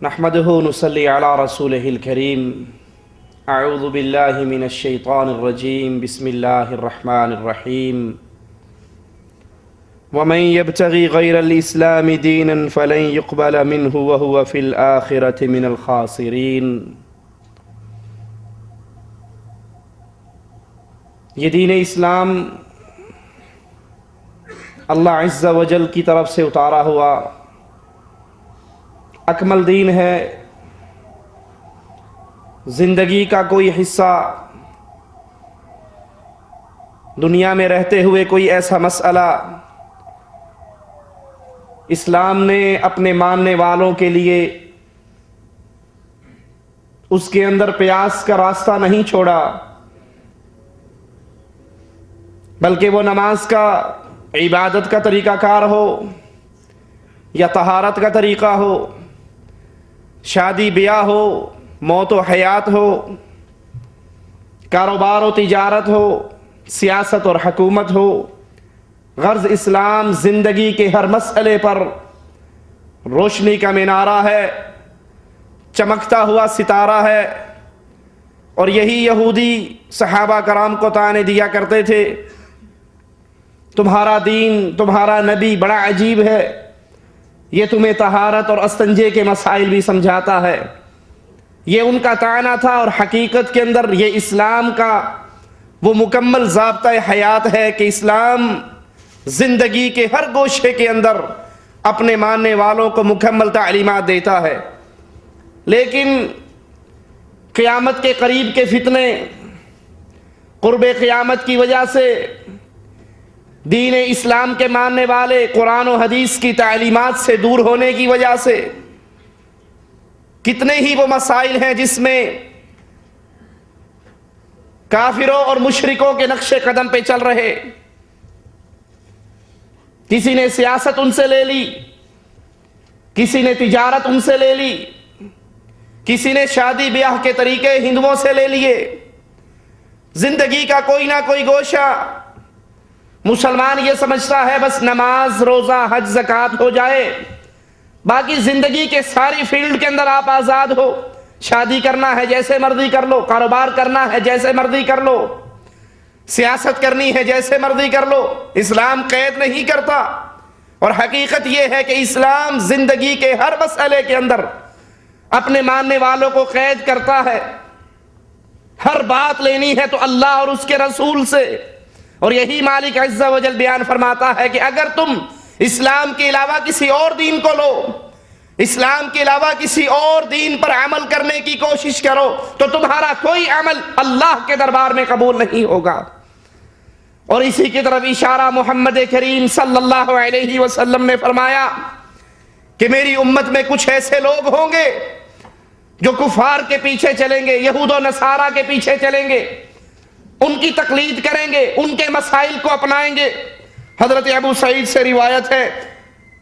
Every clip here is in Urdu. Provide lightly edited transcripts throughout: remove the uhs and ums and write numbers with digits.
نحمده ونصلي على رسوله الكريم اعوذ بالله من الشيطان الرجيم بسم الله الرحمن الرحيم ومن يبتغي غير الإسلام دينا فلن يقبل منه وهو في الآخرة من الخاسرين۔ یہ دین اسلام اللہ عز و جل کی طرف سے اتارا ہوا اکمل دین ہے۔ زندگی کا کوئی حصہ دنیا میں رہتے ہوئے کوئی ایسا مسئلہ اسلام نے اپنے ماننے والوں کے لیے اس کے اندر پیاس کا راستہ نہیں چھوڑا، بلکہ وہ نماز کا، عبادت کا طریقہ کار ہو یا طہارت کا طریقہ ہو، شادی بیاہ ہو، موت و حیات ہو، کاروبار و تجارت ہو، سیاست اور حکومت ہو، غرض اسلام زندگی کے ہر مسئلے پر روشنی کا مینارہ ہے، چمکتا ہوا ستارہ ہے۔ اور یہی یہودی صحابہ کرام کو طعنے دیا کرتے تھے، تمہارا دین، تمہارا نبی بڑا عجیب ہے، یہ تمہیں طہارت اور استنجے کے مسائل بھی سمجھاتا ہے۔ یہ ان کا طعنہ تھا، اور حقیقت کے اندر یہ اسلام کا وہ مکمل ضابطہ حیات ہے کہ اسلام زندگی کے ہر گوشے کے اندر اپنے ماننے والوں کو مکمل تعلیمات دیتا ہے۔ لیکن قیامت کے قریب کے فتنے، قرب قیامت کی وجہ سے دین اسلام کے ماننے والے قرآن و حدیث کی تعلیمات سے دور ہونے کی وجہ سے کتنے ہی وہ مسائل ہیں جس میں کافروں اور مشرکوں کے نقش قدم پہ چل رہے۔ کسی نے سیاست ان سے لے لی، کسی نے تجارت ان سے لے لی، کسی نے شادی بیاہ کے طریقے ہندوؤں سے لے لیے۔ زندگی کا کوئی نہ کوئی گوشہ مسلمان یہ سمجھتا ہے بس نماز، روزہ، حج، زکوٰۃ ہو جائے، باقی زندگی کے ساری فیلڈ کے اندر آپ آزاد ہو۔ شادی کرنا ہے جیسے مرضی کر لو، کاروبار کرنا ہے جیسے مرضی کر لو، سیاست کرنی ہے جیسے مرضی کر لو، اسلام قید نہیں کرتا۔ اور حقیقت یہ ہے کہ اسلام زندگی کے ہر مسئلے کے اندر اپنے ماننے والوں کو قید کرتا ہے۔ ہر بات لینی ہے تو اللہ اور اس کے رسول سے، اور یہی مالک عز و جل بیان فرماتا ہے کہ اگر تم اسلام کے علاوہ کسی اور دین کو لو، اسلام کے علاوہ کسی اور دین پر عمل کرنے کی کوشش کرو تو تمہارا کوئی عمل اللہ کے دربار میں قبول نہیں ہوگا۔ اور اسی کی طرف اشارہ محمد کریم صلی اللہ علیہ وسلم نے فرمایا کہ میری امت میں کچھ ایسے لوگ ہوں گے جو کفار کے پیچھے چلیں گے، یہود و نصارہ کے پیچھے چلیں گے، ان کی تقلید کریں گے، ان کے مسائل کو اپنائیں گے۔ حضرت ابو سعید سے روایت ہے،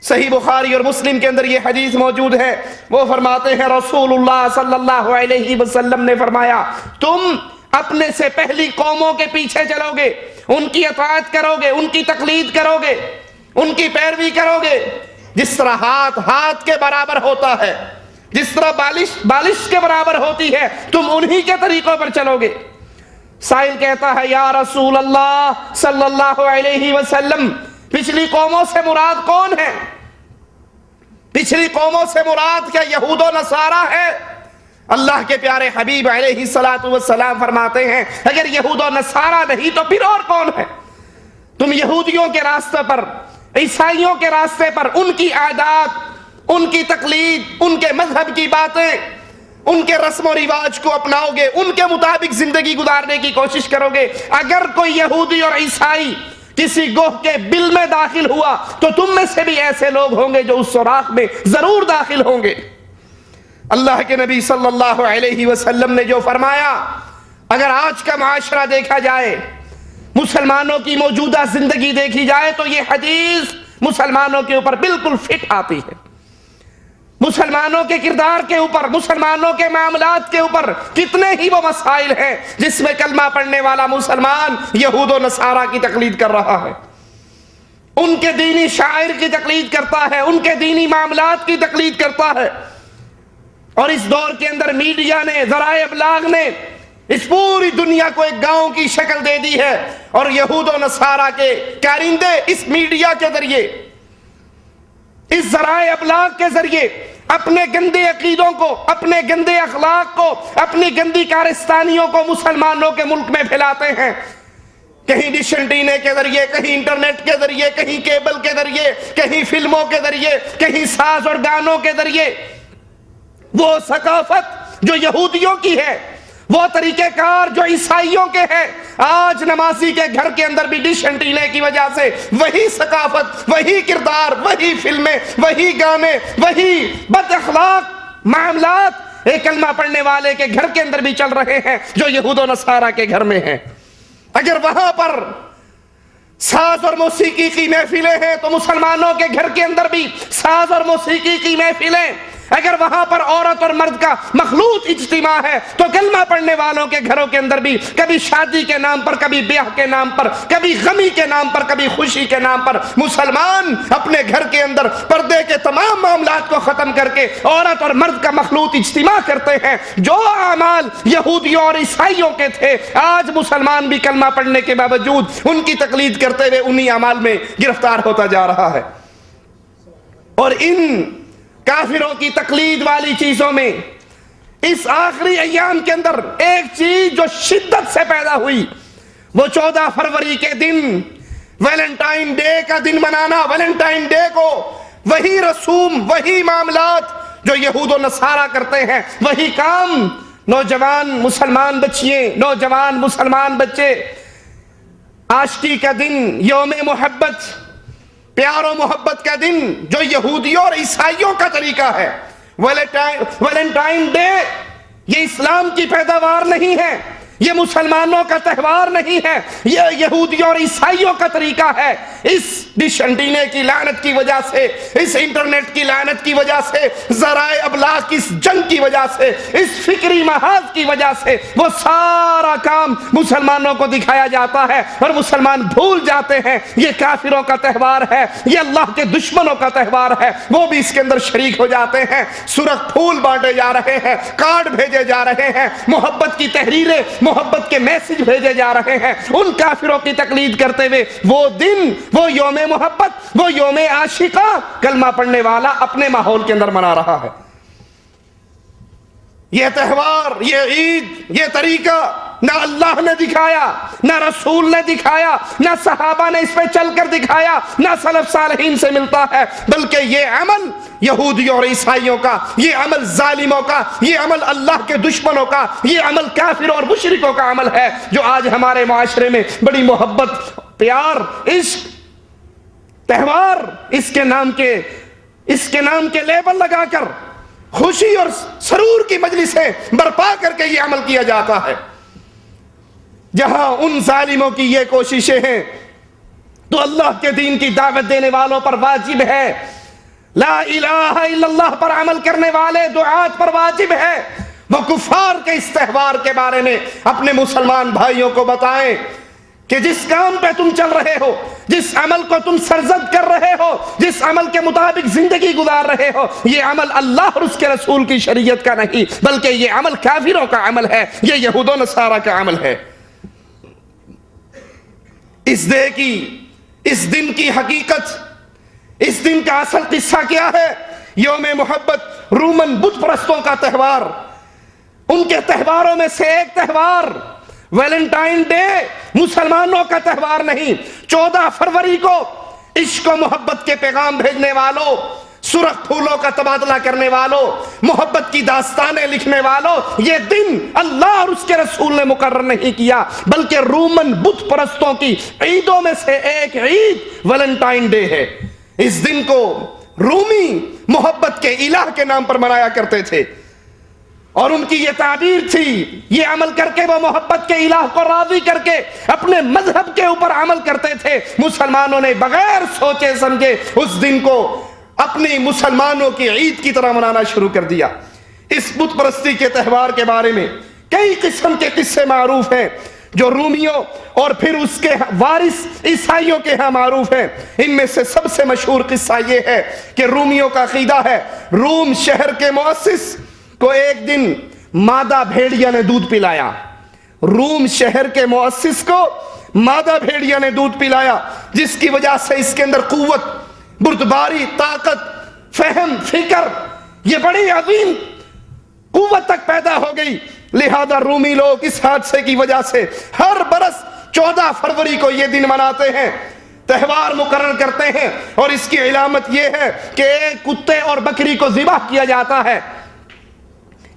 صحیح بخاری اور مسلم کے اندر یہ حدیث موجود ہے، وہ فرماتے ہیں رسول اللہ صلی اللہ علیہ وسلم نے فرمایا تم اپنے سے پہلی قوموں کے پیچھے چلو گے، ان کی اطاعت کرو گے، ان کی تقلید کرو گے، ان کی پیروی کرو گے۔ جس طرح ہاتھ کے برابر ہوتا ہے، جس طرح بالش کے برابر ہوتی ہے، تم انہی کے طریقوں پر چلو گے۔ سائل کہتا ہے یا رسول اللہ صلی اللہ علیہ وسلم، پچھلی قوموں سے مراد کون ہے؟ پچھلی قوموں سے مراد کیا یہود و نصارہ ہے؟ اللہ کے پیارے حبیب علیہ السلام فرماتے ہیں اگر یہود و نصارہ نہیں تو پھر اور کون ہے؟ تم یہودیوں کے راستے پر، عیسائیوں کے راستے پر ان کی عادات، ان کی تقلید، ان کے مذہب کی باتیں، ان کے رسم و رواج کو اپناؤ گے، ان کے مطابق زندگی گزارنے کی کوشش کرو گے۔ اگر کوئی یہودی اور عیسائی کسی گوہ کے بل میں داخل ہوا تو تم میں سے بھی ایسے لوگ ہوں گے جو اس سوراخ میں ضرور داخل ہوں گے۔ اللہ کے نبی صلی اللہ علیہ وسلم نے جو فرمایا، اگر آج کا معاشرہ دیکھا جائے، مسلمانوں کی موجودہ زندگی دیکھی جائے تو یہ حدیث مسلمانوں کے اوپر بالکل فٹ آتی ہے۔ مسلمانوں کے کردار کے اوپر، مسلمانوں کے معاملات کے اوپر کتنے ہی وہ مسائل ہیں جس میں کلمہ پڑھنے والا مسلمان یہود و نصارہ کی تقلید کر رہا ہے، ان کے دینی شاعر کی تقلید کرتا ہے، ان کے دینی معاملات کی تقلید کرتا ہے۔ اور اس دور کے اندر میڈیا نے، ذرائع ابلاغ نے اس پوری دنیا کو ایک گاؤں کی شکل دے دی ہے، اور یہود و نصارہ کے کارندے اس میڈیا کے ذریعے، اس ذرائع ابلاغ کے ذریعے اپنے گندے عقیدوں کو، اپنے گندے اخلاق کو، اپنی گندی کارستانیوں کو مسلمانوں کے ملک میں پھیلاتے ہیں۔ کہیں ڈش اینٹینے کے ذریعے، کہیں انٹرنیٹ کے ذریعے، کہیں کیبل کے ذریعے، کہیں فلموں کے ذریعے، کہیں ساز اور گانوں کے ذریعے۔ وہ ثقافت جو یہودیوں کی ہے، وہ طریقہ کار جو عیسائیوں کے ہیں، آج نمازی کے گھر کے اندر بھی ڈش اینٹینے کی وجہ سے وہی ثقافت، وہی کردار، وہی فلمیں، وہی گانے، وہی بد اخلاق معاملات ایک کلمہ پڑھنے والے کے گھر کے اندر بھی چل رہے ہیں جو یہود و نصارہ کے گھر میں ہیں۔ اگر وہاں پر ساز اور موسیقی کی محفلیں ہیں تو مسلمانوں کے گھر کے اندر بھی ساز اور موسیقی کی محفلیں۔ اگر وہاں پر عورت اور مرد کا مخلوط اجتماع ہے تو کلمہ پڑھنے والوں کے گھروں کے اندر بھی کبھی شادی کے نام پر، کبھی بیاہ کے نام پر، کبھی غمی کے نام پر، کبھی خوشی کے نام پر مسلمان اپنے گھر کے اندر پردے کے تمام معاملات کو ختم کر کے عورت اور مرد کا مخلوط اجتماع کرتے ہیں۔ جو اعمال یہودیوں اور عیسائیوں کے تھے، آج مسلمان بھی کلمہ پڑھنے کے باوجود ان کی تقلید کرتے ہوئے انہی اعمال میں گرفتار ہوتا جا رہا ہے۔ اور ان کافروں کی تقلید والی چیزوں میں اس آخری ایام کے اندر ایک چیز جو شدت سے پیدا ہوئی، وہ 14 فروری کے دن ویلنٹائن ڈے کا دن منانا۔ ویلنٹائن ڈے کو وہی رسوم، وہی معاملات جو یہود و نصارہ کرتے ہیں، وہی کام نوجوان مسلمان بچیاں، نوجوان مسلمان بچے عاشقی کا دن، یوم محبت، پیار و محبت کا دن جو یہودیوں اور عیسائیوں کا طریقہ ہے۔ ویلنٹائن ڈے یہ اسلام کی پیداوار نہیں ہے، یہ مسلمانوں کا تہوار نہیں ہے، یہ یہودیوں اور عیسائیوں کا طریقہ ہے۔ اس ڈش اینٹینے کی لعنت کی وجہ سے، اس انٹرنیٹ کی لعنت کی وجہ سے، ذرائع ابلاغ کی اس جنگ کی وجہ سے، اس فکری محاذ کی وجہ سے وہ سارا کام مسلمانوں کو دکھایا جاتا ہے اور مسلمان بھول جاتے ہیں یہ کافروں کا تہوار ہے، یہ اللہ کے دشمنوں کا تہوار ہے۔ وہ بھی اس کے اندر شریک ہو جاتے ہیں، سرخ پھول بانٹے جا رہے ہیں، کارڈ بھیجے جا رہے ہیں، محبت کی تحریریں، محبت کے میسج بھیجے جا رہے ہیں، ان کافروں کی تقلید کرتے ہوئے وہ دن، وہ یوم محبت، وہ یوم عاشقہ کلمہ پڑھنے والا اپنے ماحول کے اندر منا رہا ہے۔ یہ تہوار، یہ عید، یہ طریقہ نہ اللہ نے دکھایا، نہ رسول نے دکھایا، نہ صحابہ نے اس پہ چل کر دکھایا، نہ سلف صالحین سے ملتا ہے، بلکہ یہ عمل یہودیوں اور عیسائیوں کا، یہ عمل ظالموں کا، یہ عمل اللہ کے دشمنوں کا، یہ عمل کافروں اور مشرکوں کا عمل ہے، جو آج ہمارے معاشرے میں بڑی محبت، پیار، عشق، تہوار، اس کے نام کے لیبل لگا کر خوشی اور سرور کی مجلسیں برپا کر کے یہ عمل کیا جاتا ہے۔ جہاں ان ظالموں کی یہ کوششیں ہیں تو اللہ کے دین کی دعوت دینے والوں پر واجب ہے، لا الہ الا اللہ پر عمل کرنے والے دعات پر واجب ہے وہ کفار کے اس تہوار کے بارے میں اپنے مسلمان بھائیوں کو بتائیں کہ جس کام پہ تم چل رہے ہو، جس عمل کو تم سرزد کر رہے ہو، جس عمل کے مطابق زندگی گزار رہے ہو، یہ عمل اللہ اور اس کے رسول کی شریعت کا نہیں، بلکہ یہ عمل کافروں کا عمل ہے، یہ یہود و نصارہ کا عمل ہے۔ اس دن کی حقیقت، اس دن کا اصل قصہ کیا ہے؟ یوم محبت رومن بت پرستوں کا تہوار، ان کے تہواروں میں سے ایک تہوار ویلنٹائن ڈے مسلمانوں کا تہوار نہیں۔ 14 فروری کو عشق و محبت کے پیغام بھیجنے والوں، سرخ پھولوں کا تبادلہ کرنے والوں، محبت کی داستانیں لکھنے والوں، یہ دن اللہ اور اس کے رسول نے مقرر نہیں کیا، بلکہ رومن بت پرستوں کی عیدوں میں سے ایک عید ویلنٹائن ڈے ہے۔ اس دن کو رومی محبت کے الہ کے نام پر منایا کرتے تھے، اور ان کی یہ تعبیر تھی، یہ عمل کر کے وہ محبت کے الہ کو راضی کر کے اپنے مذہب کے اوپر عمل کرتے تھے۔ مسلمانوں نے بغیر سوچے سمجھے اس دن کو اپنی مسلمانوں کی عید کی طرح منانا شروع کر دیا۔ اس بت پرستی کے تہوار کے بارے میں کئی قسم کے قصے معروف ہیں جو رومیوں اور پھر اس کے وارث عیسائیوں کے ہاں معروف ہیں۔ ان میں سے سب سے مشہور قصہ یہ ہے کہ رومیوں کا عقیدہ ہے، روم شہر کے مؤسس کو ایک دن مادہ بھیڑیا نے دودھ پلایا. روم شہر کے مؤسس کو مادہ بھیڑیا نے دودھ پلایا، جس کی وجہ سے اس کے اندر قوت، بردباری، طاقت، فہم، فکر، یہ بڑی عظیم قوت تک پیدا ہو گئی. لہذا رومی لوگ اس حادثے کی وجہ سے ہر برس 14 فروری کو یہ دن مناتے ہیں، تہوار مقرر کرتے ہیں، اور اس کی علامت یہ ہے کہ ایک کتے اور بکری کو ذبح کیا جاتا ہے.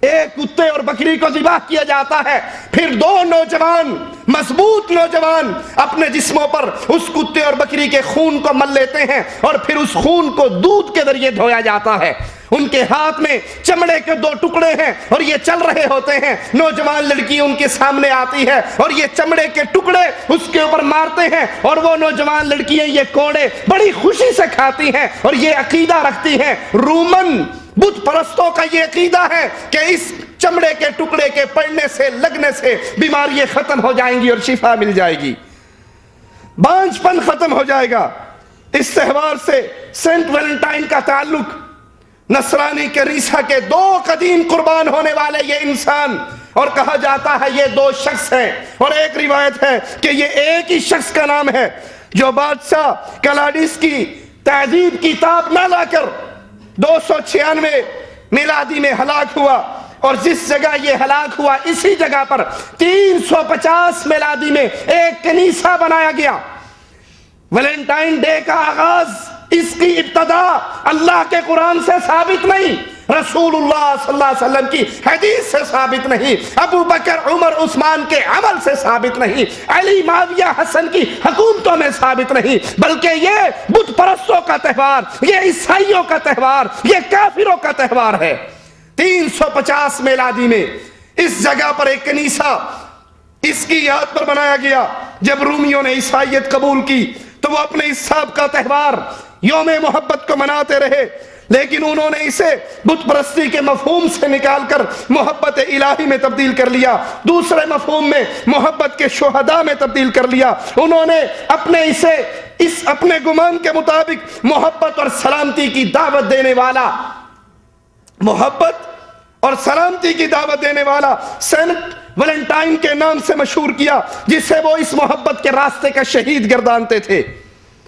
ایک کتے اور بکری کو ذبح کیا جاتا ہے، پھر دو نوجوان، مضبوط نوجوان اپنے جسموں پر اس کتے اور بکری کے خون کو مل لیتے ہیں، اور پھر اس خون کو دودھ کے ذریعے دھویا جاتا ہے. ان کے ہاتھ میں چمڑے کے 2 ٹکڑے ہیں اور یہ چل رہے ہوتے ہیں. نوجوان لڑکی ان کے سامنے آتی ہے اور یہ چمڑے کے ٹکڑے اس کے اوپر مارتے ہیں، اور وہ نوجوان لڑکیاں یہ کوڑے بڑی خوشی سے کھاتی ہیں اور یہ عقیدہ رکھتی ہیں. رومن بت پرستوں کا یہ عقیدہ ہے کہ اس چمڑے کے ٹکڑے کے پڑنے سے، لگنے سے بیماریاں ختم ہو جائیں گی اور شفا مل جائے گی، بانجھ پن ختم ہو جائے گا. اس تہوار سے سینٹ ویلنٹائن کا تعلق نصرانی کنیسہ کے 2 قدیم قربان ہونے والے یہ انسان، اور کہا جاتا ہے یہ 2 شخص ہیں، اور ایک روایت ہے کہ یہ ایک ہی شخص کا نام ہے جو بادشاہ کلاڈیس کی تہذیب کی کتاب نہ لا کر 296 میلادی میں ہلاک ہوا، اور جس جگہ یہ ہلاک ہوا اسی جگہ پر 350 میلادی میں ایک کنیسہ بنایا گیا. ویلنٹائن ڈے کا آغاز، اس کی ابتدا اللہ کے قرآن سے ثابت نہیں، رسول اللہ صلی اللہ علیہ وسلم کی حدیث سے ثابت نہیں، ابو بکر، عمر، عثمان کے عمل سے ثابت نہیں، علی، معاویہ، حسن کی حکومتوں میں ثابت نہیں، بلکہ یہ بت پرستوں کا تہوار، یہ عیسائیوں کا تہوار، یہ کافروں کا تہوار ہے. 350 میلادی میں اس جگہ پر ایک کنیسہ اس کی یاد پر بنایا گیا. جب رومیوں نے عیسائیت قبول کی تو وہ اپنے اس سابقہ تہوار یوم محبت کو مناتے رہے، لیکن انہوں نے اسے بت پرستی کے مفہوم سے نکال کر محبت الہی میں تبدیل کر لیا، دوسرے مفہوم میں محبت کے شہداء میں تبدیل کر لیا. انہوں نے اپنے گمان کے مطابق محبت اور سلامتی کی دعوت دینے والا، محبت اور سلامتی کی دعوت دینے والا سینٹ ویلنٹائن کے نام سے مشہور کیا، جسے وہ اس محبت کے راستے کا شہید گردانتے تھے،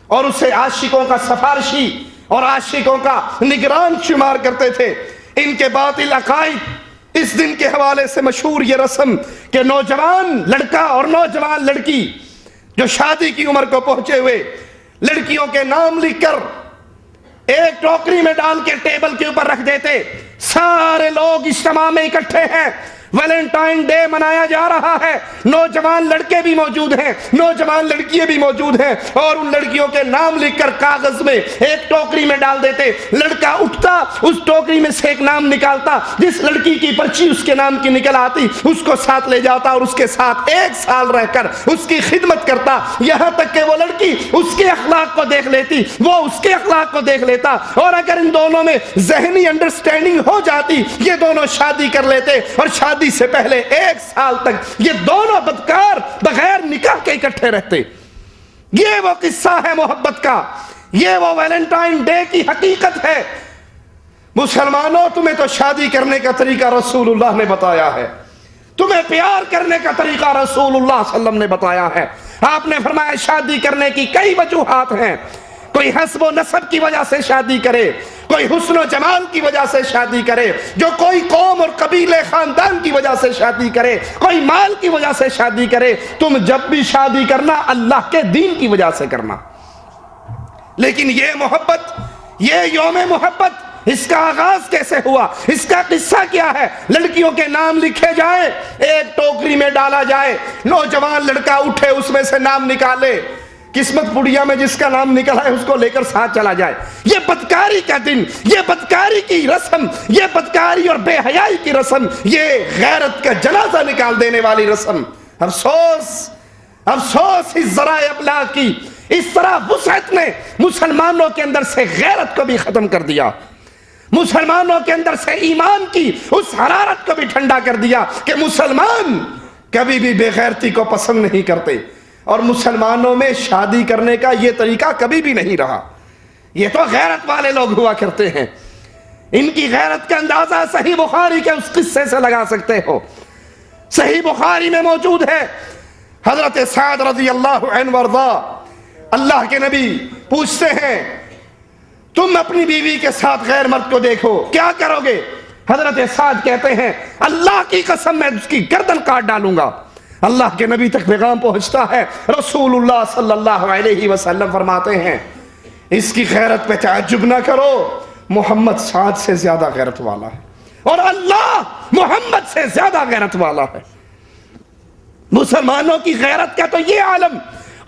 اور اسے عاشقوں کا سفارشی اور عاشقوں کا نگران شمار کرتے تھے. ان کے باطل عقائد اس دن کے حوالے سے مشہور یہ رسم کہ نوجوان لڑکا اور نوجوان لڑکی جو شادی کی عمر کو پہنچے ہوئے، لڑکیوں کے نام لکھ کر ایک ٹوکری میں ڈال کے ٹیبل کے اوپر رکھ دیتے. سارے لوگ اجتماع میں اکٹھے ہیں، ویلنٹائن ڈے منایا جا رہا ہے، نوجوان لڑکے بھی موجود ہیں، نوجوان لڑکیاں بھی موجود ہیں، اور ان لڑکیوں کے نام لکھ کر کاغذ میں ایک ٹوکری میں ڈال دیتے. لڑکا اٹھتا، اس ٹوکری میں سے ایک نام نکالتا، جس لڑکی کی پرچی اس کے نام کی نکل آتی اس کو ساتھ لے جاتا اور اس کے ساتھ 1 سال رہ کر اس کی خدمت کرتا، یہاں تک کہ وہ لڑکی اس کے اخلاق کو دیکھ لیتی، وہ اس کے اخلاق کو دیکھ لیتا، اور اگر ان دونوں میں ذہنی انڈرسٹینڈنگ ہو جاتی یہ دونوں شادی کر لیتے، اور شادی سے پہلے 1 سال تک یہ دونوں بدکار بغیر نکاح کے اکٹھے رہتے. یہ وہ قصہ ہے محبت کا، یہ وہ ویلنٹائن ڈے کی حقیقت ہے. مسلمانوں، تمہیں تو شادی کرنے کا طریقہ رسول اللہ نے بتایا ہے، تمہیں پیار کرنے کا طریقہ رسول اللہ صلی اللہ علیہ وسلم نے بتایا ہے. آپ نے فرمایا شادی کرنے کی کئی وجوہات ہیں، کوئی حسب و نسب کی وجہ سے شادی کرے، کوئی حسن و جمال کی وجہ سے شادی کرے، جو کوئی قوم اور قبیلے خاندان کی وجہ سے شادی کرے، کوئی مال کی وجہ سے شادی کرے. تم جب بھی شادی کرنا اللہ کے دین کی وجہ سے کرنا. لیکن یہ محبت، یہ یوم محبت، اس کا آغاز کیسے ہوا، اس کا قصہ کیا ہے؟ لڑکیوں کے نام لکھے جائیں، ایک ٹوکری میں ڈالا جائے، نوجوان لڑکا اٹھے اس میں سے نام نکالے، قسمت پڑیا میں جس کا نام نکلا ہے اس کو لے کر ساتھ چلا جائے. یہ بدکاری کا دن، یہ بدکاری کی رسم، یہ بدکاری اور بے حیائی کی رسم، یہ غیرت کا جنازہ نکال دینے والی رسم. افسوس، افسوس اس ذرائع ابلاغ کی اس طرح وسعت نے مسلمانوں کے اندر سے غیرت کو بھی ختم کر دیا، مسلمانوں کے اندر سے ایمان کی اس حرارت کو بھی ٹھنڈا کر دیا کہ مسلمان کبھی بھی بے غیرتی کو پسند نہیں کرتے، اور مسلمانوں میں شادی کرنے کا یہ طریقہ کبھی بھی نہیں رہا. یہ تو غیرت والے لوگ ہوا کرتے ہیں، ان کی غیرت کا اندازہ صحیح بخاری کے اس قصے سے لگا سکتے ہو. صحیح بخاری میں موجود ہے حضرت سعد رضی اللہ عنہ وارضا، اللہ کے نبی پوچھتے ہیں تم اپنی بیوی کے ساتھ غیر مرد کو دیکھو کیا کرو گے؟ حضرت سعد کہتے ہیں اللہ کی قسم میں اس کی گردن کاٹ ڈالوں گا. اللہ کے نبی تک پیغام پہنچتا ہے. رسول اللہ صلی اللہ علیہ وسلم فرماتے ہیں اس کی غیرت پہ تعجب نہ کرو، محمد سعد سے زیادہ غیرت والا ہے اور اللہ محمد سے زیادہ غیرت والا ہے. مسلمانوں کی غیرت کا تو یہ عالم،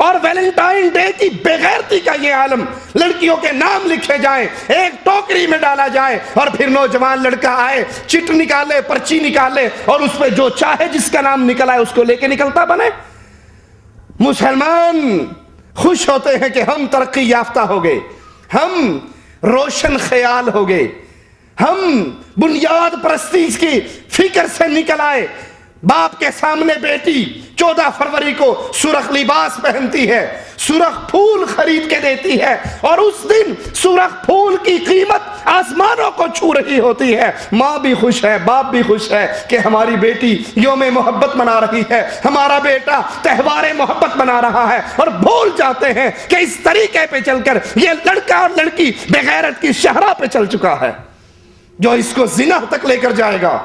اور ویلنٹائن ڈے کی بے غیرتی کا یہ عالم. لڑکیوں کے نام لکھے جائیں، ایک ٹوکری میں ڈالا جائے، اور پھر نوجوان لڑکا آئے چٹ نکالے، پرچی نکالے، اور اس پہ جو چاہے جس کا نام نکل آئے اس کو لے کے نکلتا بنے. مسلمان خوش ہوتے ہیں کہ ہم ترقی یافتہ ہو گئے، ہم روشن خیال ہو گئے، ہم بنیاد پرستی کی فکر سے نکل آئے. باپ کے سامنے بیٹی 14 فروری کو سرخ لباس پہنتی ہے، سرخ پھول خرید کے دیتی ہے، اور اس دن سرخ پھول کی قیمت آسمانوں کو چھو رہی ہوتی ہے. ماں بھی خوش ہے، باپ بھی خوش ہے کہ ہماری بیٹی یوم محبت منا رہی ہے، ہمارا بیٹا تہوار محبت منا رہا ہے. اور بھول جاتے ہیں کہ اس طریقے پہ چل کر یہ لڑکا اور لڑکی بغیرت کی شہرہ پہ چل چکا ہے، جو اس کو زنا تک لے کر جائے گا،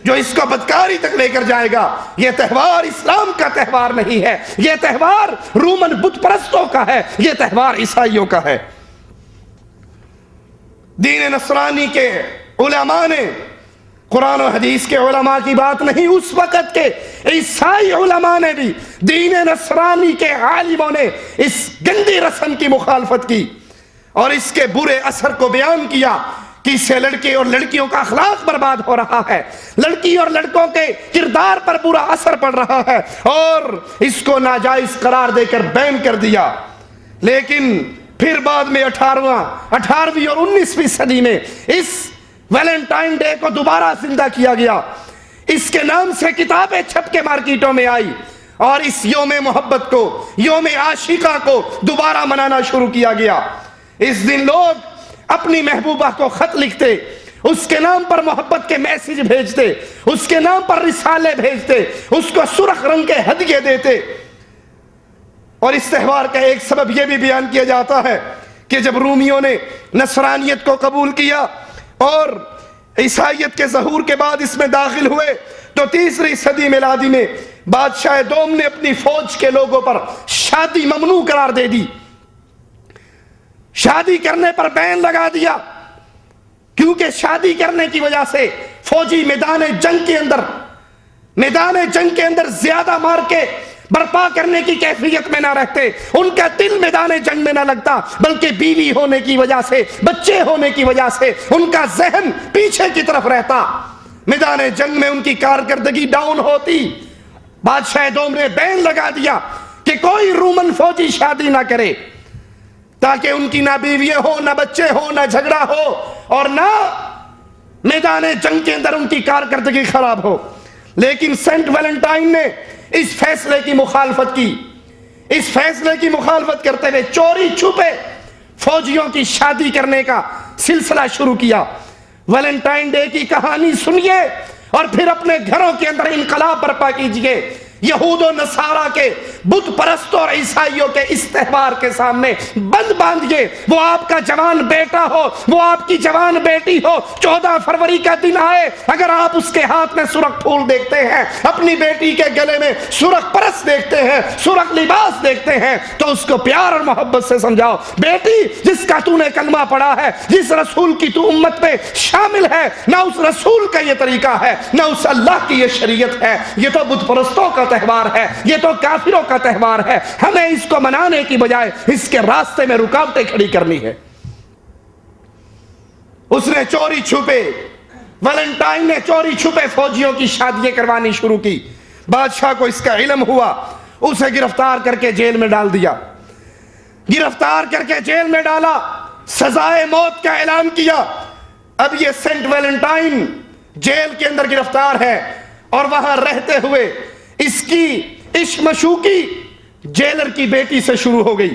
جو اس کو بدکاری تک لے کر جائے گا. یہ تہوار اسلام کا تہوار نہیں ہے، یہ تہوار رومن بت پرستوں کا ہے، یہ تہوار عیسائیوں کا ہے. دین نصرانی کے علماء نے، قرآن و حدیث کے علماء کی بات نہیں، اس وقت کے عیسائی علماء نے بھی، دین نصرانی کے عالموں نے اس گندی رسم کی مخالفت کی اور اس کے برے اثر کو بیان کیا کہ اس سے لڑکے اور لڑکیوں کا اخلاق برباد ہو رہا ہے، لڑکی اور لڑکوں کے کردار پر برا اثر پڑ رہا ہے، اور اس کو ناجائز قرار دے کر بین کر دیا. لیکن پھر بعد میں 18ویں اور 19ویں صدی میں اس ویلنٹائن ڈے کو دوبارہ زندہ کیا گیا. اس کے نام سے کتابیں چھپ کے مارکیٹوں میں آئی، اور اس یوم محبت کو، یوم عاشقہ کو دوبارہ منانا شروع کیا گیا. اس دن لوگ اپنی محبوبہ کو خط لکھتے، اس کے نام پر محبت کے میسج بھیجتے، اس کے نام پر رسالے بھیجتے، اس کو سرخ رنگ کے ہدیے دیتے. اور اس تہوار کا ایک سبب یہ بھی بیان کیا جاتا ہے کہ جب رومیوں نے نصرانیت کو قبول کیا اور عیسائیت کے ظہور کے بعد اس میں داخل ہوئے، تو 3ری صدی میلادی میں بادشاہ دوم نے اپنی فوج کے لوگوں پر شادی ممنوع قرار دے دی، شادی کرنے پر بین لگا دیا، کیونکہ شادی کرنے کی وجہ سے فوجی میدان جنگ کے اندر زیادہ مار کے برپا کرنے کی کیفیت میں نہ رہتے، ان کا دل میدان جنگ میں نہ لگتا، بلکہ بیوی ہونے کی وجہ سے، بچے ہونے کی وجہ سے ان کا ذہن پیچھے کی طرف رہتا، میدان جنگ میں ان کی کارکردگی ڈاؤن ہوتی. بادشاہ دوم نے بین لگا دیا کہ کوئی رومن فوجی شادی نہ کرے، تاکہ ان کی نہ بیویاں ہو، نہ بچے ہو، نہ جھگڑا ہو، اور نہ میدان جنگ کے اندر ان کی کارکردگی خراب ہو. لیکن سینٹ ویلنٹائن نے اس فیصلے کی مخالفت کی. اس فیصلے کی مخالفت کرتے ہوئے چوری چھپے فوجیوں کی شادی کرنے کا سلسلہ شروع کیا. ویلنٹائن ڈے کی کہانی سنیے اور پھر اپنے گھروں کے اندر انقلاب برپا کیجئے. یہود و نصارہ کے، بت پرستوں اور عیسائیوں کے اس تہوار کے سامنے بند باندھیے. وہ آپ کا جوان بیٹا ہو، وہ آپ کی جوان بیٹی ہو، 14 فروری کا دن آئے، اگر آپ اس کے ہاتھ میں سرخ پھول دیکھتے ہیں، اپنی بیٹی کے گلے میں سرخ پرس دیکھتے ہیں، سرخ لباس دیکھتے ہیں، تو اس کو پیار اور محبت سے سمجھاؤ، بیٹی جس کا تو نے کلمہ پڑھا ہے، جس رسول کی تو امت میں شامل ہے، نہ اس رسول کا یہ طریقہ ہے، نہ اس اللہ کی یہ شریعت ہے، یہ تو بت پرستوں کا تہوار ہے، یہ تو کافروں کا تہوار ہے. ہمیں اس کو منانے کی بجائے اس کے راستے میں رکاوٹیں کھڑی کرنی ہے. اس نے چوری چھپے، ویلنٹائن نے چوری چھپے فوجیوں کی شادیاں کروانی شروع کی. بادشاہ کو اس کا علم ہوا، اسے گرفتار کر کے جیل میں ڈال دیا. گرفتار کر کے جیل میں ڈالا، سزائے موت کا اعلان کیا. اب یہ سینٹ ویلنٹائن جیل کے اندر گرفتار ہے، اور وہاں رہتے ہوئے اس کی عشق مشوقی جیلر کی بیٹی سے شروع ہو گئی.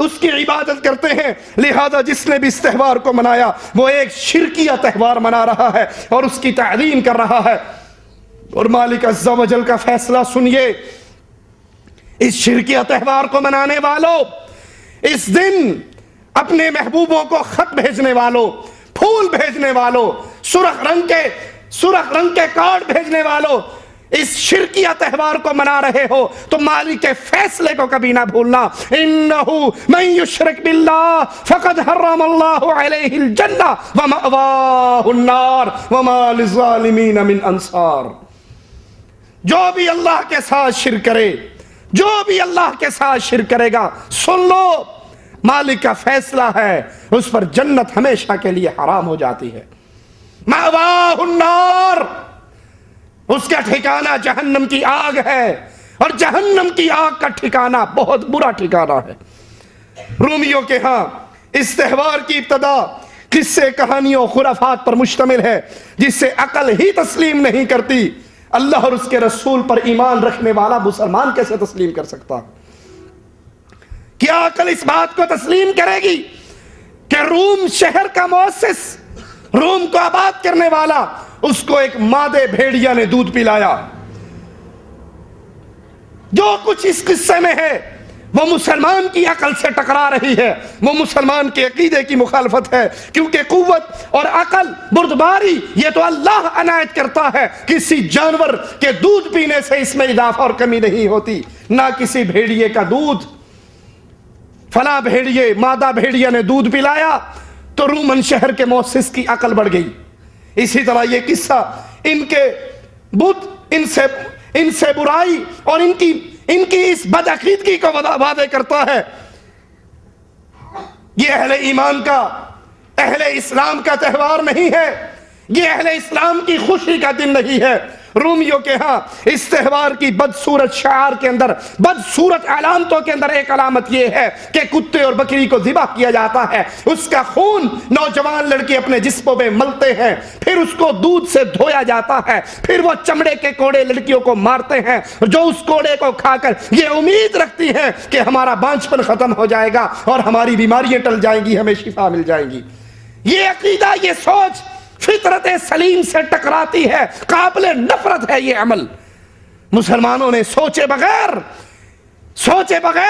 اس کی عبادت کرتے ہیں، لہذا جس نے بھی اس تہوار کو منایا وہ ایک شرکیہ تہوار منا رہا ہے اور اس کی تعظیم کر رہا ہے۔ اور مالک عز و جل کا فیصلہ سنیے، اس شرکیہ تہوار کو منانے والوں، اس دن اپنے محبوبوں کو خط بھیجنے والوں، پھول بھیجنے والوں، سرخ رنگ کے کارڈ بھیجنے والوں، اس شرکیہ تہوار کو منا رہے ہو تو مالک کے فیصلے کو کبھی نہ بھولنا۔ انہو من یشرک باللہ فقد حرم اللہ علیہ الجنہ ومأواہ النار وما للظالمین من انصار۔ جو بھی اللہ کے ساتھ شرک کرے، جو بھی اللہ کے ساتھ شرک کرے گا، سن لو مالک کا فیصلہ ہے، اس پر جنت ہمیشہ کے لیے حرام ہو جاتی ہے۔ مأواہ النار، اس کا ٹھکانہ جہنم کی آگ ہے، اور جہنم کی آگ کا ٹھکانہ بہت برا ٹھکانہ ہے۔ رومیوں کے ہاں اس تہوار کی ابتدا قصے، کہانیوں، خرافات پر مشتمل ہے جسے عقل ہی تسلیم نہیں کرتی۔ اللہ اور اس کے رسول پر ایمان رکھنے والا مسلمان کیسے تسلیم کر سکتا؟ کیا عقل اس بات کو تسلیم کرے گی کہ روم شہر کا مؤسس، روم کو آباد کرنے والا، اس کو ایک مادے بھیڑیا نے دودھ پلایا؟ جو کچھ اس قصے میں ہے وہ مسلمان کی عقل سے ٹکرا رہی ہے، وہ مسلمان کے عقیدے کی مخالفت ہے، کیونکہ قوت اور عقل، بردباری، یہ تو اللہ عنایت کرتا ہے۔ کسی جانور کے دودھ پینے سے اس میں اضافہ اور کمی نہیں ہوتی، نہ کسی بھیڑیے کا دودھ۔ فلاں بھیڑیے، مادہ بھیڑیا نے دودھ پلایا تو رومن شہر کے مؤسس کی عقل بڑھ گئی۔ اسی طرح یہ قصہ ان کے بت، ان سے برائی اور ان کی اس بدعقیدگی کو واضح کرتا ہے۔ یہ اہل ایمان کا، اہل اسلام کا تہوار نہیں ہے، یہ اہل اسلام کی خوشی کا دن نہیں ہے۔ رومیوں کے ہاں اس تہوار کی بدصورت شعار کے اندر، بدصورت علامتوں کے اندر ایک علامت یہ ہے کہ کتے اور بکری کو ذبح کیا جاتا ہے، اس کا خون نوجوان لڑکے اپنے جسموں میں ملتے ہیں، پھر اس کو دودھ سے دھویا جاتا ہے، پھر وہ چمڑے کے کوڑے لڑکیوں کو مارتے ہیں جو اس کوڑے کو کھا کر یہ امید رکھتی ہیں کہ ہمارا بانجپن ختم ہو جائے گا اور ہماری بیماریاں ٹل جائیں گی، ہمیں شفا مل جائے گی۔ یہ عقیدہ، یہ سوچ فطرت سلیم سے ٹکراتی ہے، قابل نفرت ہے یہ عمل۔ مسلمانوں نے سوچے بغیر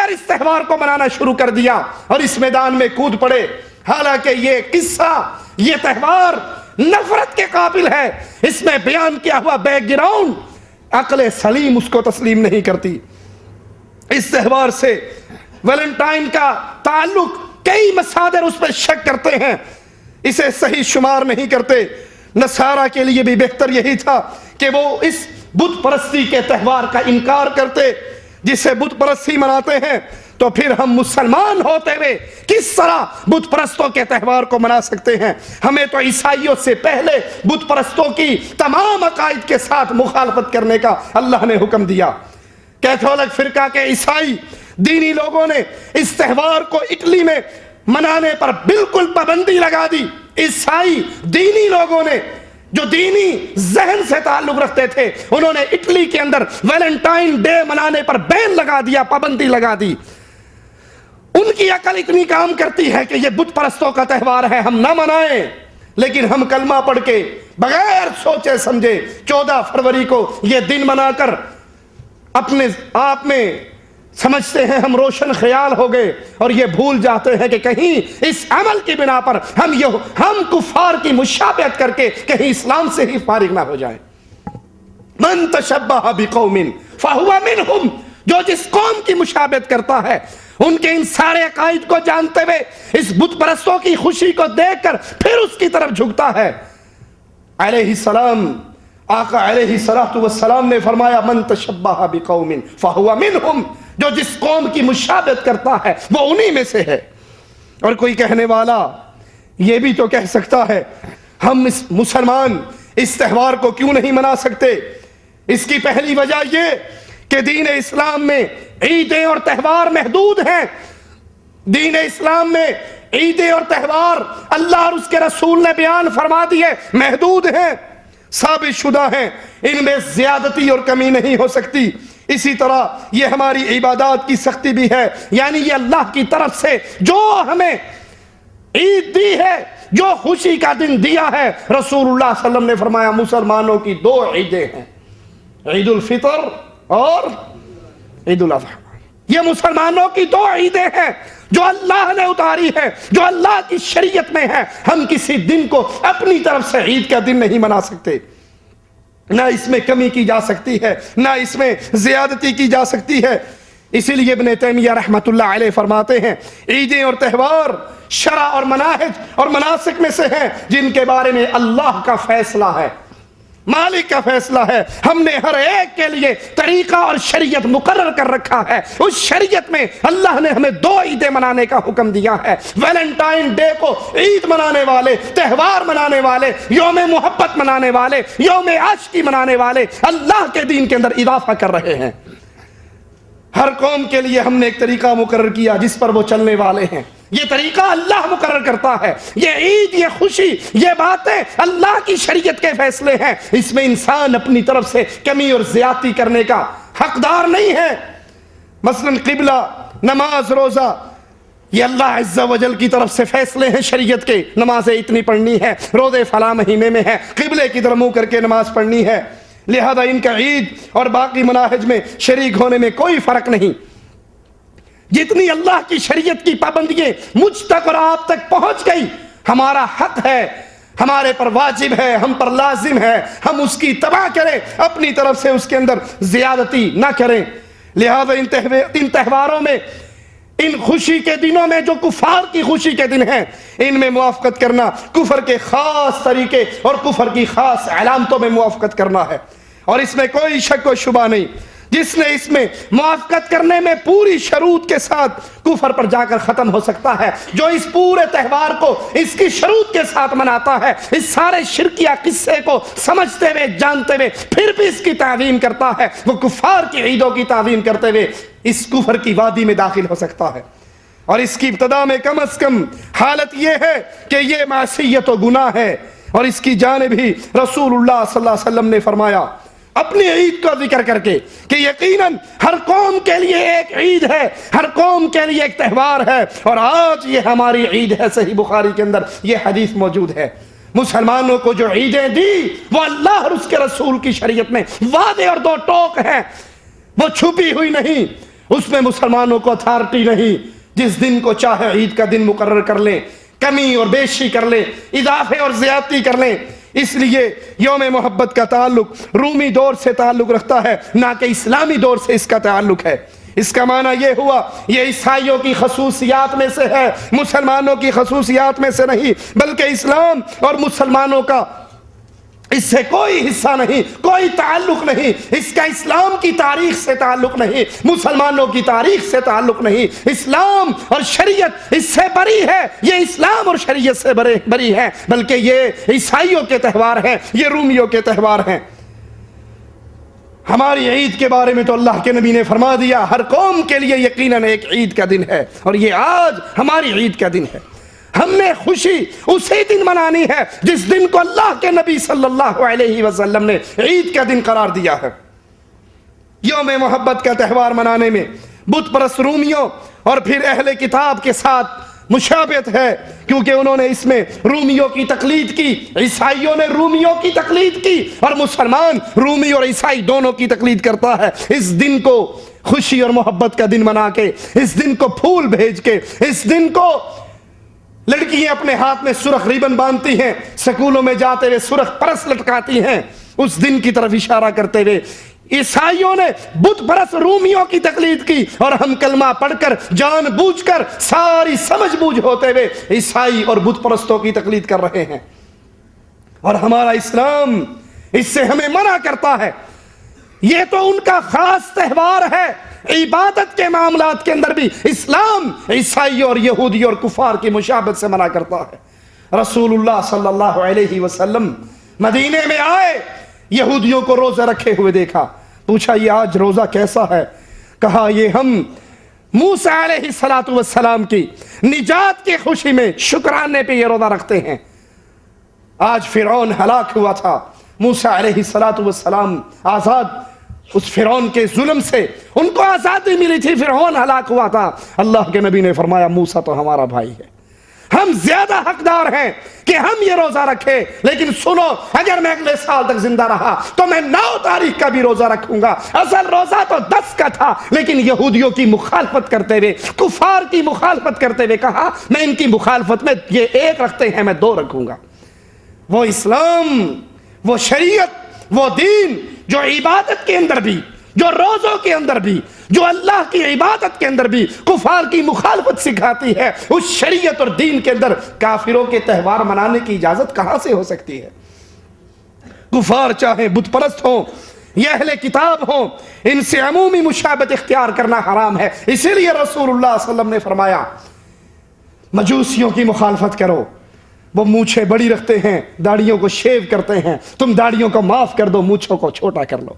اس تہوار کو منانا شروع کر دیا اور اس میدان میں کود پڑے، حالانکہ یہ قصہ، یہ تہوار نفرت کے قابل ہے، اس میں بیان کیا ہوا بیک گراؤنڈ عقل سلیم اس کو تسلیم نہیں کرتی۔ اس تہوار سے ویلنٹائن کا تعلق، کئی مصادر اس پر شک کرتے ہیں، اسے صحیح شمار نہیں کرتے۔ نصارہ کے لیے بھی بہتر یہی تھا کہ وہ اس بت پرستی کے تہوار کا انکار کرتے جسے بت پرستی مناتے ہیں، تو پھر ہم مسلمان ہوتے ہوئے کس طرح بت پرستوں کے تہوار کو منا سکتے ہیں؟ ہمیں تو عیسائیوں سے پہلے بت پرستوں کی تمام عقائد کے ساتھ مخالفت کرنے کا اللہ نے حکم دیا۔ کیتھولک فرقہ کے عیسائی دینی لوگوں نے اس تہوار کو اٹلی میں منانے پر بالکل پابندی لگا دی۔ عیسائی دینی لوگوں نے، جو دینی ذہن سے تعلق رکھتے تھے، انہوں نے اٹلی کے اندر ویلنٹائن ڈے منانے پر بین لگا دیا، پابندی لگا دی۔ ان کی عقل اتنی کام کرتی ہے کہ یہ بت پرستوں کا تہوار ہے، ہم نہ منائیں، لیکن ہم کلمہ پڑھ کے بغیر سوچے سمجھے 14 فروری کو یہ دن منا کر اپنے آپ میں سمجھتے ہیں ہم روشن خیال ہو گئے، اور یہ بھول جاتے ہیں کہ کہیں اس عمل کی بنا پر ہم کفار کی مشابہت کر کے کہیں اسلام سے ہی فارغ نہ ہو جائیں۔ من تشبہ بقوم فہو منہم، جو جس قوم کی مشابہت کرتا ہے، ان کے ان سارے عقائد کو جانتے ہوئے اس بت پرستوں کی خوشی کو دیکھ کر پھر اس کی طرف جھکتا ہے۔ علیہ السلام، آقا علیہ السلام نے فرمایا من تشبہ بقوم فہو منہم، جو جس قوم کی مشابہت کرتا ہے وہ انہی میں سے ہے۔ اور کوئی کہنے والا یہ بھی تو کہہ سکتا ہے ہم مسلمان اس تہوار کو کیوں نہیں منا سکتے؟ اس کی پہلی وجہ یہ کہ دین اسلام میں عیدیں اور تہوار محدود ہیں۔ دین اسلام میں عیدیں اور تہوار اللہ اور اس کے رسول نے بیان فرما دیے محدود ہیں۔ ثابت شدہ ہیں، ان میں زیادتی اور کمی نہیں ہو سکتی۔ اسی طرح یہ ہماری عبادات کی سختی بھی ہے، یعنی یہ اللہ کی طرف سے جو ہمیں عید دی ہے، جو خوشی کا دن دیا ہے، رسول اللہ صلی اللہ علیہ وسلم نے فرمایا مسلمانوں کی 2 عیدیں ہیں، عید الفطر اور عید الاضحیٰ۔ یہ مسلمانوں کی 2 عیدیں ہیں جو اللہ نے اتاری ہے، جو اللہ کی شریعت میں ہے۔ ہم کسی دن کو اپنی طرف سے عید کا دن نہیں منا سکتے، نہ اس میں کمی کی جا سکتی ہے، نہ اس میں زیادتی کی جا سکتی ہے۔ اسی لیے ابن تیمیہ رحمۃ اللہ علیہ فرماتے ہیں عیدیں اور تہوار شرع اور مناہج اور مناسک میں سے ہیں جن کے بارے میں اللہ کا فیصلہ ہے، مالک کا فیصلہ ہے۔ ہم نے ہر ایک کے لیے طریقہ اور شریعت مقرر کر رکھا ہے۔ اس شریعت میں اللہ نے ہمیں 2 عیدیں منانے کا حکم دیا ہے۔ ویلنٹائن ڈے کو عید منانے والے، تہوار منانے والے، یوم محبت منانے والے، یوم عاشقی منانے والے اللہ کے دین کے اندر اضافہ کر رہے ہیں۔ ہر قوم کے لیے ہم نے ایک طریقہ مقرر کیا جس پر وہ چلنے والے ہیں۔ یہ طریقہ اللہ مقرر کرتا ہے۔ یہ عید، یہ خوشی، یہ باتیں اللہ کی شریعت کے فیصلے ہیں۔ اس میں انسان اپنی طرف سے کمی اور زیادتی کرنے کا حقدار نہیں ہے۔ مثلا قبلہ، نماز، روزہ، یہ اللہ عز و جل کی طرف سے فیصلے ہیں شریعت کے۔ نمازیں اتنی پڑھنی ہے، روزے فلاں مہینے میں ہے، قبلے کی طرف منہ کر کے نماز پڑھنی ہے۔ لہذا ان کا عید اور باقی مناہج میں شریک ہونے میں کوئی فرق نہیں۔ جتنی اللہ کی شریعت کی پابندیاں مجھ تک اور آپ تک پہنچ گئی، ہمارا حق ہے، ہمارے پر واجب ہے، ہم پر لازم ہے، ہم اس کی اتباع کریں، اپنی طرف سے اس کے اندر زیادتی نہ کریں۔ لہذا ان تہواروں میں، ان خوشی کے دنوں میں جو کفار کی خوشی کے دن ہیں، ان میں موافقت کرنا کفر کے خاص طریقے اور کفر کی خاص علامتوں میں موافقت کرنا ہے، اور اس میں کوئی شک و شبہ نہیں۔ جس نے اس میں موافقت کرنے میں پوری شروط کے ساتھ کفر پر جا کر ختم ہو سکتا ہے۔ جو اس پورے تہوار کو اس کی شروط کے ساتھ مناتا ہے، اس سارے شرکیہ قصے کو سمجھتے ہوئے، جانتے ہوئے، پھر بھی اس کی تعظیم کرتا ہے، وہ کفار کی عیدوں کی تعظیم کرتے ہوئے اس کفر کی وادی میں داخل ہو سکتا ہے۔ اور اس کی ابتدا میں کم از کم حالت یہ ہے کہ یہ معصیت و گناہ ہے، اور اس کی جانب ہی رسول اللہ صلی اللہ علیہ وسلم نے فرمایا اپنی عید کا ذکر کر کے کہ یقیناً ہر قوم کے لیے ایک عید ہے، ہر قوم کے لیے ایک تہوار ہے، اور آج یہ ہماری عید ہے۔ صحیح بخاری کے اندر یہ حدیث موجود ہے۔ مسلمانوں کو جو عیدیں دی وہ اللہ اور اس کے رسول کی شریعت میں واضح اور 2 ٹوک ہیں، وہ چھپی ہوئی نہیں، اس میں مسلمانوں کو اتھارٹی نہیں۔ جس دن کو چاہے عید کا دن مقرر کر لیں، کمی اور بیشی کر لیں، اضافے اور زیادتی کر لیں۔ اس لیے یوم محبت کا تعلق رومی دور سے تعلق رکھتا ہے، نہ کہ اسلامی دور سے اس کا تعلق ہے۔ اس کا معنی یہ ہوا یہ عیسائیوں کی خصوصیات میں سے ہے، مسلمانوں کی خصوصیات میں سے نہیں، بلکہ اسلام اور مسلمانوں کا اس سے کوئی حصہ نہیں، کوئی تعلق نہیں۔ اس کا اسلام کی تاریخ سے تعلق نہیں، مسلمانوں کی تاریخ سے تعلق نہیں۔ اسلام اور شریعت اس سے بری ہے، یہ اسلام اور شریعت سے بری ہے، بلکہ یہ عیسائیوں کے تہوار ہیں، یہ رومیوں کے تہوار ہیں۔ ہماری عید کے بارے میں تو اللہ کے نبی نے فرما دیا ہر قوم کے لیے یقیناً ایک عید کا دن ہے، اور یہ آج ہماری عید کا دن ہے۔ ہم نے خوشی اسی دن منانی ہے جس دن کو اللہ کے نبی صلی اللہ علیہ وسلم نے عید کا دن قرار دیا ہے۔ یوم محبت کا تہوار منانے میں بت پرست رومیوں اور پھر اہل کتاب کے ساتھ مشابہت ہے، کیونکہ انہوں نے اس میں رومیوں کی تقلید کی، عیسائیوں نے رومیوں کی تقلید کی، اور مسلمان رومی اور عیسائی دونوں کی تقلید کرتا ہے۔ اس دن کو خوشی اور محبت کا دن منا کے، اس دن کو پھول بھیج کے، اس دن کو لڑکیاں اپنے ہاتھ میں سرخ ریبن باندھتی ہیں، سکولوں میں جاتے ہوئے سرخ پرس لٹکاتی ہیں، اس دن کی طرف اشارہ کرتے ہوئے عیسائیوں نے بت پرست رومیوں کی تقلید کی، اور ہم کلمہ پڑھ کر جان بوجھ کر ساری سمجھ بوجھ ہوتے ہوئے عیسائی اور بت پرستوں کی تقلید کر رہے ہیں۔ اور ہمارا اسلام اس سے ہمیں منع کرتا ہے۔ یہ تو ان کا خاص تہوار ہے، عبادت کے معاملات کے اندر بھی اسلام عیسائیوں اور یہودیوں اور کفار کی مشابہت سے منع کرتا ہے۔ رسول اللہ صلی اللہ علیہ وسلم مدینے میں آئے، یہودیوں کو روزہ رکھے ہوئے دیکھا، پوچھا یہ آج روزہ کیسا ہے؟ کہا یہ ہم موسیٰ علیہ السلام کی نجات کی خوشی میں شکرانے پہ یہ روزہ رکھتے ہیں۔ آج فرعون ہلاک ہوا تھا، موسیٰ علیہ السلام آزاد اس فرعون کے ظلم سے ان کو آزادی ملی تھی، فرعون ہلاک ہوا تھا۔ اللہ کے نبی نے فرمایا موسیٰ تو ہمارا بھائی ہے، ہم زیادہ حقدار ہیں کہ ہم یہ روزہ رکھیں، لیکن سنو اگر میں اگلے سال تک زندہ رہا تو میں 9 تاریخ کا بھی روزہ رکھوں گا۔ اصل روزہ تو 10 کا تھا، لیکن یہودیوں کی مخالفت کرتے ہوئے، کفار کی مخالفت کرتے ہوئے کہا میں ان کی مخالفت میں یہ 1 رکھتے ہیں میں 2 رکھوں گا۔ وہ اسلام، وہ شریعت، وہ دین جو عبادت کے اندر بھی، جو روزوں کے اندر بھی، جو اللہ کی عبادت کے اندر بھی کفار کی مخالفت سکھاتی ہے، اس شریعت اور دین کے اندر کافروں کے تہوار منانے کی اجازت کہاں سے ہو سکتی ہے؟ کفار چاہے بت پرست ہوں یا اہل کتاب ہوں، ان سے عمومی مشابہت اختیار کرنا حرام ہے۔ اسی لیے رسول اللہ صلی اللہ علیہ وسلم نے فرمایا مجوسیوں کی مخالفت کرو، وہ مونچھیں بڑی رکھتے ہیں، داڑھیوں کو شیو کرتے ہیں، تم داڑھیوں کو معاف کر دو، مونچھوں کو چھوٹا کر لو۔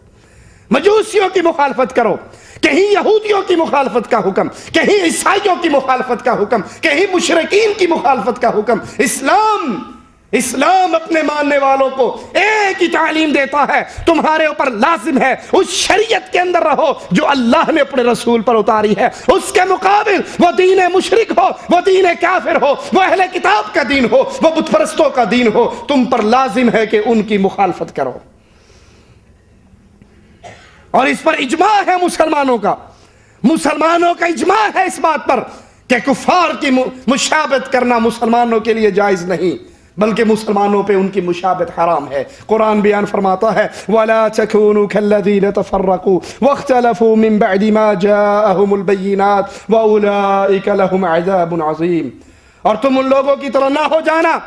مجوسیوں کی مخالفت کرو، کہیں یہودیوں کی مخالفت کا حکم، کہیں عیسائیوں کی مخالفت کا حکم، کہیں مشرکین کی مخالفت کا حکم۔ اسلام اپنے ماننے والوں کو ایک ہی تعلیم دیتا ہے، تمہارے اوپر لازم ہے اس شریعت کے اندر رہو جو اللہ نے اپنے رسول پر اتاری ہے۔ اس کے مقابل وہ دین مشرک ہو، وہ دین کافر ہو، وہ اہل کتاب کا دین ہو، وہ بت پرستوں کا دین ہو، تم پر لازم ہے کہ ان کی مخالفت کرو۔ اور اس پر اجماع ہے مسلمانوں کا اجماع ہے اس بات پر کہ کفار کی مشابہت کرنا مسلمانوں کے لیے جائز نہیں، بلکہ مسلمانوں پہ ان کی مشابہت حرام ہے۔ قرآن بیان فرماتا ہے وَلَا تَكُونُوا كَالَّذِينَ تَفَرَّقُوا وَاخْتَلَفُوا مِن بَعْدِ مَا جَاءَهُمُ الْبَيِّنَاتُ وَأُولَئِكَ لَهُمْ عَذَابٌ عَظِيمٌ۔ اور تم ان لوگوں کی طرح نہ ہو جانا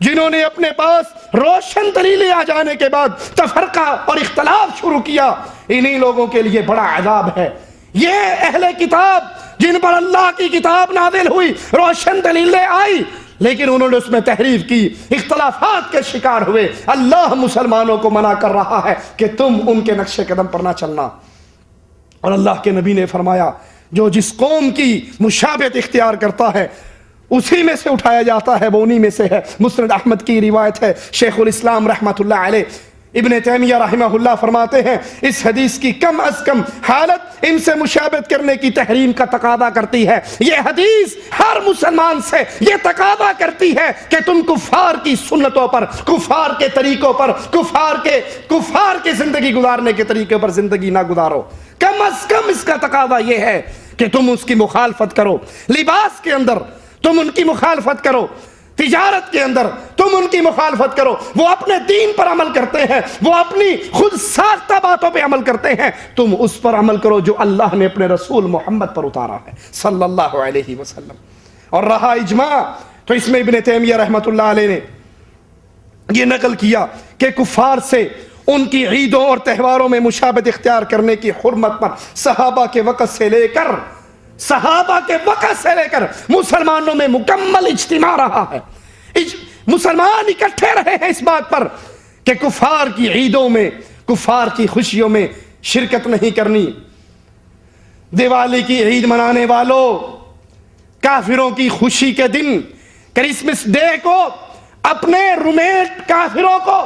جنہوں نے اپنے پاس روشن دلیلیں آ جانے کے بعد تفرقہ اور اختلاف شروع کیا، انہی لوگوں کے لیے بڑا عذاب ہے۔ یہ اہل کتاب جن پر اللہ کی کتاب نازل ہوئی، روشن دلیلیں آئی، لیکن انہوں نے اس میں تحریف کی، اختلافات کے شکار ہوئے۔ اللہ مسلمانوں کو منع کر رہا ہے کہ تم ان کے نقش قدم پر نہ چلنا۔ اور اللہ کے نبی نے فرمایا جو جس قوم کی مشابہت اختیار کرتا ہے اسی میں سے اٹھایا جاتا ہے، وہ انہی میں سے ہے۔ مسند احمد کی روایت ہے، شیخ الاسلام رحمۃ اللہ علیہ ابن تیمیہ رحمہ اللہ فرماتے ہیں اس حدیث کی کم از کم حالت ان سے مشابہت کرنے کی تحریم کا تقاضا کرتی ہے۔ یہ حدیث ہر مسلمان سے یہ تقاضا کرتی ہے کہ تم کفار کی سنتوں پر، کفار کے طریقوں پر، کفار کے زندگی گزارنے کے طریقے پر زندگی نہ گزارو۔ کم از کم اس کا تقاضا یہ ہے کہ تم اس کی مخالفت کرو، لباس کے اندر تم ان کی مخالفت کرو، تجارت کے اندر تم ان کی مخالفت کرو۔ وہ اپنے دین پر عمل کرتے ہیں، وہ اپنی خود ساختہ باتوں پہ عمل کرتے ہیں، تم اس پر عمل کرو جو اللہ نے اپنے رسول محمد پر اتارا ہے صلی اللہ علیہ وسلم۔ اور رہا اجماع تو اس میں ابن تیمیہ رحمۃ اللہ علیہ نے یہ نقل کیا کہ کفار سے ان کی عیدوں اور تہواروں میں مشابہت اختیار کرنے کی حرمت پر صحابہ کے وقت سے لے کر مسلمانوں میں مکمل اجتماع رہا ہے۔ مسلمان اکٹھے رہے ہیں اس بات پر کہ کفار کی عیدوں میں، کفار کی خوشیوں میں شرکت نہیں کرنی۔ دیوالی کی عید منانے والوں، کافروں کی خوشی کے دن کرسمس ڈے کو اپنے رومیٹ کافروں کو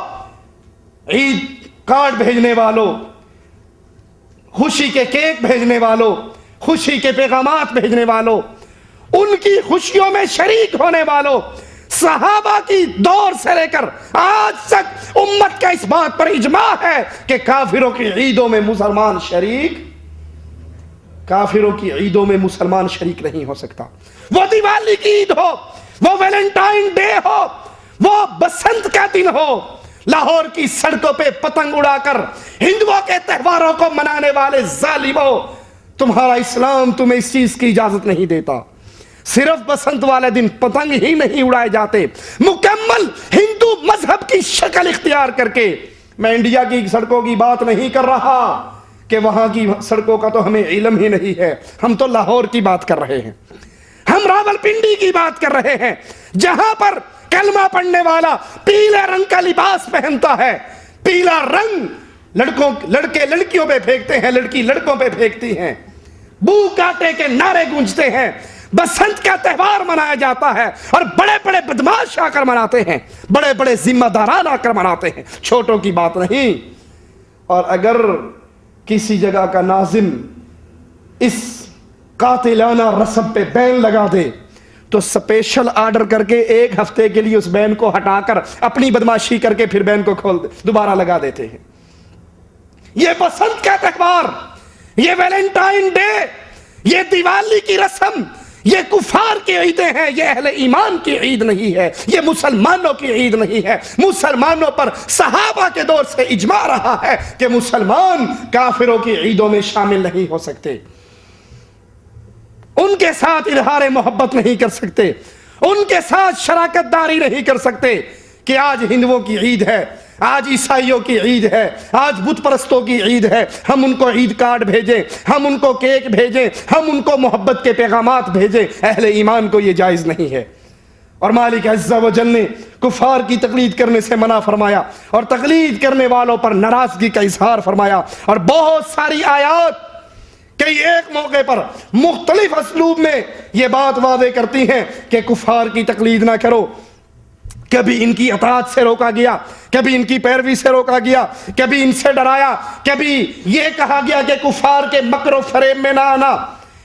عید کارڈ بھیجنے والوں، خوشی کے کیک بھیجنے والوں، خوشی کے پیغامات بھیجنے والوں، ان کی خوشیوں میں شریک ہونے والوں، صحابہ کی دور سے لے کر آج تک امت کا اس بات پر اجماع ہے کہ کافروں کی عیدوں میں مسلمان شریک نہیں ہو سکتا۔ وہ دیوالی کی عید ہو، وہ ویلنٹائن ڈے ہو، وہ بسنت کا دن ہو، لاہور کی سڑکوں پہ پتنگ اڑا کر ہندوؤں کے تہواروں کو منانے والے ظالموں، تمہارا اسلام تمہیں اس چیز کی اجازت نہیں دیتا۔ صرف بسنت والے دن پتنگ ہی نہیں اڑائے جاتے، مکمل ہندو مذہب کی شکل اختیار کر کے۔ میں انڈیا کی سڑکوں کی بات نہیں کر رہا کہ وہاں کی سڑکوں کا تو ہمیں علم ہی نہیں ہے، ہم تو لاہور کی بات کر رہے ہیں، ہم راولپنڈی کی بات کر رہے ہیں، جہاں پر کلمہ پڑھنے والا پیلے رنگ کا لباس پہنتا ہے۔ پیلا رنگ لڑکے لڑکیوں پہ پھینکتے ہیں، لڑکی لڑکوں پہ پھینکتی ہیں، بو کاٹے کے نعرے گونجتے ہیں، بسنت کا تہوار منایا جاتا ہے اور بڑے بڑے بدماش آ کر مناتے ہیں، بڑے بڑے ذمہ داران آ کر مناتے ہیں، چھوٹوں کی بات نہیں۔ اور اگر کسی جگہ کا ناظم اس قاتلانہ رسم پہ بین لگا دے تو سپیشل آرڈر کر کے ایک ہفتے کے لیے اس بین کو ہٹا کر اپنی بدماشی کر کے پھر بین کو دوبارہ لگا دیتے ہیں۔ یہ بسنت کا تہوار، یہ ویلنٹائن ڈے، یہ دیوالی کی رسم، یہ کفار کی عیدیں ہیں، یہ اہل ایمان کی عید نہیں ہے، یہ مسلمانوں کی عید نہیں ہے۔ مسلمانوں پر صحابہ کے دور سے اجماع رہا ہے کہ مسلمان کافروں کی عیدوں میں شامل نہیں ہو سکتے، ان کے ساتھ اظہار محبت نہیں کر سکتے، ان کے ساتھ شراکت داری نہیں کر سکتے۔ کہ آج ہندوؤں کی عید ہے، آج عیسائیوں کی عید ہے، آج بت پرستوں کی عید ہے، ہم ان کو عید کارڈ بھیجیں، ہم ان کو کیک بھیجیں، ہم ان کو محبت کے پیغامات بھیجیں، اہل ایمان کو یہ جائز نہیں ہے۔ اور مالک عز و جل نے کفار کی تقلید کرنے سے منع فرمایا اور تقلید کرنے والوں پر ناراضگی کا اظہار فرمایا، اور بہت ساری آیات کئی ایک موقع پر مختلف اسلوب میں یہ بات واضح کرتی ہیں کہ کفار کی تقلید نہ کرو۔ کبھی ان کی اطاعت سے روکا گیا، کبھی ان کی پیروی سے روکا گیا، کبھی ان سے ڈرایا، کبھی یہ کہا گیا کہ کفار کے مکر و فریب میں نہ آنا،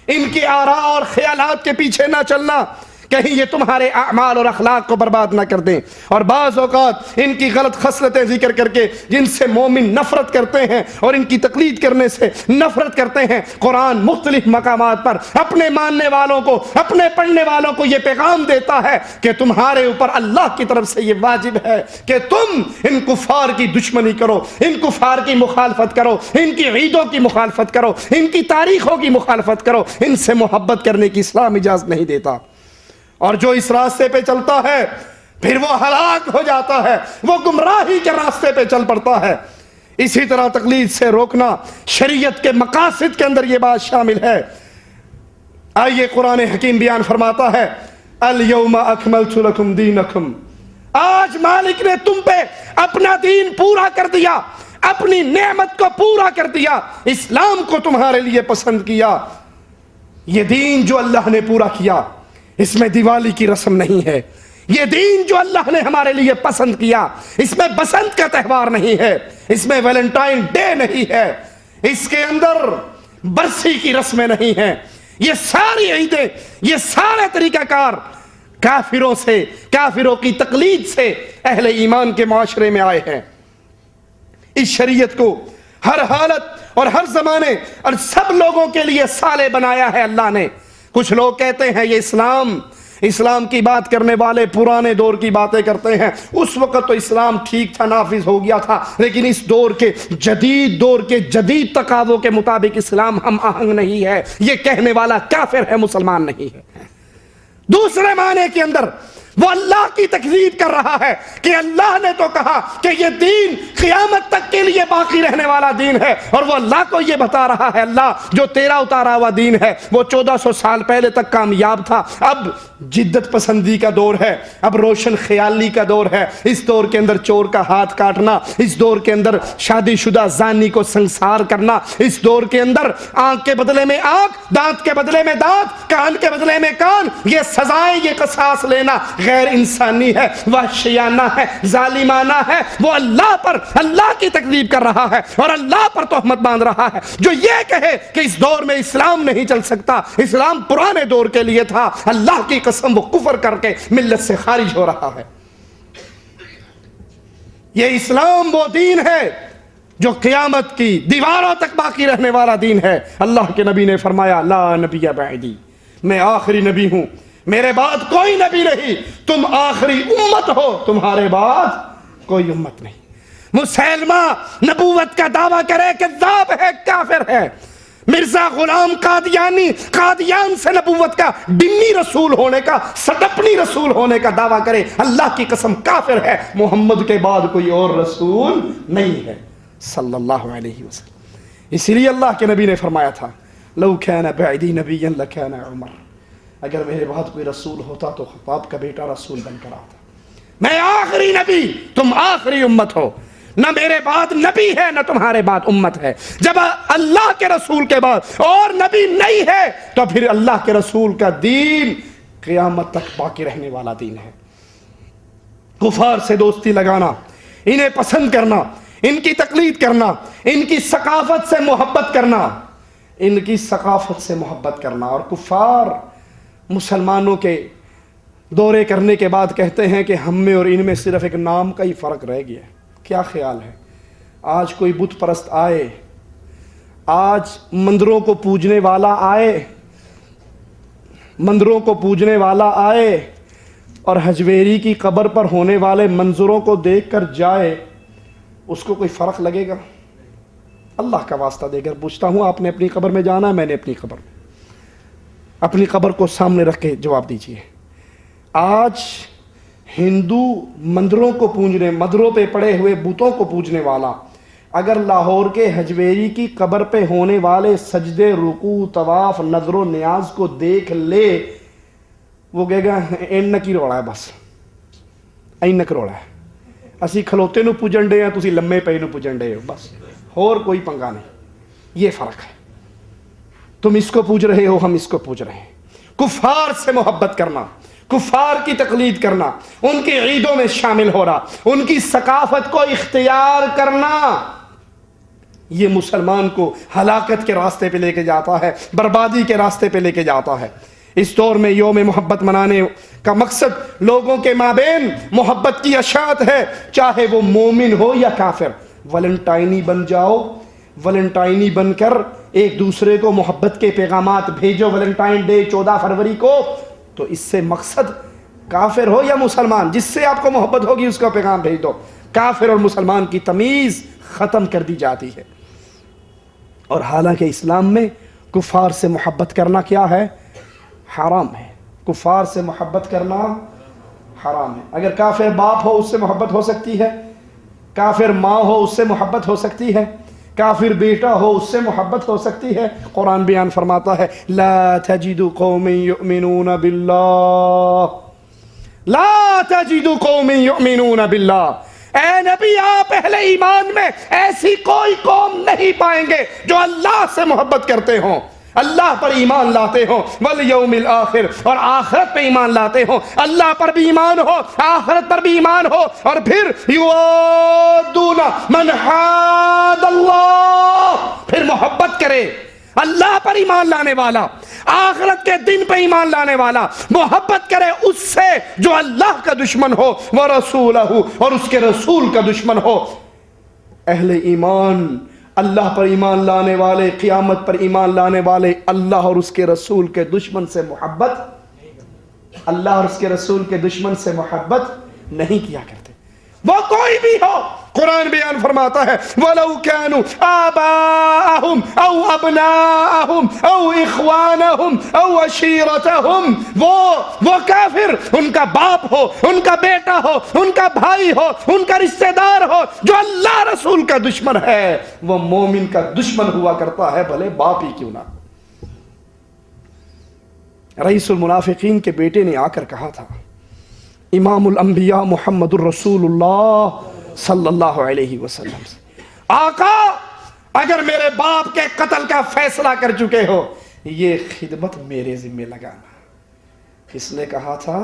ان کی آراء اور خیالات کے پیچھے نہ چلنا، کہیں یہ تمہارے اعمال اور اخلاق کو برباد نہ کر دیں۔ اور بعض اوقات ان کی غلط خصلتیں ذکر کر کے جن سے مومن نفرت کرتے ہیں اور ان کی تقلید کرنے سے نفرت کرتے ہیں، قرآن مختلف مقامات پر اپنے ماننے والوں کو، اپنے پڑھنے والوں کو یہ پیغام دیتا ہے کہ تمہارے اوپر اللہ کی طرف سے یہ واجب ہے کہ تم ان کفار کی دشمنی کرو، ان کفار کی مخالفت کرو، ان کی عیدوں کی مخالفت کرو، ان کی تاریخوں کی مخالفت کرو، ان سے محبت کرنے کی اسلام اجازت نہیں دیتا۔ اور جو اس راستے پہ چلتا ہے پھر وہ ہلاک ہو جاتا ہے، وہ گمراہی کے راستے پہ چل پڑتا ہے۔ اسی طرح تقلید سے روکنا شریعت کے مقاصد کے اندر یہ بات شامل ہے۔ آئیے قرآن حکیم بیان فرماتا ہے، الیوم اکملت لکم دینکم، آج مالک نے تم پہ اپنا دین پورا کر دیا، اپنی نعمت کو پورا کر دیا، اسلام کو تمہارے لیے پسند کیا۔ یہ دین جو اللہ نے پورا کیا، اس میں دیوالی کی رسم نہیں ہے۔ یہ دین جو اللہ نے ہمارے لیے پسند کیا، اس میں بسنت کا تہوار نہیں ہے، اس میں ویلنٹائن ڈے نہیں ہے، اس کے اندر برسی کی رسمیں نہیں ہیں۔ یہ ساری عیدیں، یہ سارے طریقہ کار کافروں سے، کافروں کی تقلید سے اہل ایمان کے معاشرے میں آئے ہیں۔ اس شریعت کو ہر حالت اور ہر زمانے اور سب لوگوں کے لیے صالح بنایا ہے اللہ نے۔ کچھ لوگ کہتے ہیں یہ اسلام کی بات کرنے والے پرانے دور کی باتیں کرتے ہیں، اس وقت تو اسلام ٹھیک تھا، نافذ ہو گیا تھا، لیکن اس دور کے جدید تقاضوں کے مطابق اسلام ہم آہنگ نہیں ہے، یہ کہنے والا کافر ہے، مسلمان نہیں ہے۔ دوسرے معنی کے اندر وہ اللہ کی تکذیب کر رہا ہے کہ اللہ نے تو کہا کہ یہ دین قیامت تک کے لیے باقی رہنے والا دین ہے، اور وہ اللہ کو یہ بتا رہا ہے، اللہ جو تیرا اتارا ہوا دین ہے وہ 1400 سال پہلے تک کامیاب تھا، اب جدت پسندی کا دور ہے، اب روشن خیالی کا دور ہے، اس دور کے اندر چور کا ہاتھ کاٹنا، اس دور کے اندر شادی شدہ زانی کو سنسار کرنا، اس دور کے اندر آنکھ کے بدلے میں آنکھ، دانت کے بدلے میں دانت، کان کے بدلے میں کان، یہ سزائیں، یہ قصاص لینا غیر انسانی ہے، وحشیانہ ہے، ظالمانہ ہے۔ وہ اللہ پر، اللہ کی تکذیب کر رہا ہے اور اللہ پر تہمت باندھ رہا ہے۔ جو یہ کہے کہ اس دور میں اسلام نہیں چل سکتا، اسلام پرانے دور کے لیے تھا، اللہ کی قسم وہ کفر کر کے ملت سے خارج ہو رہا ہے۔ یہ اسلام وہ دین ہے جو قیامت کی دیواروں تک باقی رہنے والا دین ہے۔ اللہ کے نبی نے فرمایا، لا نبی بعدی، میں آخری نبی ہوں، میرے بعد کوئی نبی نہیں، تم آخری امت ہو، تمہارے بعد کوئی امت نہیں۔ مسلمہ نبوت کا دعویٰ کرے، کذاب ہے، کافر ہے۔ مرزا غلام قادیانی قادیان سے نبوت کا ڈمی رسول ہونے کا، سٹپنی رسول ہونے کا دعویٰ کرے، اللہ کی قسم کافر ہے۔ محمد کے بعد کوئی اور رسول نہیں ہے صلی اللہ علیہ وسلم۔ اسی لیے اللہ کے نبی نے فرمایا تھا، لو کان بعدی نبی لکان عمر، اگر میرے بعد کوئی رسول ہوتا تو خطاب کا بیٹا رسول بن کر آتا۔ میں آخری نبی، تم آخری امت ہو۔ نہ میرے بعد نبی ہے نہ تمہارے بعد امت ہے. جب اللہ کے رسول کے بعد اور نبی نہیں ہے تو پھر اللہ کے رسول کا دین قیامت تک باقی رہنے والا دین ہے. کفار سے دوستی لگانا، انہیں پسند کرنا، ان کی تقلید کرنا، ان کی ثقافت سے محبت کرنا، ان کی ثقافت سے محبت کرنا. اور کفار مسلمانوں کے دورے کرنے کے بعد کہتے ہیں کہ ہم میں اور ان میں صرف ایک نام کا ہی فرق رہ گیا ہے. کیا خیال ہے؟ آج کوئی بت پرست آئے، آج مندروں کو پوجنے والا آئے، مندروں کو پوجنے والا آئے اور حجویری کی قبر پر ہونے والے منظروں کو دیکھ کر جائے، اس کو کوئی فرق لگے گا؟ اللہ کا واسطہ دے کر پوچھتا ہوں، آپ نے اپنی قبر میں جانا ہے، میں نے اپنی قبر میں. اپنی قبر کو سامنے رکھ کے جواب دیجئے. آج ہندو مندروں کو پوجنے، مندروں پہ پڑے ہوئے بتوں کو پوجنے والا اگر لاہور کے حجویری کی قبر پہ ہونے والے سجدے، رکوع، طواف، نظر و نیاز کو دیکھ لے، وہ کہے گا اینک ہی روڑا ہے، بس اینک روڑا ہے، اسی کھلوتے نو پوجن ڈے ہیں، تسی لمے پے نو پوجن ڈے ہو، بس اور کوئی پنگا نہیں. یہ فرق ہے. تم اس کو پوج رہے ہو، ہم اس کو پوج رہے ہیں. کفار سے محبت کرنا، کفار کی تقلید کرنا، ان کی عیدوں میں شامل ہو رہا، ان کی ثقافت کو اختیار کرنا، یہ مسلمان کو ہلاکت کے راستے پہ لے کے جاتا ہے، بربادی کے راستے پہ لے کے جاتا ہے. اس دور میں یوم محبت منانے کا مقصد لوگوں کے مابین محبت کی اشاعت ہے، چاہے وہ مومن ہو یا کافر. ویلنٹائنی بن جاؤ، ویلنٹائنی بن کر ایک دوسرے کو محبت کے پیغامات بھیجو. ویلنٹائن ڈے 14 فروری کو، تو اس سے مقصد کافر ہو یا مسلمان، جس سے آپ کو محبت ہوگی اس کا پیغام بھیج دو. کافر اور مسلمان کی تمیز ختم کر دی جاتی ہے. اور حالانکہ اسلام میں کفار سے محبت کرنا کیا ہے؟ حرام ہے. کفار سے محبت کرنا حرام ہے. اگر کافر باپ ہو اس سے محبت ہو سکتی ہے، کافر ماں ہو اس سے محبت ہو سکتی ہے، کافر بیٹا ہو اس سے محبت ہو سکتی ہے. قرآن بیان فرماتا ہے لا تجد قوم یؤمنون باللہ، لا تجد قوم یؤمنون باللہ. اے نبی آپ اہل ایمان میں ایسی کوئی قوم نہیں پائیں گے جو اللہ سے محبت کرتے ہوں، اللہ پر ایمان لاتے ہوں، والیوم الآخر، اور آخرت پہ ایمان لاتے ہوں. اللہ پر بھی ایمان ہو، آخرت پر بھی ایمان ہو، اور پھر یوادون من حاد اللہ، پھر محبت کرے. اللہ پر ایمان لانے والا، آخرت کے دن پہ ایمان لانے والا محبت کرے اس سے جو اللہ کا دشمن ہو، ورسولہ، اور اس کے رسول کا دشمن ہو. اہل ایمان، اللہ پر ایمان لانے والے، قیامت پر ایمان لانے والے، اللہ اور اس کے رسول کے دشمن سے محبت، اللہ اور اس کے رسول کے دشمن سے محبت نہیں کیا کرتے، وہ کوئی بھی ہو. قرآن بیان فرماتا ہے وَلَوْ كَانُوا آبَاءَهُمْ أَوْ أَبْنَاءَهُمْ أَوْ إِخْوَانَهُمْ أَوْ عَشِيرَتَهُمْ، وہ کافر ان کا باپ ہو، ان کا بیٹا ہو، ان کا بھائی ہو، ان کا رشتہ دار ہو، جو اللہ رسول کا دشمن ہے وہ مومن کا دشمن ہوا کرتا ہے، بھلے باپ ہی کیوں نہ. رئیس المنافقین کے بیٹے نے آ کر کہا تھا امام الانبیاء محمد الرسول اللہ صلی اللہ علیہ وسلم سے، آقا اگر میرے باپ کے قتل کا فیصلہ کر چکے ہو یہ خدمت میرے ذمہ لگانا. اس نے کہا تھا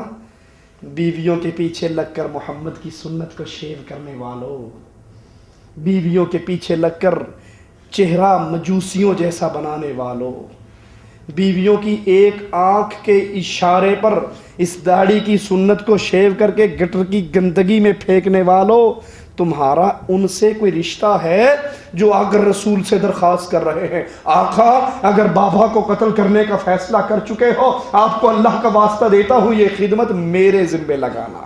بیویوں کے پیچھے لگ کر محمد کی سنت کو شیو کرنے والوں، بیویوں کے پیچھے لگ کر چہرہ مجوسیوں جیسا بنانے والوں، بیویوں کی ایک آنکھ کے اشارے پر اس داڑھی کی سنت کو شیو کر کے گٹر کی گندگی میں پھینکنے والوں، تمہارا ان سے کوئی رشتہ ہے جو اگر رسول سے درخواست کر رہے ہیں آقا اگر بابا کو قتل کرنے کا فیصلہ کر چکے ہو آپ کو اللہ کا واسطہ دیتا ہوں یہ خدمت میرے ذمہ لگانا.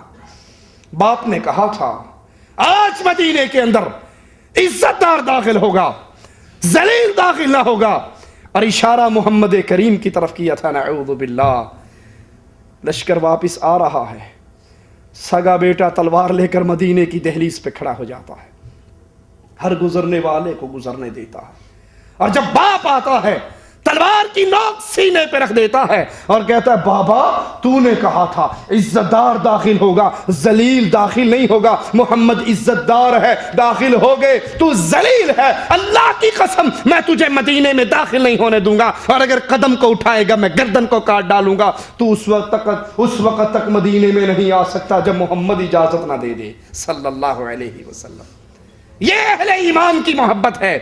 باپ نے کہا تھا آج مدینے کے اندر عزت دار داخل ہوگا، ذلیل داخل نہ ہوگا، اور اشارہ محمد کریم کی طرف کیا تھا. نعوذ باللہ. لشکر واپس آ رہا ہے، سگا بیٹا تلوار لے کر مدینے کی دہلیز پہ کھڑا ہو جاتا ہے، ہر گزرنے والے کو گزرنے دیتا ہے. اور جب باپ آتا ہے تلوار کی نوک سینے پہ رکھ دیتا ہے اور کہتا ہے بابا تو نے کہا تھا عزت دار داخل ہوگا، ذلیل داخل نہیں ہوگا، محمد عزت دار ہے، داخل ہو گئے تو ذلیل ہے، اللہ کی قسم میں تجھے مدینے میں داخل نہیں ہونے دوں گا، اور اگر قدم کو اٹھائے گا میں گردن کو کاٹ ڈالوں گا، تو اس وقت تک مدینے میں نہیں آ سکتا جب محمد اجازت نہ دے دے صلی اللہ علیہ وسلم۔ یہ اہل ایمان کی محبت ہے۔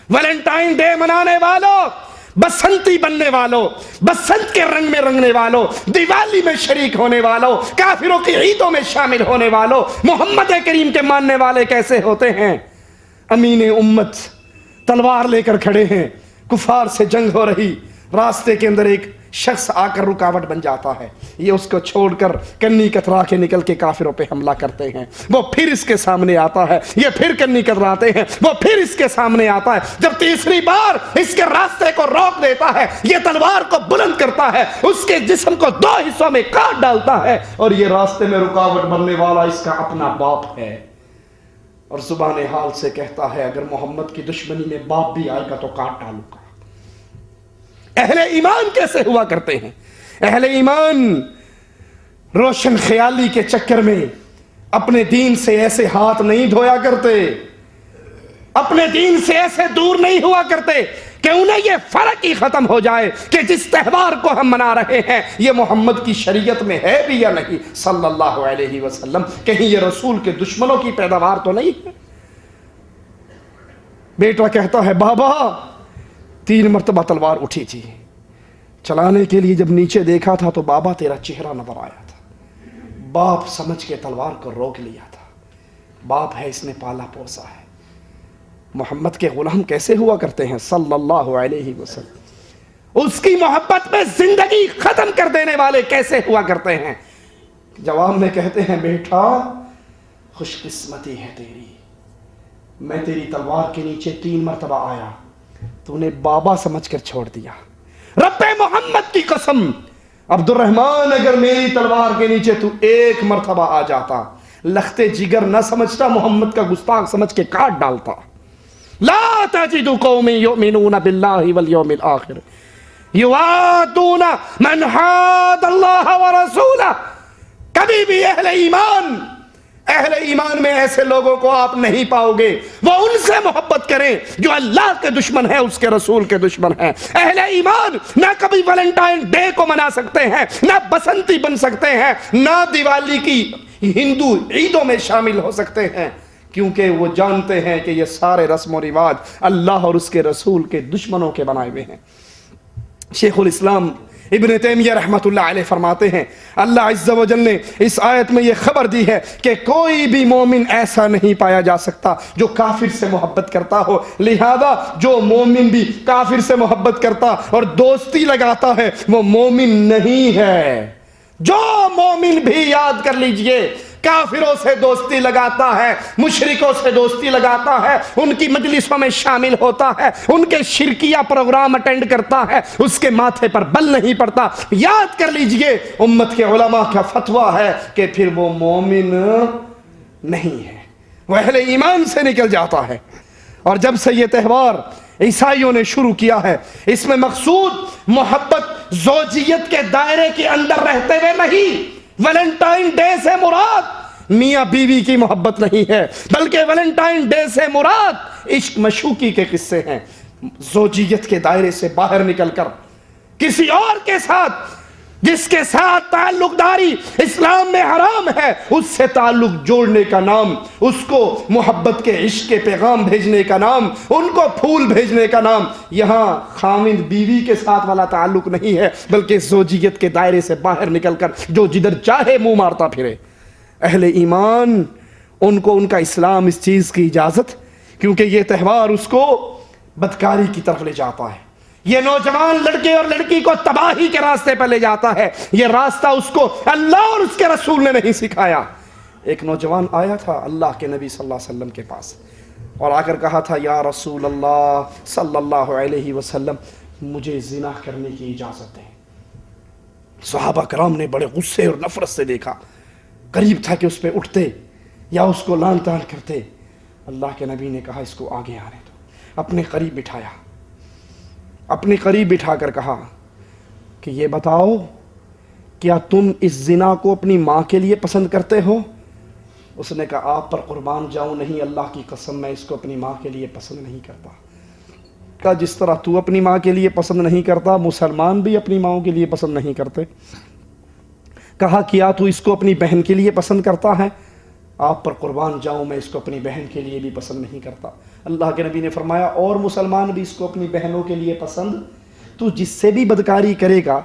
ویلنٹائن ڈے منانے والوں، بسنتی بننے والوں، بسنت کے رنگ میں رنگنے والوں، دیوالی میں شریک ہونے والوں، کافروں کی عیدوں میں شامل ہونے والوں، محمد کریم کے ماننے والے کیسے ہوتے ہیں؟ امین امت تلوار لے کر کھڑے ہیں، کفار سے جنگ ہو رہی، راستے کے اندر ایک شخص آ کر رکاوٹ بن جاتا ہے، یہ اس کو چھوڑ کر کنی کترا کے نکل کے کافروں پہ حملہ کرتے ہیں، وہ پھر اس کے سامنے آتا ہے، یہ پھر کنی کتراتے ہیں، وہ پھر اس کے سامنے آتا ہے، جب تیسری بار اس کے راستے کو روک دیتا ہے، یہ تلوار کو بلند کرتا ہے، اس کے جسم کو دو حصوں میں کاٹ ڈالتا ہے، اور یہ راستے میں رکاوٹ بننے والا اس کا اپنا باپ ہے، اور زبان حال سے کہتا ہے اگر محمد کی دشمنی میں باپ بھی آئے گا تو کاٹ ڈالوں گا۔ اہل ایمان کیسے ہوا کرتے ہیں؟ اہل ایمان روشن خیالی کے چکر میں اپنے دین سے ایسے ہاتھ نہیں دھویا کرتے، اپنے دین سے ایسے دور نہیں ہوا کرتے کہ انہیں یہ فرق ہی ختم ہو جائے کہ جس تہوار کو ہم منا رہے ہیں یہ محمد کی شریعت میں ہے بھی یا نہیں صلی اللہ علیہ وسلم، کہیں یہ رسول کے دشمنوں کی پیداوار تو نہیں ہے۔ بیٹا کہتا ہے بابا 3 مرتبہ تلوار اٹھی تھی، چلانے کے لیے جب نیچے دیکھا تھا تو بابا تیرا چہرہ نظر آیا تھا، باپ سمجھ کے تلوار کو روک لیا تھا، باپ ہے اس نے پالا پوسا ہے۔ محمد کے غلام کیسے ہوا کرتے ہیں صلی اللہ علیہ وسلم؟ اس کی محبت میں زندگی ختم کر دینے والے کیسے ہوا کرتے ہیں؟ جواب میں کہتے ہیں بیٹا خوش قسمتی ہے تیری، میں تیری تلوار کے نیچے 3 مرتبہ آیا، تو نے بابا سمجھ کر چھوڑ دیا، رب محمد کی قسم عبد الرحمن اگر میری تلوار کے نیچے تو 1 مرتبہ آ جاتا، لخت جگر نہ سمجھتا، محمد کا گستاخ سمجھ کے کاٹ ڈالتا۔ لا تجد قوم یؤمنون باللہ والیوم الآخر یوادون من حاد اللہ ورسولہ، کبھی بھی اہل ایمان میں ایسے لوگوں کو آپ نہیں پاؤ گے، وہ ان سے محبت کریں جو اللہ کے دشمن ہیں، اس کے رسول کے دشمن ہیں۔ اہل ایمان نہ کبھی ویلنٹائن ڈے کو منا سکتے ہیں، نہ بسنتی بن سکتے ہیں، نہ دیوالی کی ہندو عیدوں میں شامل ہو سکتے ہیں، کیونکہ وہ جانتے ہیں کہ یہ سارے رسم و رواج اللہ اور اس کے رسول کے دشمنوں کے بنائے ہوئے ہیں۔ شیخ الاسلام ابن تیمیہ رحمۃ اللہ علیہ فرماتے ہیں اللہ عز و جل نے اس آیت میں یہ خبر دی ہے کہ کوئی بھی مومن ایسا نہیں پایا جا سکتا جو کافر سے محبت کرتا ہو، لہذا جو مومن بھی کافر سے محبت کرتا اور دوستی لگاتا ہے وہ مومن نہیں ہے۔ جو مومن بھی یاد کر لیجئے کافروں سے دوستی لگاتا ہے، مشرکوں سے دوستی لگاتا ہے، ان کی مجلسوں میں شامل ہوتا ہے، ان کے شرکیہ پروگرام اٹینڈ کرتا ہے، اس کے ماتھے پر بل نہیں پڑتا، یاد کر لیجئے امت کے علماء کا فتویٰ ہے کہ پھر وہ مومن نہیں ہے، وہ اہل ایمان سے نکل جاتا ہے۔ اور جب سے یہ تہوار عیسائیوں نے شروع کیا ہے، اس میں مقصود محبت زوجیت کے دائرے کے اندر رہتے ہوئے نہیں، ویلنٹائن ڈے سے مراد میاں بیوی کی محبت نہیں ہے، بلکہ ویلنٹائن ڈے سے مراد عشق مشوقی کے قصے ہیں، زوجیت کے دائرے سے باہر نکل کر کسی اور کے ساتھ جس کے ساتھ تعلق داری اسلام میں حرام ہے اس سے تعلق جوڑنے کا نام، اس کو محبت کے عشق کے پیغام بھیجنے کا نام، ان کو پھول بھیجنے کا نام، یہاں خاوند بیوی کے ساتھ والا تعلق نہیں ہے بلکہ زوجیت کے دائرے سے باہر نکل کر جو جدھر چاہے منہ مارتا پھرے۔ اہل ایمان ان کو ان کا اسلام اس چیز کی اجازت، کیونکہ یہ تہوار اس کو بدکاری کی طرف لے جاتا ہے، یہ نوجوان لڑکے اور لڑکی کو تباہی کے راستے پر لے جاتا ہے، یہ راستہ اس کو اللہ اور اس کے رسول نے نہیں سکھایا۔ ایک نوجوان آیا تھا اللہ کے نبی صلی اللہ علیہ وسلم کے پاس اور آ کر کہا تھا یا رسول اللہ صلی اللہ علیہ وسلم مجھے زنا کرنے کی اجازت دیں۔ صحابہ کرام نے بڑے غصے اور نفرت سے دیکھا، قریب تھا کہ اس پہ اٹھتے یا اس کو لان تان کرتے۔ اللہ کے نبی نے کہا اس کو آگے آنے دو، اپنے قریب بٹھایا، اپنے قریب بٹھا کر کہا کہ یہ بتاؤ کیا تم اس زنا کو اپنی ماں کے لیے پسند کرتے ہو؟ اس نے کہا آپ پر قربان جاؤں نہیں، اللہ کی قسم میں اس کو اپنی ماں کے لیے پسند نہیں کرتا۔ کہا جس طرح تو اپنی ماں کے لیے پسند نہیں کرتا، مسلمان بھی اپنی ماں کے لیے پسند نہیں کرتے۔ کہا کیا تو اس کو اپنی بہن کے لیے پسند کرتا ہے؟ آپ پر قربان جاؤں میں اس کو اپنی بہن کے لیے بھی پسند نہیں کرتا۔ اللہ کے نبی نے فرمایا اور مسلمان بھی اس کو اپنی بہنوں کے لیے پسند۔ تو جس سے بھی بدکاری کرے گا،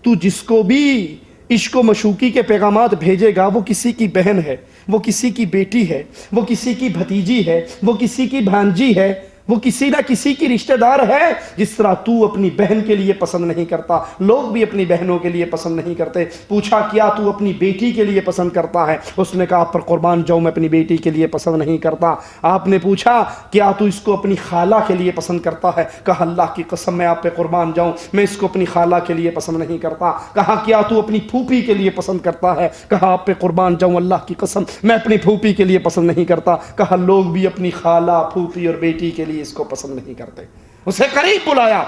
تو جس کو بھی عشق و مشوقی کے پیغامات بھیجے گا، وہ کسی کی بہن ہے، وہ کسی کی بیٹی ہے، وہ کسی کی بھتیجی ہے، وہ کسی کی بھانجی ہے، وہ کسی نہ کسی کی رشتہ دار ہے۔ جس طرح تو اپنی بہن کے لیے پسند نہیں کرتا، لوگ بھی اپنی بہنوں کے لیے پسند نہیں کرتے۔ پوچھا کیا تو اپنی بیٹی کے لیے پسند کرتا ہے؟ اس نے کہا آپ پر قربان جاؤں میں اپنی بیٹی کے لیے پسند نہیں کرتا۔ آپ نے پوچھا کیا تو اس کو اپنی خالہ کے لیے پسند کرتا ہے؟ کہا اللہ کی قسم میں آپ پہ قربان جاؤں میں اس کو اپنی خالہ کے لیے پسند نہیں کرتا۔ کہا کیا تو اپنی پھوپھی کے لیے پسند کرتا ہے؟ کہا آپ پہ قربان جاؤں اللہ کی قسم میں اپنی پھوپھی کے لیے پسند نہیں کرتا۔ کہا لوگ بھی اپنی خالہ، پھوپھی اور بیٹی کے لیے اس کو پسند نہیں کرتے۔ اسے قریب بلایا،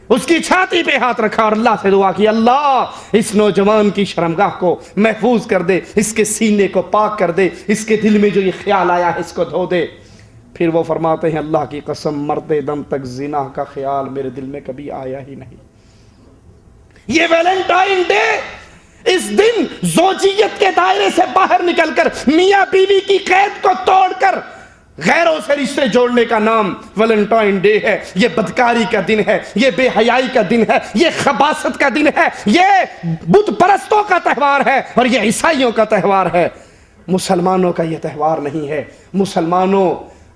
اس کی چھاتی پہ ہاتھ رکھا اور اللہ سے دعا کی اللہ اس نوجوان کی شرمگاہ کو محفوظ کر دے، اس کے سینے کو پاک کر دے، اس کے دل میں جو یہ خیال آیا ہے اس کو دھو دے۔ پھر وہ فرماتے ہیں اللہ کی قسم مرتے دم تک زنا کا خیال میرے دل میں کبھی آیا ہی نہیں۔ یہ ویلنٹائن ڈے، اس دن زوجیت کے دائرے سے باہر نکل کر میاں بیوی کی قید کو توڑ کر غیروں سے رشتے جوڑنے کا نام ویلنٹائن ڈے ہے۔ یہ بدکاری کا دن ہے، یہ بے حیائی کا دن ہے، یہ خباثت کا دن ہے، یہ بت پرستوں کا تہوار ہے اور یہ عیسائیوں کا تہوار ہے۔ مسلمانوں کا یہ تہوار نہیں ہے۔ مسلمانوں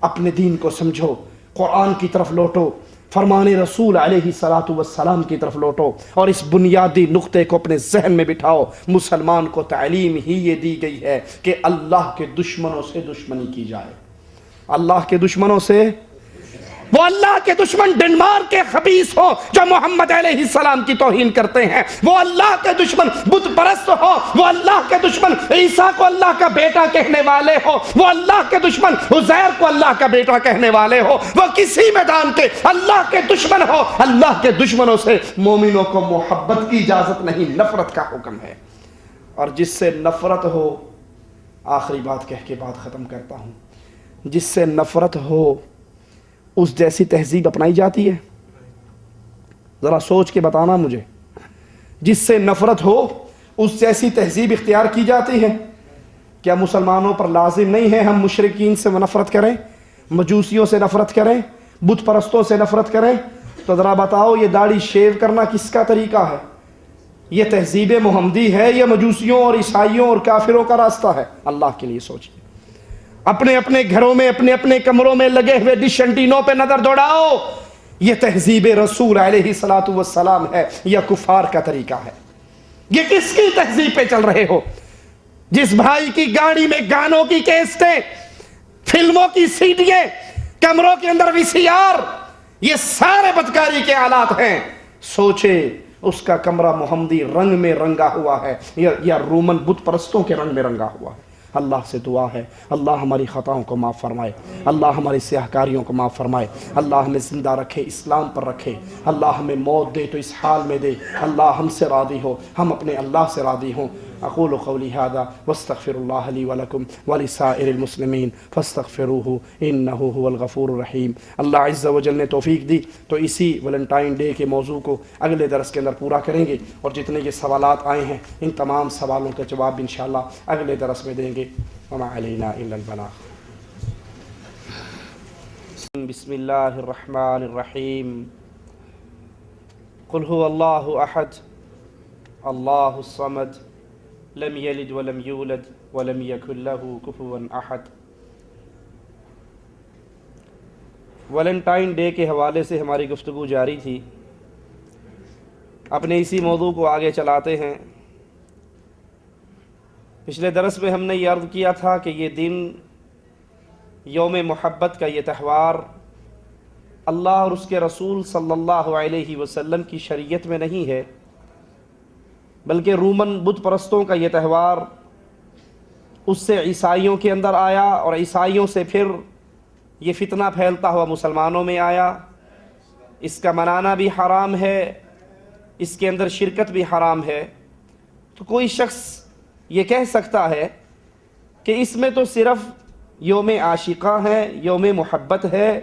اپنے دین کو سمجھو، قرآن کی طرف لوٹو، فرمان رسول علیہ الصلاۃ والسلام کی طرف لوٹو اور اس بنیادی نقطے کو اپنے ذہن میں بٹھاؤ۔ مسلمان کو تعلیم ہی یہ دی گئی ہے کہ اللہ کے دشمنوں سے دشمنی کی جائے۔ اللہ کے دشمنوں سے، وہ اللہ کے دشمن ڈنمارک کے خبیث ہو جو محمد علیہ السلام کی توہین کرتے ہیں، وہ اللہ کے دشمن بت پرست ہو، وہ اللہ کے دشمن عیسیٰ کو اللہ کا بیٹا کہنے والے ہو، وہ اللہ کے دشمن عزیر کو اللہ کا بیٹا کہنے والے ہو، وہ کسی میدان کے اللہ کے دشمن ہو، اللہ کے دشمنوں سے مومنوں کو محبت کی اجازت نہیں، نفرت کا حکم ہے۔ اور جس سے نفرت ہو، آخری بات کہہ کے بات ختم کرتا ہوں، جس سے نفرت ہو اس جیسی تہذیب اپنائی جاتی ہے؟ ذرا سوچ کے بتانا مجھے۔ جس سے نفرت ہو اس جیسی تہذیب اختیار کی جاتی ہے؟ کیا مسلمانوں پر لازم نہیں ہے ہم مشرکین سے نفرت کریں، مجوسیوں سے نفرت کریں، بت پرستوں سے نفرت کریں؟ تو ذرا بتاؤ یہ داڑھی شیو کرنا کس کا طریقہ ہے؟ یہ تہذیب محمدی ہے یا مجوسیوں اور عیسائیوں اور کافروں کا راستہ ہے؟ اللہ کے لیے سوچیے۔ اپنے اپنے گھروں میں، اپنے اپنے کمروں میں لگے ہوئے ڈش انٹینوں پہ نظر دوڑاؤ، یہ تہذیب رسول علیہ الصلاۃ والسلام ہے یا کفار کا طریقہ ہے؟ یہ کس کی تہذیب پہ چل رہے ہو؟ جس بھائی کی گاڑی میں گانوں کی کیسٹیں، فلموں کی سیڈیاں، کمروں کے اندر وی سی آر، یہ سارے بدکاری کے آلات ہیں، سوچے اس کا کمرہ محمدی رنگ میں رنگا ہوا ہے یا رومن بت پرستوں کے رنگ میں رنگا ہوا ہے۔ اللہ سے دعا ہے اللہ ہماری خطاؤں کو معاف فرمائے، اللہ ہماری سیاہ کاریوں کو معاف فرمائے، اللہ ہمیں زندہ رکھے، اسلام پر رکھے، اللہ ہمیں موت دے تو اس حال میں دے، اللہ ہم سے راضی ہو، ہم اپنے اللہ سے راضی ہوں۔ اقول قولی هذا واستغفر الله لي ولكم ولسائر المسلمين فاستغفروه انه هو الغفور الرحیم۔ اللہ عز و جل نے توفیق دی تو اسی ویلنٹائن ڈے کے موضوع کو اگلے درس کے اندر پورا کریں گے، اور جتنے یہ سوالات آئے ہیں ان تمام سوالوں کے جواب بھی انشاءاللہ اگلے درس میں دیں گے۔ وما علینا الا البلاغ۔ بسم اللہ الرحمن الرحیم۔ قل هو اللہ احد اللہ الصمد لم یلد ولم یولد ولم یکن له کفوا احد۔ ویلنٹائن ڈے کے حوالے سے ہماری گفتگو جاری تھی، اپنے اسی موضوع کو آگے چلاتے ہیں۔ پچھلے درس میں ہم نے یہ عرض کیا تھا کہ یہ دن، یوم محبت کا یہ تہوار، اللہ اور اس کے رسول صلی اللہ علیہ وسلم کی شریعت میں نہیں ہے، بلکہ رومن بت پرستوں کا یہ تہوار اس سے عیسائیوں کے اندر آیا اور عیسائیوں سے پھر یہ فتنہ پھیلتا ہوا مسلمانوں میں آیا، اس کا منانا بھی حرام ہے، اس کے اندر شرکت بھی حرام ہے، تو کوئی شخص یہ کہہ سکتا ہے کہ اس میں تو صرف یوم عاشقاں ہے، یوم محبت ہے،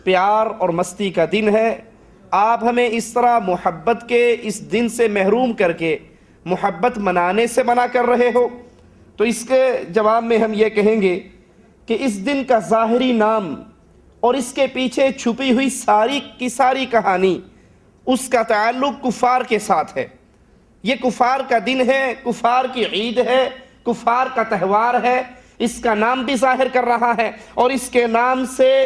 پیار اور مستی کا دن ہے، آپ ہمیں اس طرح محبت کے اس دن سے محروم کر کے محبت منانے سے منع کر رہے ہو؟ تو اس کے جواب میں ہم یہ کہیں گے کہ اس دن کا ظاہری نام اور اس کے پیچھے چھپی ہوئی ساری کی ساری کہانی، اس کا تعلق کفار کے ساتھ ہے۔ یہ کفار کا دن ہے، کفار کی عید ہے، کفار کا تہوار ہے، اس کا نام بھی ظاہر کر رہا ہے، اور اس کے نام سے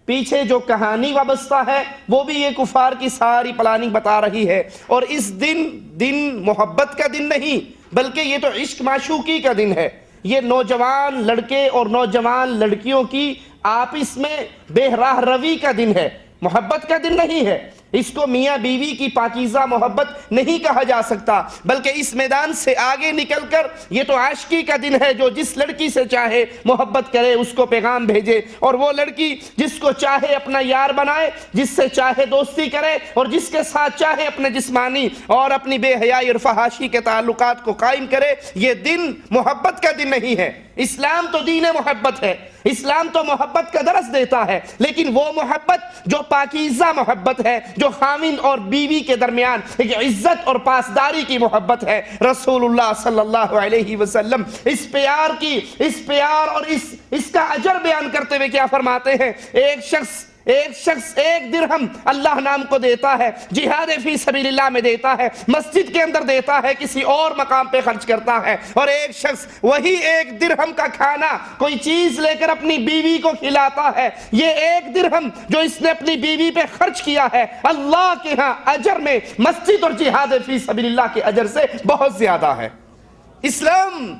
پیچھے جو کہانی وابستہ ہے وہ بھی یہ کفار کی ساری پلاننگ بتا رہی ہے۔ اور اس دن محبت کا دن نہیں، بلکہ یہ تو عشق معشوقی کا دن ہے۔ یہ نوجوان لڑکے اور نوجوان لڑکیوں کی آپس میں بے راہ روی کا دن ہے، محبت کا دن نہیں ہے۔ اس کو میاں بیوی کی پاکیزہ محبت نہیں کہا جا سکتا، بلکہ اس میدان سے آگے نکل کر یہ تو عاشقی کا دن ہے، جو جس لڑکی سے چاہے محبت کرے، اس کو پیغام بھیجے، اور وہ لڑکی جس کو چاہے اپنا یار بنائے، جس سے چاہے دوستی کرے، اور جس کے ساتھ چاہے اپنے جسمانی اور اپنی بے حیائی اور فحاشی کے تعلقات کو قائم کرے۔ یہ دن محبت کا دن نہیں ہے۔ اسلام تو دین محبت ہے، اسلام تو محبت کا درس دیتا ہے، لیکن وہ محبت جو پاکیزہ محبت ہے، جو خاوند اور بیوی کے درمیان ایک عزت اور پاسداری کی محبت ہے۔ رسول اللہ صلی اللہ علیہ وسلم اس پیار اور اس کا اجر بیان کرتے ہوئے کیا فرماتے ہیں؟ ایک شخص ایک درہم اللہ نام کو دیتا ہے، جہاد فی سبیل اللہ میں دیتا ہے، مسجد کے اندر دیتا ہے، کسی اور مقام پہ خرچ کرتا ہے، اور ایک شخص وہی ایک درہم کا کھانا کوئی چیز لے کر اپنی بیوی کو کھلاتا ہے۔ یہ ایک درہم جو اس نے اپنی بیوی پہ خرچ کیا ہے، اللہ کے ہاں اجر میں مسجد اور جہاد فی سبیل اللہ کے اجر سے بہت زیادہ ہے۔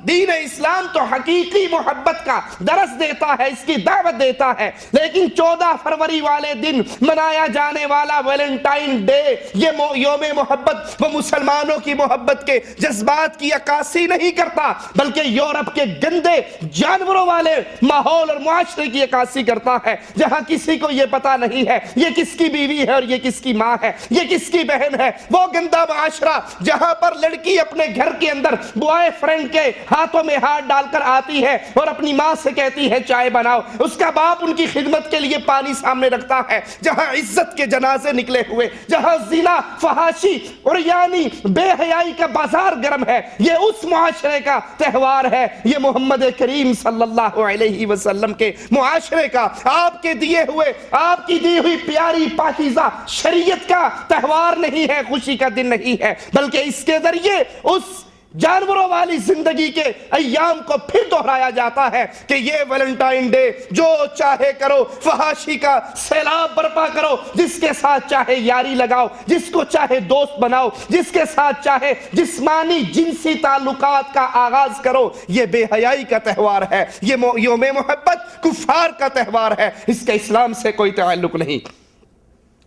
دین اسلام تو حقیقی محبت کا درس دیتا ہے، اس کی دعوت دیتا ہے، لیکن 14 فروری والے دن منایا جانے والا ویلنٹائن ڈے، یہ یوم محبت وہ مسلمانوں کی محبت کے جذبات کی عکاسی نہیں کرتا، بلکہ یورپ کے گندے جانوروں والے ماحول اور معاشرے کی عکاسی کرتا ہے، جہاں کسی کو یہ پتا نہیں ہے یہ کس کی بیوی ہے اور یہ کس کی ماں ہے، یہ کس کی بہن ہے۔ وہ گندا معاشرہ جہاں پر لڑکی اپنے گھر کے اندر بوائے فرینڈ کے ہاتھوں میں ہاتھ ڈال کر آتی ہے اور اپنی ماں سے کہتی ہے چائے بناؤ، اس کا باپ ان کی خدمت کے لیے پانی سامنے رکھتا ہے، جہاں عزت کے جنازے نکلے ہوئے، جہاں زنا، فحاشی اور یعنی بے حیائی کا بازار گرم ہے، یہ اس معاشرے کا تہوار ہے۔ یہ محمد کریم صلی اللہ علیہ وسلم کے معاشرے کا، آپ کے دیے ہوئے، آپ کی دی ہوئی پیاری پاکیزہ شریعت کا تہوار نہیں ہے، خوشی کا دن نہیں ہے، بلکہ اس کے ذریعے اس جانوروں والی زندگی کے ایام کو پھر دہرایا جاتا ہے کہ یہ ویلنٹائن ڈے جو چاہے کرو، فحاشی کا سیلاب برپا کرو، جس کے ساتھ چاہے یاری لگاؤ، جس کو چاہے دوست بناؤ، جس کے ساتھ چاہے جسمانی جنسی تعلقات کا آغاز کرو۔ یہ بے حیائی کا تہوار ہے، یہ یوم محبت کفار کا تہوار ہے، اس کا اسلام سے کوئی تعلق نہیں۔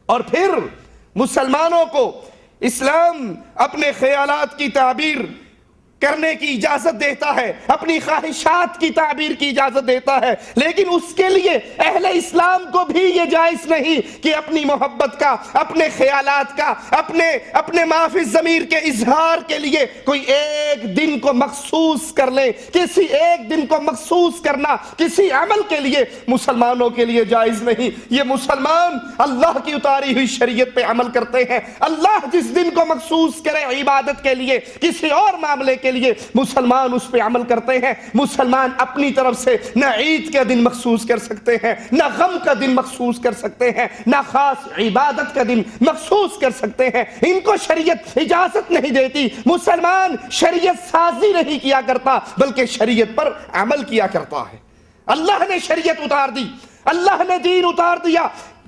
اور پھر مسلمانوں کو اسلام اپنے خیالات کی تعبیر کرنے کی اجازت دیتا ہے، اپنی خواہشات کی تعبیر کی اجازت دیتا ہے، لیکن اس کے لیے اہل اسلام کو بھی یہ جائز نہیں کہ اپنی محبت کا، اپنے خیالات کا، اپنے معافی ضمیر کے اظہار کے لیے کوئی ایک دن کو مخصوص کر لے۔ کسی ایک دن کو مخصوص کرنا کسی عمل کے لیے مسلمانوں کے لیے جائز نہیں۔ یہ مسلمان اللہ کی اتاری ہوئی شریعت پہ عمل کرتے ہیں، اللہ جس دن کو مخصوص کرے عبادت کے لیے، کسی اور معاملے کے لیے مسلمان اس پہ عمل کرتے ہیں۔ مسلمان اپنی طرف سے نہ عید کا دن مخصوص کر سکتے ہیں، نہ غم کا دن مخصوص کر سکتے ہیں، نہ خاص عبادت کا دن مخصوص کر سکتے ہیں، ان کو شریعت اجازت نہیں دیتی۔ مسلمان شریعت سازی نہیں کیا کرتا، بلکہ شریعت پر عمل کیا کرتا ہے۔ اللہ نے شریعت اتار دی، اللہ نے دین اتار دیا۔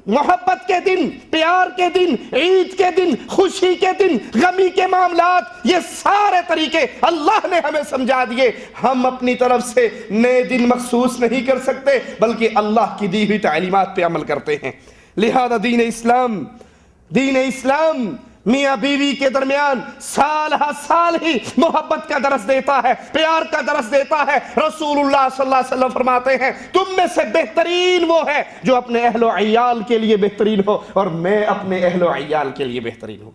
محبت کے دن، پیار کے دن، عید کے دن، خوشی کے دن، غمی کے معاملات، یہ سارے طریقے اللہ نے ہمیں سمجھا دیے۔ ہم اپنی طرف سے نئے دن مخصوص نہیں کر سکتے، بلکہ اللہ کی دی ہوئی تعلیمات پہ عمل کرتے ہیں۔ لہذا دین اسلام میاں بیوی کے درمیان سال ہر سال ہی محبت کا درس دیتا ہے، پیار کا درس دیتا ہے۔ رسول اللہ صلی اللہ علیہ وسلم فرماتے ہیں تم میں سے بہترین وہ ہے جو اپنے اہل و عیال کے لیے بہترین ہو، اور میں اپنے اہل و عیال کے لیے بہترین ہوں۔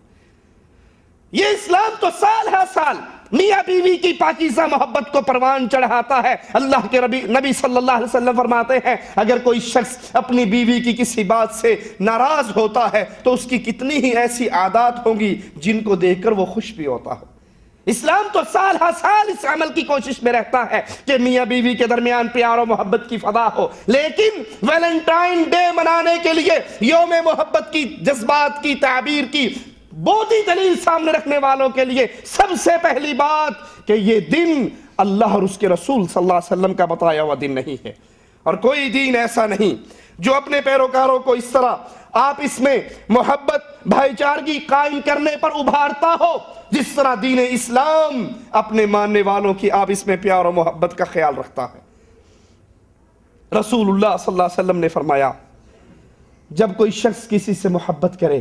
یہ اسلام تو سال ہر سال میاں بیوی کی پاکیزہ محبت کو پروان چڑھاتا ہے۔ اللہ کے نبی صلی اللہ علیہ وسلم فرماتے ہیں اگر کوئی شخص اپنی بیوی کی کسی بات سے ناراض ہوتا ہے تو اس کی کتنی ہی ایسی عادات ہوں گی جن کو دیکھ کر وہ خوش بھی ہوتا ہو۔ اسلام تو سال ہر سال اس عمل کی کوشش میں رہتا ہے کہ میاں بیوی کے درمیان پیار و محبت کی فضا ہو، لیکن ویلنٹائن ڈے منانے کے لیے، یوم محبت کی جذبات کی تعبیر کی بودی دلیل سامنے رکھنے والوں کے لیے سب سے پہلی بات کہ یہ دن اللہ اور اس کے رسول صلی اللہ علیہ وسلم کا بتایا ہوا دن نہیں ہے، اور کوئی دین ایسا نہیں جو اپنے پیروکاروں کو اس طرح آپس میں محبت بھائی چارگی قائم کرنے پر ابھارتا ہو جس طرح دین اسلام اپنے ماننے والوں کی آپس میں پیار و محبت کا خیال رکھتا ہے۔ رسول اللہ صلی اللہ علیہ وسلم نے فرمایا جب کوئی شخص کسی سے محبت کرے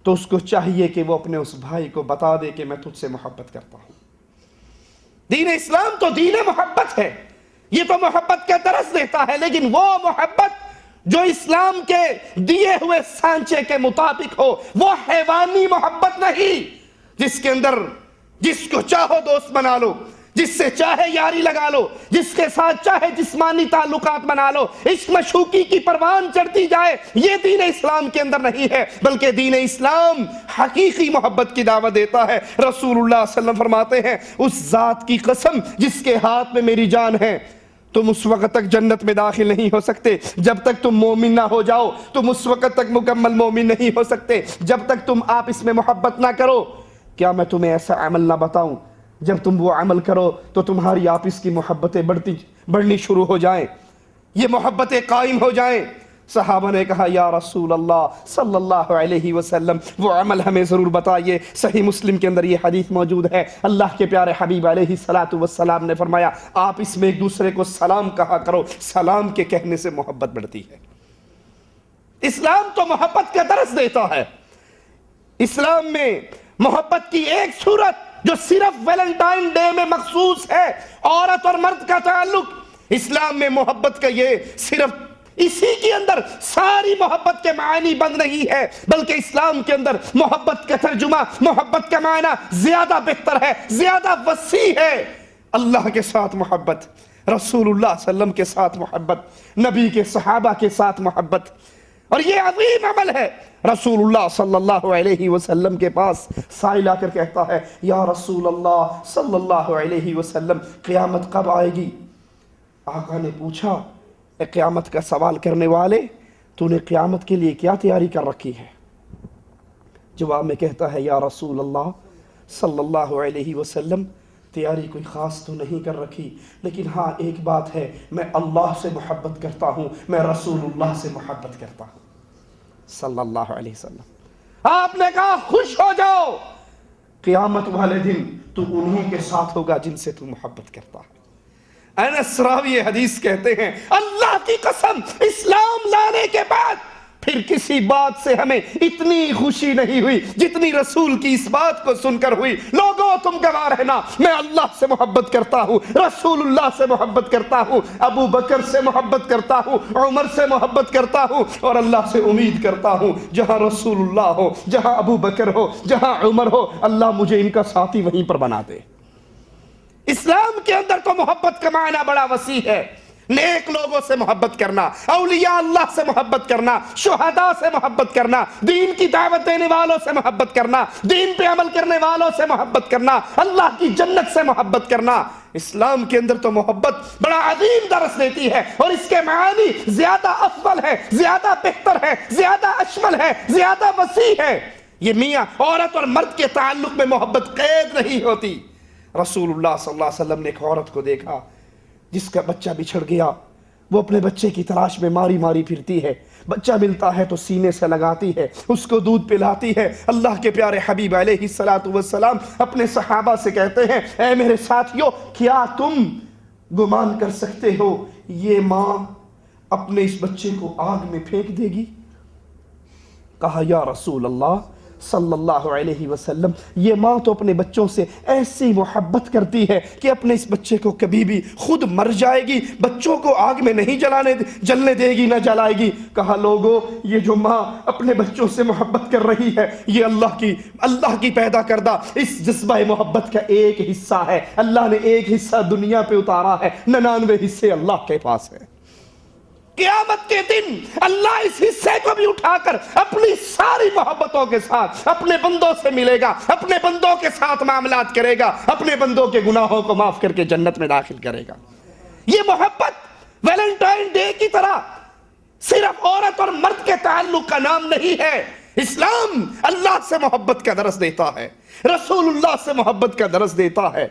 تو اس کو چاہیے کہ وہ اپنے اس بھائی کو بتا دے کہ میں تجھ سے محبت کرتا ہوں۔ دین اسلام تو دین محبت ہے، یہ تو محبت کا درس دیتا ہے، لیکن وہ محبت جو اسلام کے دیے ہوئے سانچے کے مطابق ہو، وہ حیوانی محبت نہیں جس کے اندر جس کو چاہو دوست بنا لو، جس سے چاہے یاری لگا لو، جس کے ساتھ چاہے جسمانی تعلقات بنا لو، عشق مشوقی کی پروان چڑھتی جائے، یہ دین اسلام کے اندر نہیں ہے، بلکہ دین اسلام حقیقی محبت کی دعوت دیتا ہے۔ رسول اللہ صلی اللہ علیہ وسلم فرماتے ہیں اس ذات کی قسم جس کے ہاتھ میں میری جان ہے، تم اس وقت تک جنت میں داخل نہیں ہو سکتے جب تک تم مومن نہ ہو جاؤ، تم اس وقت تک مکمل مومن نہیں ہو سکتے جب تک تم آپس میں محبت نہ کرو۔ کیا میں تمہیں ایسا عمل نہ بتاؤں جب تم وہ عمل کرو تو تمہاری آپس کی محبتیں بڑھنی شروع ہو جائیں، یہ محبتیں قائم ہو جائیں؟ صحابہ نے کہا یا رسول اللہ صلی اللہ علیہ وسلم وہ عمل ہمیں ضرور بتائیے۔ صحیح مسلم کے اندر یہ حدیث موجود ہے، اللہ کے پیارے حبیب علیہ السلام نے فرمایا آپ اس میں ایک دوسرے کو سلام کہا کرو، سلام کے کہنے سے محبت بڑھتی ہے۔ اسلام تو محبت کا درس دیتا ہے۔ اسلام میں محبت کی ایک صورت جو صرف ویلنٹائن ڈے میں مخصوص ہے، عورت اور مرد کا تعلق، اسلام میں محبت کا یہ صرف اسی کے اندر ساری محبت کے معنی بند نہیں ہے، بلکہ اسلام کے اندر محبت کا ترجمہ، محبت کا معنی زیادہ بہتر ہے، زیادہ وسیع ہے۔ اللہ کے ساتھ محبت، رسول اللہ صلی اللہ علیہ وسلم کے ساتھ محبت، نبی کے صحابہ کے ساتھ محبت، اور یہ عظیم عمل ہے۔ رسول اللہ صلی اللہ علیہ وسلم کے پاس سائل آ کر کہتا ہے یا رسول اللہ صلی اللہ علیہ وسلم قیامت کب آئے گی؟ آقا نے پوچھا اے قیامت کا سوال کرنے والے، تو نے قیامت کے لیے کیا تیاری کر رکھی ہے؟ جواب میں کہتا ہے یا رسول اللہ صلی اللہ علیہ وسلم تیاری کوئی خاص تو نہیں کر رکھی، لیکن ہاں ایک بات ہے، میں اللہ سے محبت کرتا ہوں، میں رسول اللہ سے محبت کرتا ہوں صلی اللہ علیہ وسلم۔ آپ نے کہا خوش ہو جاؤ، قیامت والے دن تو انہی کے ساتھ ہوگا جن سے تو محبت کرتا ہے۔ انس راوی حدیث کہتے ہیں اللہ کی قسم اسلام لانے کے بعد پھر کسی بات سے ہمیں اتنی خوشی نہیں ہوئی جتنی رسول کی اس بات کو سن کر ہوئی۔ لوگوں تم گواہ رہنا، میں اللہ سے محبت کرتا ہوں، رسول اللہ سے محبت کرتا ہوں، ابو بکر سے محبت کرتا ہوں، عمر سے محبت کرتا ہوں، اور اللہ سے امید کرتا ہوں جہاں رسول اللہ ہو، جہاں ابو بکر ہو، جہاں عمر ہو، اللہ مجھے ان کا ساتھی وہیں پر بنا دے۔ اسلام کے اندر تو محبت کا معنی بڑا وسیع ہے، نیک لوگوں سے محبت کرنا، اولیاء اللہ سے محبت کرنا، شہداء سے محبت کرنا، دین کی دعوت دینے والوں سے محبت کرنا، دین پہ عمل کرنے والوں سے محبت کرنا، اللہ کی جنت سے محبت کرنا۔ اسلام کے اندر تو محبت بڑا عظیم درس دیتی ہے، اور اس کے معانی زیادہ افضل ہے، زیادہ بہتر ہے، زیادہ اشمل ہے، زیادہ وسیع ہے۔ یہ میاں عورت اور مرد کے تعلق میں محبت قید نہیں ہوتی۔ رسول اللہ صلی اللہ علیہ وسلم نے ایک عورت کو دیکھا جس کا بچہ بچھڑ گیا، وہ اپنے بچے کی تلاش میں ماری ماری پھرتی ہے، بچہ ملتا ہے تو سینے سے لگاتی ہے، اس کو دودھ پلاتی ہے۔ اللہ کے پیارے حبیب علیہ السلام اپنے صحابہ سے کہتے ہیں اے میرے ساتھیو، کیا تم گمان کر سکتے ہو یہ ماں اپنے اس بچے کو آگ میں پھینک دے گی؟ کہا یا رسول اللہ صلی اللہ علیہ وسلم، یہ ماں تو اپنے بچوں سے ایسی محبت کرتی ہے کہ اپنے اس بچے کو کبھی بھی خود مر جائے گی، بچوں کو آگ میں نہیں جلنے دے گی، نہ جلائے گی۔ کہا لوگوں، یہ جو ماں اپنے بچوں سے محبت کر رہی ہے، یہ اللہ کی پیدا کردہ اس جذبہ محبت کا ایک حصہ ہے۔ اللہ نے ایک حصہ دنیا پہ اتارا ہے، 99 حصے اللہ کے پاس ہے۔ قیامت کے دن اللہ اس حصے کو بھی اٹھا کر اپنی ساری محبتوں کے ساتھ اپنے بندوں سے ملے گا، اپنے بندوں کے ساتھ معاملات کرے گا، اپنے بندوں کے گناہوں کو معاف کر کے جنت میں داخل کرے گا۔ یہ محبت ویلنٹائن ڈے کی طرح صرف عورت اور مرد کے تعلق کا نام نہیں ہے۔ اسلام اللہ سے محبت کا درس دیتا ہے، رسول اللہ سے محبت کا درس دیتا ہے،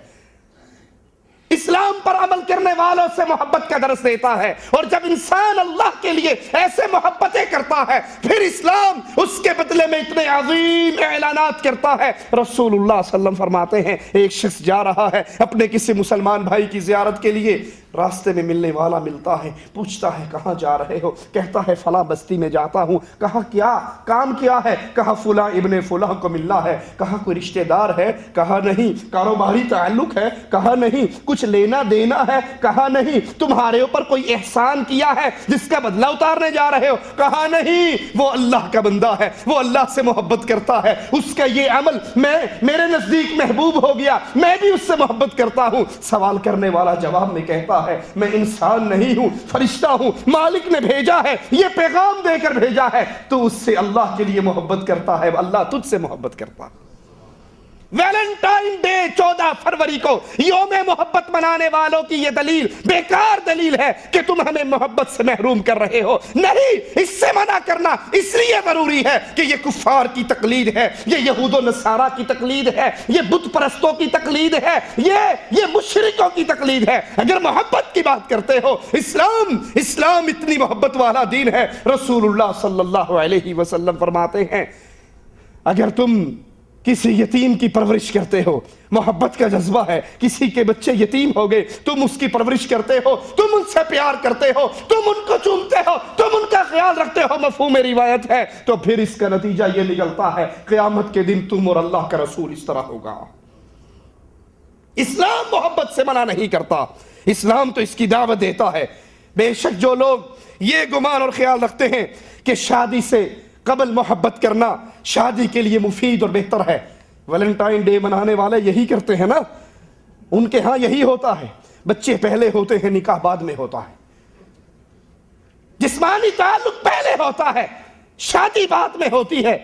اسلام پر عمل کرنے والوں سے محبت کا درس دیتا ہے۔ اور جب انسان اللہ کے لیے ایسے محبتیں کرتا ہے، پھر اسلام اس کے بدلے میں اتنے عظیم اعلانات کرتا ہے۔ رسول اللہ صلی اللہ علیہ وسلم فرماتے ہیں، ایک شخص جا رہا ہے اپنے کسی مسلمان بھائی کی زیارت کے لیے، راستے میں ملنے والا ملتا ہے، پوچھتا ہے کہاں جا رہے ہو؟ کہتا ہے فلاں بستی میں جاتا ہوں۔ کہا کیا کام کیا ہے؟ کہا فلاں ابن فلاں کو ملنا ہے۔ کہا کوئی رشتہ دار ہے؟ کہا نہیں۔ کاروباری تعلق ہے؟ کہا نہیں۔ کچھ لینا دینا ہے؟ کہا نہیں۔ تمہارے اوپر کوئی احسان کیا ہے جس کا بدلہ اتارنے جا رہے ہو؟ کہا نہیں۔ وہ اللہ کا بندہ ہے، وہ اللہ سے محبت کرتا ہے، اس کا یہ عمل میرے نزدیک محبوب ہو گیا، میں بھی اس سے محبت کرتا ہوں۔ سوال کرنے والا جواب میں کہتا ہے، میں انسان نہیں ہوں، فرشتہ ہوں، مالک نے بھیجا ہے، یہ پیغام دے کر بھیجا ہے۔ تو اس سے اللہ کے لیے محبت کرتا ہے، اللہ تجھ سے محبت کرتا ہے۔ ویلنٹائن ڈے 14 فروری کو یوم محبت منانے والوں کی یہ دلیل بیکار دلیل ہے کہ تم ہمیں محبت سے محروم کر رہے ہو۔ نہیں، اس سے منع کرنا اس لیے ضروری ہے کہ یہ کفار کی تقلید ہے، یہ یہود و نصارہ کی تقلید ہے، یہ بت پرستوں کی تقلید ہے، یہ مشرکوں کی تقلید ہے۔ اگر محبت کی بات کرتے ہو، اسلام اتنی محبت والا دین ہے۔ رسول اللہ صلی اللہ علیہ وسلم فرماتے ہیں، اگر تم کسی یتیم کی پرورش کرتے ہو، محبت کا جذبہ ہے، کسی کے بچے یتیم ہو گئے، تم اس کی پرورش کرتے ہو، تم ان سے پیار کرتے ہو، تم ان کو چومتے ہو، تم ان کا خیال رکھتے ہو، مفہوم روایت ہے، تو پھر اس کا نتیجہ یہ نکلتا ہے قیامت کے دن تم اور اللہ کا رسول اس طرح ہوگا۔ اسلام محبت سے منع نہیں کرتا، اسلام تو اس کی دعوت دیتا ہے۔ بے شک جو لوگ یہ گمان اور خیال رکھتے ہیں کہ شادی سے قبل محبت کرنا شادی کے لیے مفید اور بہتر ہے، ویلنٹائن ڈے منانے والے یہی کرتے ہیں نا، ان کے ہاں یہی ہوتا ہے، بچے پہلے ہوتے ہیں، نکاح بعد میں ہوتا ہے، جسمانی تعلق پہلے ہوتا ہے، شادی بعد میں ہوتی ہے،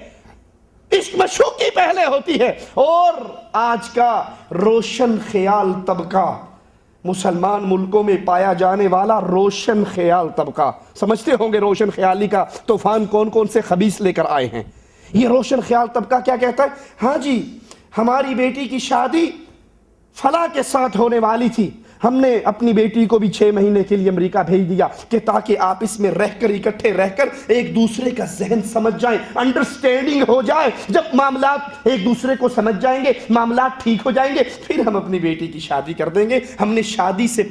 عشق مشوقی پہلے ہوتی ہے۔ اور آج کا روشن خیال طبقہ، مسلمان ملکوں میں پایا جانے والا روشن خیال طبقہ، سمجھتے ہوں گے روشن خیالی کا طوفان کون کون سے خبیث لے کر آئے ہیں۔ یہ روشن خیال طبقہ کیا کہتا ہے؟ ہاں جی، ہماری بیٹی کی شادی فلاں کے ساتھ ہونے والی تھی، ہم نے اپنی بیٹی کو بھی 6 مہینے کے لیے امریکہ بھیج دیا کہ تاکہ آپ اس میں رہ کر اکٹھے رہ کر ایک دوسرے کا ذہن سمجھ جائیں، انڈرسٹینڈنگ ہو جائے۔ جب معاملات ایک دوسرے کو سمجھ جائیں گے، معاملات ٹھیک ہو جائیں گے، پھر ہم اپنی بیٹی کی شادی کر دیں گے۔ ہم نے شادی سے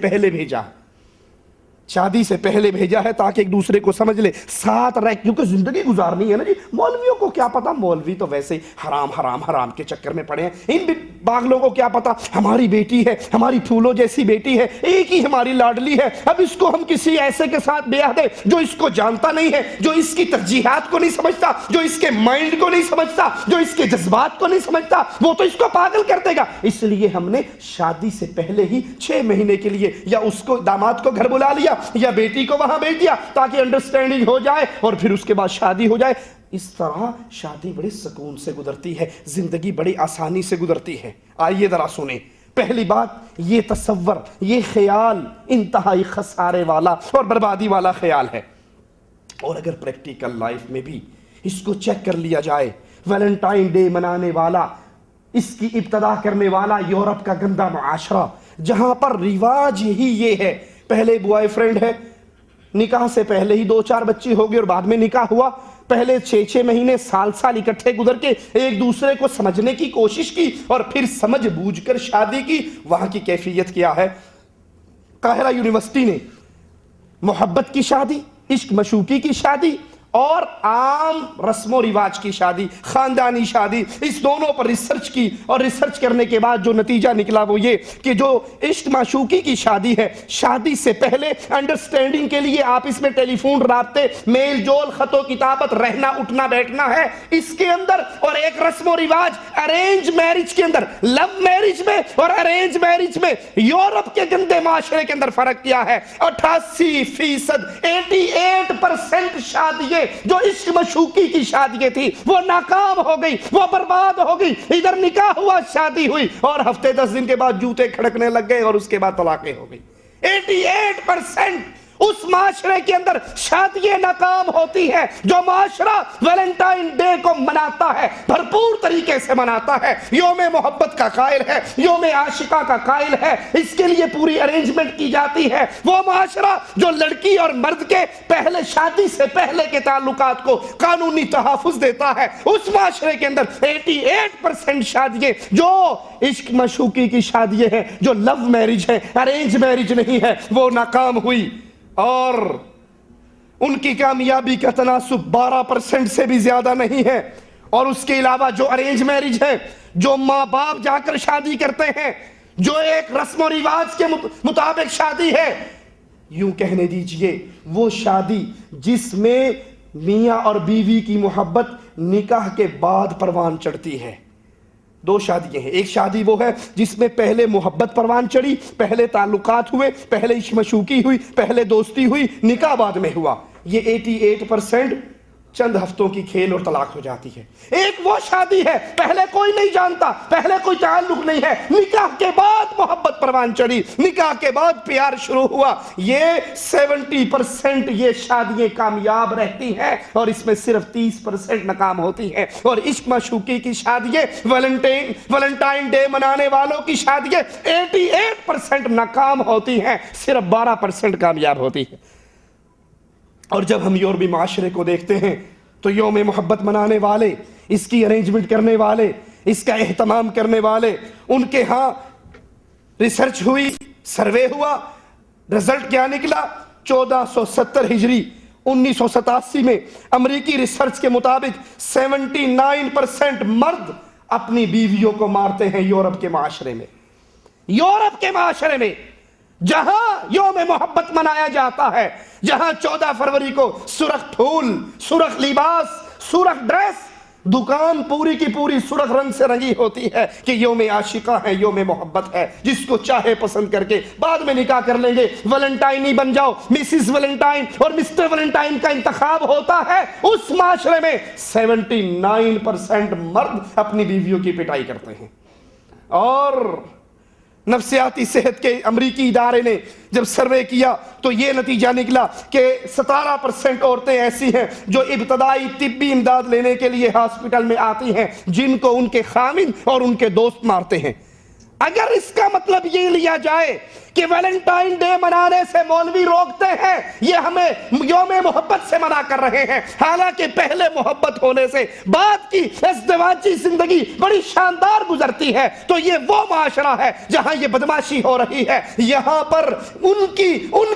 پہلے بھیجا ہے تاکہ ایک دوسرے کو سمجھ لے، ساتھ رہ، کیونکہ زندگی گزارنی ہے نا جی۔ مولویوں کو کیا پتا، مولوی تو ویسے حرام کے چکر میں پڑے ہیں، ان بھی پاگلوں کو کیا پتا ہماری بیٹی ہے، ہماری پھولوں جیسی بیٹی ہے، ایک ہی ہماری لاڈلی ہے، اب اس کو ہم کسی ایسے کے ساتھ بیاہ دیں جو اس کو جانتا نہیں ہے، جو اس کی ترجیحات کو نہیں سمجھتا، جو اس کے مائنڈ کو نہیں سمجھتا، جو اس کے جذبات کو نہیں سمجھتا، وہ تو اس کو پاگل کر دے گا۔ اس لیے ہم نے شادی سے پہلے ہی 6 مہینے کے لیے یا اس کو داماد کو گھر بلا لیا یا بیٹی کو وہاں بھیج دیا تاکہ انڈرسٹینڈنگ ہو جائے اور پھر اس کے بعد شادی ہو جائے۔ اس طرح شادی بڑے سکون سے گزرتی ہے، زندگی بڑی آسانی سے گزرتی ہے۔ آئیے ذرا سنیں، پہلی بات، یہ تصور، یہ خیال انتہائی خسارے والا اور بربادی والا خیال ہے۔ اور اگر پریکٹیکل لائف میں بھی اس کو چیک کر لیا جائے، ویلنٹائن ڈے منانے والا، اس کی ابتدا کرنے والا یورپ کا گندا معاشرہ، جہاں پر رواج ہی یہ ہے، پہلے بوائے فرینڈ ہے، نکاح سے پہلے ہی 2-4 بچے ہو گئے اور بعد میں نکاح ہوا، پہلے 6 مہینے سال اکٹھے گزر کے ایک دوسرے کو سمجھنے کی کوشش کی اور پھر سمجھ بوجھ کر شادی کی۔ وہاں کی کیفیت کیا ہے؟ قاہرہ یونیورسٹی نے محبت کی شادی، عشق مشوقی کی شادی اور عام رسم و رواج کی شادی، خاندانی شادی، اس دونوں پر ریسرچ کی، اور ریسرچ کرنے کے بعد جو نتیجہ نکلا وہ یہ کہ جو عشق معشوقی کی شادی ہے، شادی سے پہلے انڈرسٹینڈنگ کے لیے آپس میں ٹیلی فون رابطے، میل جول، خط و کتابت، رہنا اٹھنا بیٹھنا ہے اس کے اندر، اور ایک رسم و رواج ارینج میرج کے اندر، لو میرج میں اور ارینج میرج میں یورپ کے گندے معاشرے کے اندر فرق کیا ہے۔ 88% 88% شادییں جو عشق مشوقی کی شادییں تھی وہ ناکام ہو گئی، وہ برباد ہو گئی۔ ادھر نکاح ہوا، شادی ہوئی، اور ہفتے 10 دن کے بعد جوتے کھڑکنے لگ گئے، اور اس کے بعد طلاقیں ہو گئی۔ 88% اس معاشرے کے اندر شادییں ناکام ہوتی ہے جو معاشرہ ویلنٹائن ڈے کو مناتا ہے، بھرپور طریقے سے مناتا ہے، یوم محبت کا قائل ہے، یوم عاشقہ کا قائل ہے، اس کے لیے پوری ارینجمنٹ کی جاتی ہے۔ وہ معاشرہ جو لڑکی اور مرد کے پہلے شادی سے پہلے کے تعلقات کو قانونی تحفظ دیتا ہے، اس معاشرے کے اندر 88% شادییں جو عشق مشوقی کی شادییں ہیں، جو لو میرج ہے، ارینج میرج نہیں ہے، وہ ناکام ہوئی، اور ان کی کامیابی کا تناسب 12% سے بھی زیادہ نہیں ہے۔ اور اس کے علاوہ جو ارینج میرج ہے، جو ماں باپ جا کر شادی کرتے ہیں، جو ایک رسم و رواج کے مطابق شادی ہے، یوں کہنے دیجئے وہ شادی جس میں میاں اور بیوی کی محبت نکاح کے بعد پروان چڑھتی ہے۔ دو شادیاں ہیں، ایک شادی وہ ہے جس میں پہلے محبت پروان چڑھی، پہلے تعلقات ہوئے، پہلے عشق مشوقی ہوئی، پہلے دوستی ہوئی، نکاح بعد میں ہوا۔ یہ 88% چند ہفتوں کی کھیل اور طلاق ہو جاتی ہے۔ ایک وہ شادی ہے پہلے کوئی نہیں جانتا، پہلے کوئی تعلق نہیں ہے، نکاح کے بعد محبت پروان چڑھی، نکاح کے بعد پیار شروع ہوا۔ یہ 70% یہ شادیاں کامیاب رہتی ہیں، اور اس میں صرف 30% ناکام ہوتی ہیں۔ اور عشق معشوقی کی شادیاں، ویلنٹائن ڈے منانے والوں کی شادیاں 88% ناکام ہوتی ہیں، صرف 12% کامیاب ہوتی ہیں۔ اور جب ہم یورپی معاشرے کو دیکھتے ہیں تو یوم محبت منانے والے، اس کی ارینجمنٹ کرنے والے، اس کا اہتمام کرنے والے، ان کے ہاں ریسرچ ہوئی، سروے ہوا، رزلٹ کیا نکلا؟ 1470 ہجری 1987 میں امریکی ریسرچ کے مطابق 79% مرد اپنی بیویوں کو مارتے ہیں یورپ کے معاشرے میں۔ یورپ کے معاشرے میں جہاں یوم محبت منایا جاتا ہے، جہاں 14 فروری کو سرخ پھول، سرخ لباس، سرخ ڈریس، دکان پوری کی پوری سرخ رنگ سے رنگی ہوتی ہے کہ یوم عاشقہ ہے، یوم محبت ہے، جس کو چاہے پسند کر کے بعد میں نکاح کر لیں گے، ویلنٹائن ہی بن جاؤ، مسز ویلنٹائن اور مسٹر ویلنٹائن کا انتخاب ہوتا ہے۔ اس معاشرے میں 79% مرد اپنی بیویوں کی پٹائی کرتے ہیں۔ اور نفسیاتی صحت کے امریکی ادارے نے جب سروے کیا تو یہ نتیجہ نکلا کہ 17% عورتیں ایسی ہیں جو ابتدائی طبی امداد لینے کے لیے ہاسپٹل میں آتی ہیں جن کو ان کے خامند اور ان کے دوست مارتے ہیں۔ اگر اس کا مطلب یہ لیا جائے کہ ویلنٹائن ڈے منانے سے مولوی روکتے ہیں، یہ ہمیں یوم محبت سے منع کر رہے ہیں، حالانکہ پہلے محبت ہونے سے بعد کی ازدواجی زندگی بڑی شاندار گزرتی ہے، تو یہ وہ معاشرہ ہے جہاں یہ بدماشی ہو رہی ہے۔ یہاں پر ان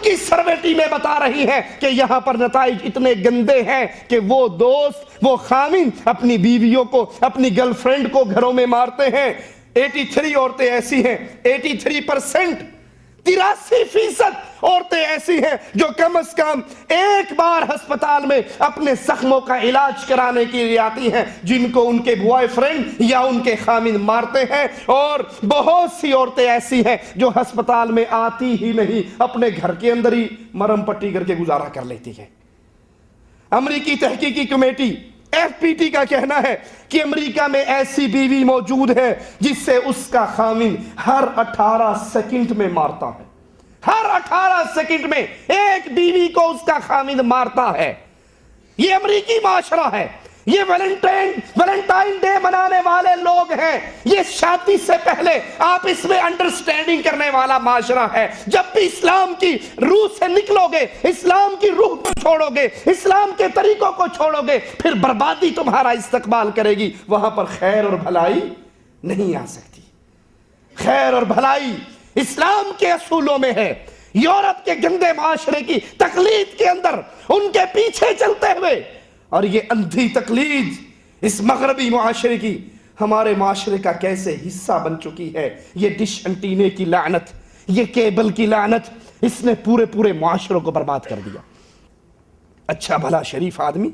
کی سروے ٹیمیں بتا رہی ہیں کہ یہاں پر نتائج اتنے گندے ہیں کہ وہ دوست، وہ خامند اپنی بیویوں کو، اپنی گرل فرینڈ کو گھروں میں مارتے ہیں۔ 83 عورتیں ایسی ہیں، 83%، 83% عورتیں ایسی ہیں جو کم از کم ایک بار ہسپتال میں اپنے زخموں کا علاج کرانے کے لیے آتی ہیں، جن کو ان کے بوائے فرینڈ یا ان کے خامند مارتے ہیں۔ اور بہت سی عورتیں ایسی ہیں جو ہسپتال میں آتی ہی نہیں، اپنے گھر کے اندر ہی مرم پٹی کر کے گزارا کر لیتی ہیں۔ امریکی تحقیقی کمیٹی FPT کا کہنا ہے کہ امریکہ میں ایسی بیوی موجود ہے جس سے اس کا خامند ہر 18 سیکنڈ میں مارتا ہے۔ ہر 18 سیکنڈ میں ایک بیوی کو اس کا خامند مارتا ہے۔ یہ امریکی معاشرہ ہے، یہ ویلنٹائن ڈے منانے والے لوگ ہیں، یہ شادی سے پہلے آپ اس میں انڈرسٹینڈنگ کرنے والا معاشرہ ہے۔ جب بھی اسلام کی روح سے نکلو گے، اسلام کی روح کو چھوڑو گے، اسلام کے طریقوں کو چھوڑو گے، پھر بربادی تمہارا استقبال کرے گی، وہاں پر خیر اور بھلائی نہیں آ سکتی۔ خیر اور بھلائی اسلام کے اصولوں میں ہے۔ یورپ کے گندے معاشرے کی تقلید کے اندر ان کے پیچھے چلتے ہوئے اور یہ اندھی تقلید اس مغربی معاشرے کی ہمارے معاشرے کا کیسے حصہ بن چکی ہے. یہ ڈش انٹینے کی لعنت، یہ کیبل کی لعنت، اس نے پورے معاشروں کو برباد کر دیا. اچھا بھلا شریف آدمی،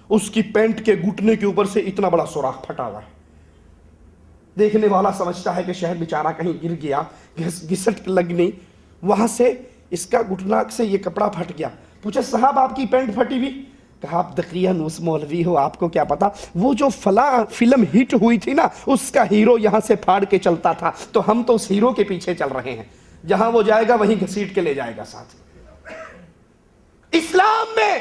اس کی پینٹ کے گھٹنے کے اوپر سے اتنا بڑا سوراخ پھٹا ہوا ہے. دیکھنے والا سمجھتا ہے کہ شہر بیچارہ کہیں گر گیا، گھسٹ لگنی، وہاں سے اس کا گھٹنا سے یہ کپڑا پھٹ گیا. پوچھا صاحب آپ کی پینٹ پھٹی ہوئی؟ کہا آپ دقیقاً اس مولوی ہو، آپ کو کیا پتا، وہ جو فلاں فلم ہٹ ہوئی تھی نا، اس کا ہیرو یہاں سے پھاڑ کے چلتا تھا، تو ہم تو اس ہیرو کے پیچھے چل رہے ہیں، جہاں وہ جائے گا وہیں گھسیٹ کے لے جائے گا ساتھ. اسلام میں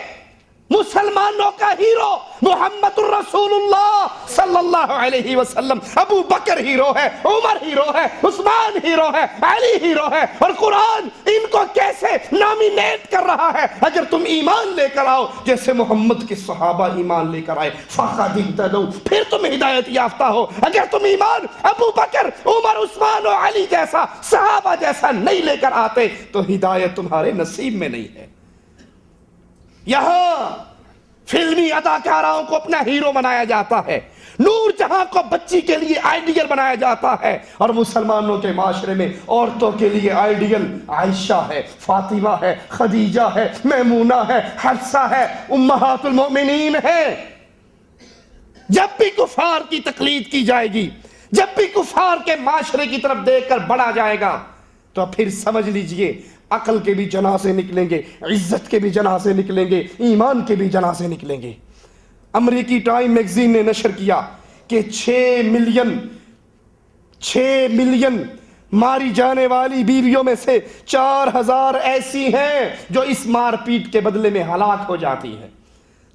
مسلمانوں کا ہیرو محمد الرسول اللہ صلی اللہ علیہ وسلم، ابو بکر ہیرو ہے، عمر ہیرو ہے، عثمان ہیرو ہے، علی ہیرو ہے. اور قرآن ان کو کیسے نامینیٹ کر رہا ہے؟ اگر تم ایمان لے کر آؤ جیسے محمد کے صحابہ ایمان لے کر آئے، فقد اہتدوا، پھر تم ہدایت یافتہ ہو. اگر تم ایمان ابو بکر، عمر، عثمان اور علی جیسا، صحابہ جیسا نہیں لے کر آتے تو ہدایت تمہارے نصیب میں نہیں ہے. یہاں فلمی اداکاراؤں کو اپنا ہیرو بنایا جاتا ہے، نور جہاں کو بچی کے لیے آئیڈیل بنایا جاتا ہے، اور مسلمانوں کے معاشرے میں عورتوں کے لیے آئیڈیل عائشہ ہے، فاطمہ ہے، خدیجہ ہے، میمونہ ہے، حفصہ ہے، امہات المؤمنین ہے. جب بھی کفار کی تقلید کی جائے گی، جب بھی کفار کے معاشرے کی طرف دیکھ کر بڑھا جائے گا، تو پھر سمجھ لیجئے عقل کے بھی جنازے نکلیں گے، عزت کے بھی جنازے نکلیں گے، ایمان کے بھی جنازے نکلیں گے. امریکی ٹائم میگزین نے نشر کیا کہ 6 ملین ماری جانے والی بیویوں میں سے 4000 ایسی ہیں جو اس مار پیٹ کے بدلے میں ہلاک ہو جاتی ہیں.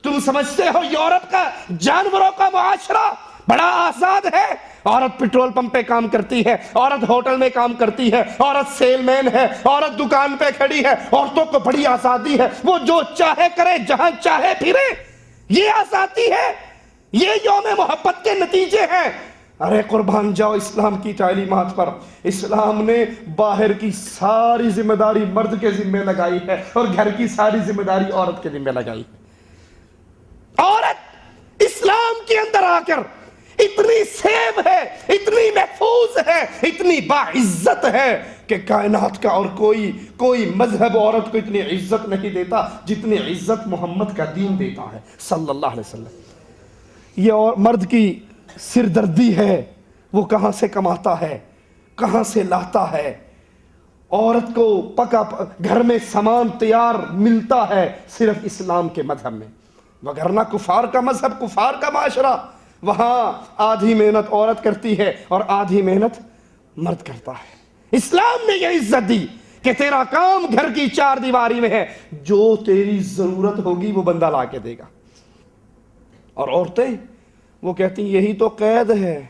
تم سمجھتے ہو یورپ کا جانوروں کا معاشرہ بڑا آزاد ہے؟ عورت پیٹرول پمپ پہ کام کرتی ہے، عورت ہوٹل میں کام کرتی ہے، عورت سیل مین ہے، عورت دکان پہ کھڑی ہے. عورتوں کو بڑی آزادی ہے، وہ جو چاہے کرے، جہاں چاہے پھرے. یہ آزادی ہے، یہ یوم محبت کے نتیجے ہیں. ارے قربان جاؤ اسلام کی تعلیمات پر. اسلام نے باہر کی ساری ذمہ داری مرد کے ذمہ لگائی ہے اور گھر کی ساری ذمہ داری عورت کے ذمہ لگائی ہے. عورت اسلام کے اندر آ کر اتنی سیب ہے، اتنی محفوظ ہے، اتنی باعزت ہے کہ کائنات کا اور کوئی مذہب عورت کو اتنی عزت نہیں دیتا جتنی عزت محمد کا دین دیتا ہے صلی اللہ علیہ وسلم. یہ اور مرد کی سردردی ہے، وہ کہاں سے کماتا ہے، کہاں سے لاتا ہے. عورت کو پکا گھر میں سامان تیار ملتا ہے صرف اسلام کے مذہب میں، وگرنہ کفار کا مذہب، کفار کا معاشرہ، وہاں آدھی محنت عورت کرتی ہے اور آدھی محنت مرد کرتا ہے. اسلام نے یہ عزت دی کہ تیرا کام گھر کی 4 دیواری میں ہے، جو تیری ضرورت ہوگی وہ بندہ لا کے دے گا. اور عورتیں وہ کہتی ہیں یہی تو قید ہے،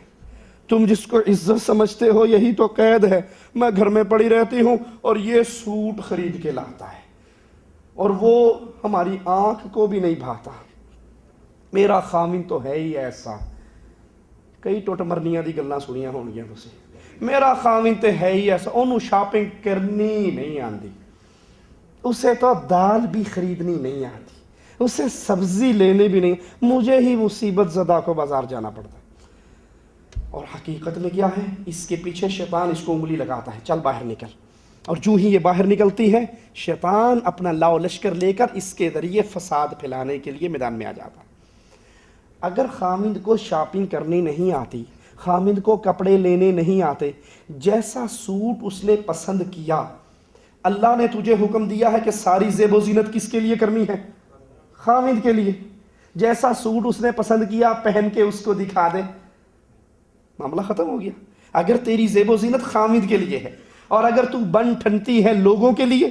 تم جس کو عزت سمجھتے ہو یہی تو قید ہے. میں گھر میں پڑی رہتی ہوں اور یہ سوٹ خرید کے لاتا ہے اور وہ ہماری آنکھ کو بھی نہیں بھاتا. میرا خامن تو ہے ہی ایسا. کئی ٹوٹ مرنیاں دی گلاں سنیاں ہونگیاں تسی. میرا خامن تو ہے ہی ایسا، انہوں شاپنگ کرنی نہیں آندی، اسے تو دال بھی خریدنی نہیں آتی، اسے سبزی لینے بھی نہیں، مجھے ہی مصیبت زدہ کو بازار جانا پڑتا. اور حقیقت میں کیا ہے؟ اس کے پیچھے شیطان اس کو انگلی لگاتا ہے، چل باہر نکل. اور جو ہی یہ باہر نکلتی ہے شیطان اپنا لاؤ لشکر لے کر اس کے ذریعے فساد پھیلانے کے لیے میدان میں آ جاتا. اگر خامند کو شاپنگ کرنی نہیں آتی، خامند کو کپڑے لینے نہیں آتے، جیسا سوٹ اس نے پسند کیا، اللہ نے تجھے حکم دیا ہے کہ ساری زیب و زینت کس کے لیے کرنی ہے؟ خامند کے لیے. جیسا سوٹ اس نے پسند کیا پہن کے اس کو دکھا دے، معاملہ ختم ہو گیا. اگر تیری زیب و زینت خامند کے لیے ہے اور اگر تو بن ٹھنتی ہے لوگوں کے لیے،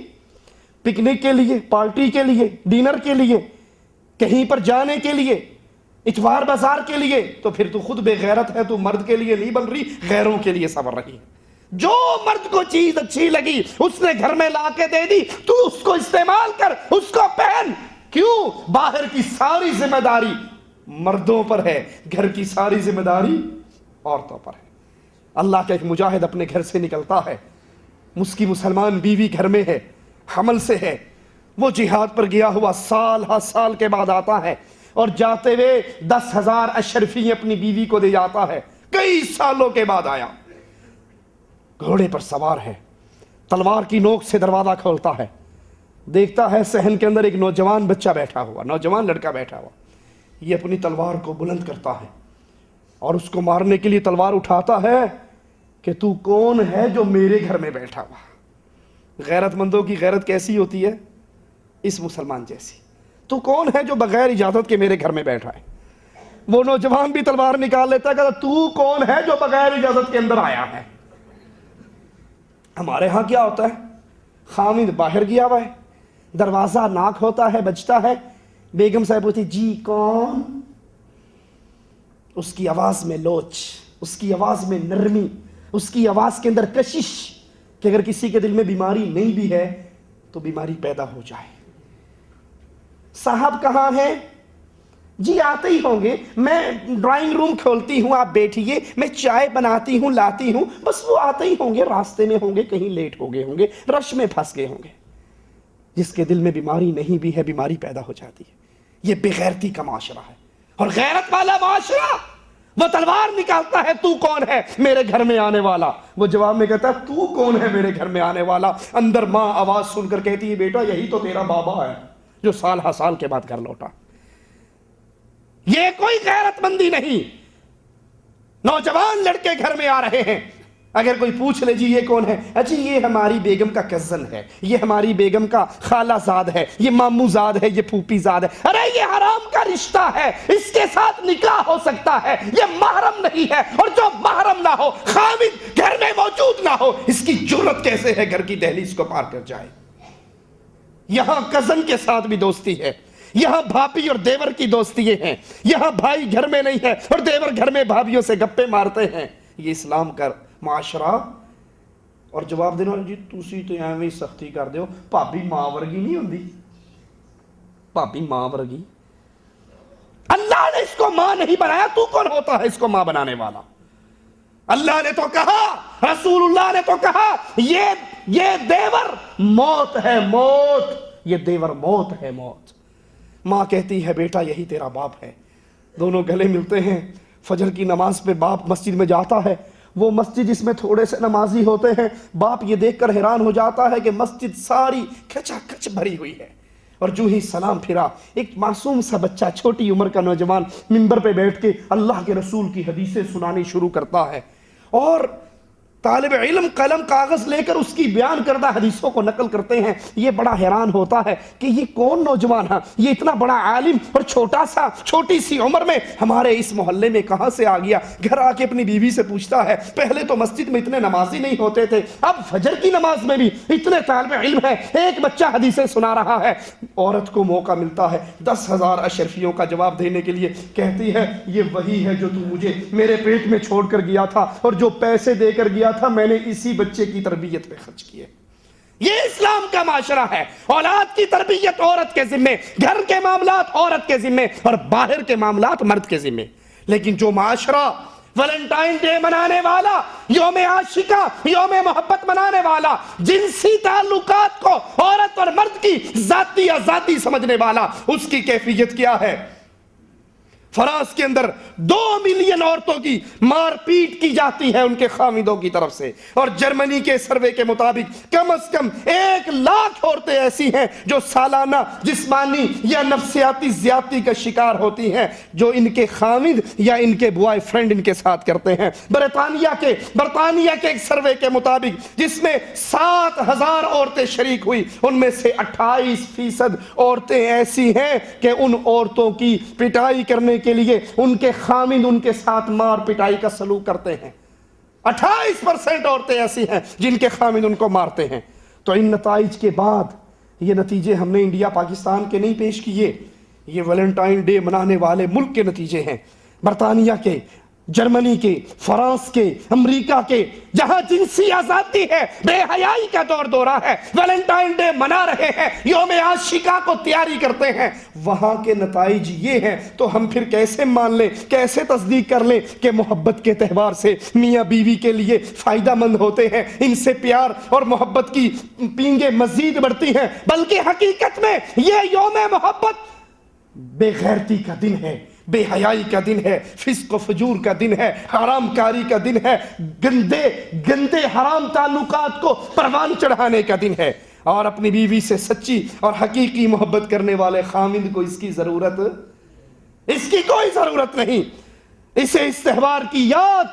پکنک کے لیے، پارٹی کے لیے، ڈنر کے لیے، کہیں پر جانے کے لیے، اتوار بازار کے لیے، تو پھر تو خود بے غیرت ہے. تو مرد کے لیے نہیں بن رہی، غیروں کے لیے سنور رہی ہے. جو مرد کو چیز اچھی لگی اس نے گھر میں لا کے دے دی، تو اس کو استعمال کر، اس کو پہن. کیوں؟ باہر کی ساری ذمہ داری مردوں پر ہے، گھر کی ساری ذمہ داری عورتوں پر ہے. اللہ کا ایک مجاہد اپنے گھر سے نکلتا ہے، اس کی مسلمان بیوی گھر میں ہے، حمل سے ہے، وہ جہاد پر گیا ہوا سال ہر سال کے بعد آتا ہے. اور جاتے ہوئے 10,000 اشرفی اپنی بیوی کو دے جاتا ہے. کئی سالوں کے بعد آیا, گھوڑے پر سوار ہے, تلوار کی نوک سے دروازہ کھولتا ہے, دیکھتا ہے صحن کے اندر ایک نوجوان بچہ بیٹھا ہوا, نوجوان لڑکا بیٹھا ہوا. یہ اپنی تلوار کو بلند کرتا ہے اور اس کو مارنے کے لیے تلوار اٹھاتا ہے کہ تو کون ہے جو میرے گھر میں بیٹھا ہوا. غیرت مندوں کی غیرت کیسی ہوتی ہے؟ اس مسلمان جیسی. تو کون ہے جو بغیر اجازت کے میرے گھر میں بیٹھا ہے؟ وہ نوجوان بھی تلوار نکال لیتا ہے, کہتا تو کون ہے جو بغیر اجازت کے اندر آیا ہے؟ ہمارے ہاں کیا ہوتا ہے, خامد باہر گیا ہوا ہے, دروازہ ناک ہوتا ہے, بجتا ہے, بیگم صاحب ہوتی جی کون؟ اس کی آواز میں لوچ, اس کی آواز میں نرمی, اس کی آواز کے اندر کشش کہ اگر کسی کے دل میں بیماری نہیں بھی ہے تو بیماری پیدا ہو جائے. صاحب کہاں ہیں؟ جی آتے ہی ہوں گے, میں ڈرائنگ روم کھولتی ہوں, آپ بیٹھیے, میں چائے بناتی ہوں لاتی ہوں, بس وہ آتے ہی ہوں گے, راستے میں ہوں گے, کہیں لیٹ ہو گئے ہوں گے, رش میں پھنس گئے ہوں گے. جس کے دل میں بیماری نہیں بھی ہے بیماری پیدا ہو جاتی ہے. یہ بے غیرتی کا معاشرہ ہے. اور غیرت والا معاشرہ وہ تلوار نکالتا ہے, تو کون ہے میرے گھر میں آنے والا؟ وہ جواب میں کہتا ہے تو کون ہے میرے گھر میں آنے والا؟ اندر ماں آواز سن کر کہتی ہے بیٹا یہی تو تیرا بابا ہے جو سال ہا سال کے بعد گھر لوٹا. یہ کوئی غیرت مندی نہیں. نوجوان لڑکے گھر میں آ رہے ہیں, اگر کوئی پوچھ لے جی یہ کون ہے, اچھی یہ ہماری بیگم کا کزن ہے, یہ ہماری بیگم کا خالہ زاد ہے, یہ ماموں زاد ہے, یہ پھوپھی زاد ہے. ارے یہ حرام کا رشتہ ہے, اس کے ساتھ نکاح ہو سکتا ہے, یہ محرم نہیں ہے. اور جو محرم نہ ہو, خامد گھر میں موجود نہ ہو, اس کی جرت کیسے ہے گھر کی دہلیز کو پار کر جائے؟ یہاں کزن کے ساتھ بھی دوستی ہے, یہاں بھابھی اور دیور کی دوستی ہیں, یہاں بھائی گھر میں نہیں ہے اور دیور گھر میں بھابھیوں سے گپے مارتے ہیں. یہ اسلام کا معاشرہ. اور جواب دینا جی تسی تو ایویں سختی کر دیو, بھابھی ماں ورگی نہیں ہوندی, بھابھی ماں ورگی. اللہ نے اس کو ماں نہیں بنایا, تو کون ہوتا ہے اس کو ماں بنانے والا؟ اللہ نے تو کہا, رسول اللہ نے تو کہا یہ دیور موت ہے, موت, یہ دیور موت ہے, موت. ماں کہتی ہے بیٹا یہی تیرا باپ ہے. دونوں گلے ملتے ہیں. فجر کی نماز پہ باپ مسجد میں جاتا ہے, وہ مسجد جس میں تھوڑے سے نمازی ہوتے ہیں. باپ یہ دیکھ کر حیران ہو جاتا ہے کہ مسجد ساری کھچا کھچ بھری ہوئی ہے. اور جو ہی سلام پھرا, ایک معصوم سا بچہ, چھوٹی عمر کا نوجوان منبر پہ بیٹھ کے اللہ کے رسول کی حدیثیں سنانی شروع کرتا ہے. اور طالب علم قلم کاغذ لے کر اس کی بیان کردہ حدیثوں کو نقل کرتے ہیں. یہ بڑا حیران ہوتا ہے کہ یہ کون نوجوان ہے, یہ اتنا بڑا عالم اور چھوٹی سی عمر میں ہمارے اس محلے میں کہاں سے آ گیا؟ گھر آ کے اپنی بیوی سے پوچھتا ہے, پہلے تو مسجد میں اتنے نمازی نہیں ہوتے تھے, اب فجر کی نماز میں بھی اتنے طالب علم ہیں, ایک بچہ حدیثیں سنا رہا ہے. عورت کو موقع ملتا ہے 10,000 اشرفیوں کا جواب دینے کے لیے. کہتی ہے یہ وہی ہے جو تو مجھے میرے پیٹ میں چھوڑ کر گیا تھا, اور جو پیسے دے کر گیا تھا میں نے اسی بچے کی تربیت پہ خرچ کیے. یہ اسلام کا معاشرہ ہے. اولاد کی تربیت عورت کے ذمے, گھر کے معاملات عورت کے ذمے, اور باہر کے معاملات مرد کے ذمے. لیکن جو معاشرہ ویلنٹائن ڈے منانے والا, یوم عاشقہ, یوم محبت منانے والا, جنسی تعلقات کو عورت اور مرد کی ذاتی آزادی سمجھنے والا, اس کی کیفیت کیا ہے؟ فرانس کے اندر 2 ملین عورتوں کی مار پیٹ کی جاتی ہے ان کے خامدوں کی طرف سے. اور جرمنی کے سروے کے مطابق کم از کم 1 لاکھ عورتیں ایسی ہیں جو سالانہ جسمانی یا نفسیاتی زیادتی کا شکار ہوتی ہیں, جو ان کے خامد یا ان کے بوائے فرینڈ ان کے ساتھ کرتے ہیں. برطانیہ کے ایک سروے کے مطابق جس میں 7,000 عورتیں شریک ہوئی, ان میں سے 28% عورتیں ایسی ہیں کہ ان عورتوں کی پٹائی کرنے کے لیے ان کے خامد ان کے ساتھ مار پٹائی کا سلوک کرتے ہیں. 28% عورتیں ایسی ہیں جن کے خامد ان کو مارتے ہیں. تو ان نتائج کے بعد, یہ نتیجے ہم نے انڈیا پاکستان کے نہیں پیش کیے, یہ ویلنٹائن ڈے منانے والے ملک کے نتیجے ہیں. برطانیہ کے, جرمنی کے, فرانس کے, امریکہ کے, جہاں جنسی آزادی ہے, بے حیائی کا دور دورہ ہے, ویلنٹائن ڈے منا رہے ہیں, یوم عاشقہ کو تیاری کرتے ہیں, وہاں کے نتائج یہ ہیں. تو ہم پھر کیسے مان لیں, کیسے تصدیق کر لیں کہ محبت کے تہوار سے میاں بیوی کے لیے فائدہ مند ہوتے ہیں, ان سے پیار اور محبت کی پینگیں مزید بڑھتی ہیں؟ بلکہ حقیقت میں یہ یوم محبت بے غیرتی کا دن ہے، بے حیائی کا دن ہے، فسق و فجور کا دن ہے، حرام کاری کا دن ہے، گندے گندے حرام تعلقات کو پروان چڑھانے کا دن ہے، اور اپنی بیوی سے سچی اور حقیقی محبت کرنے والے خامند کو اس کی کوئی ضرورت نہیں، اسے اس تہوار کی یاد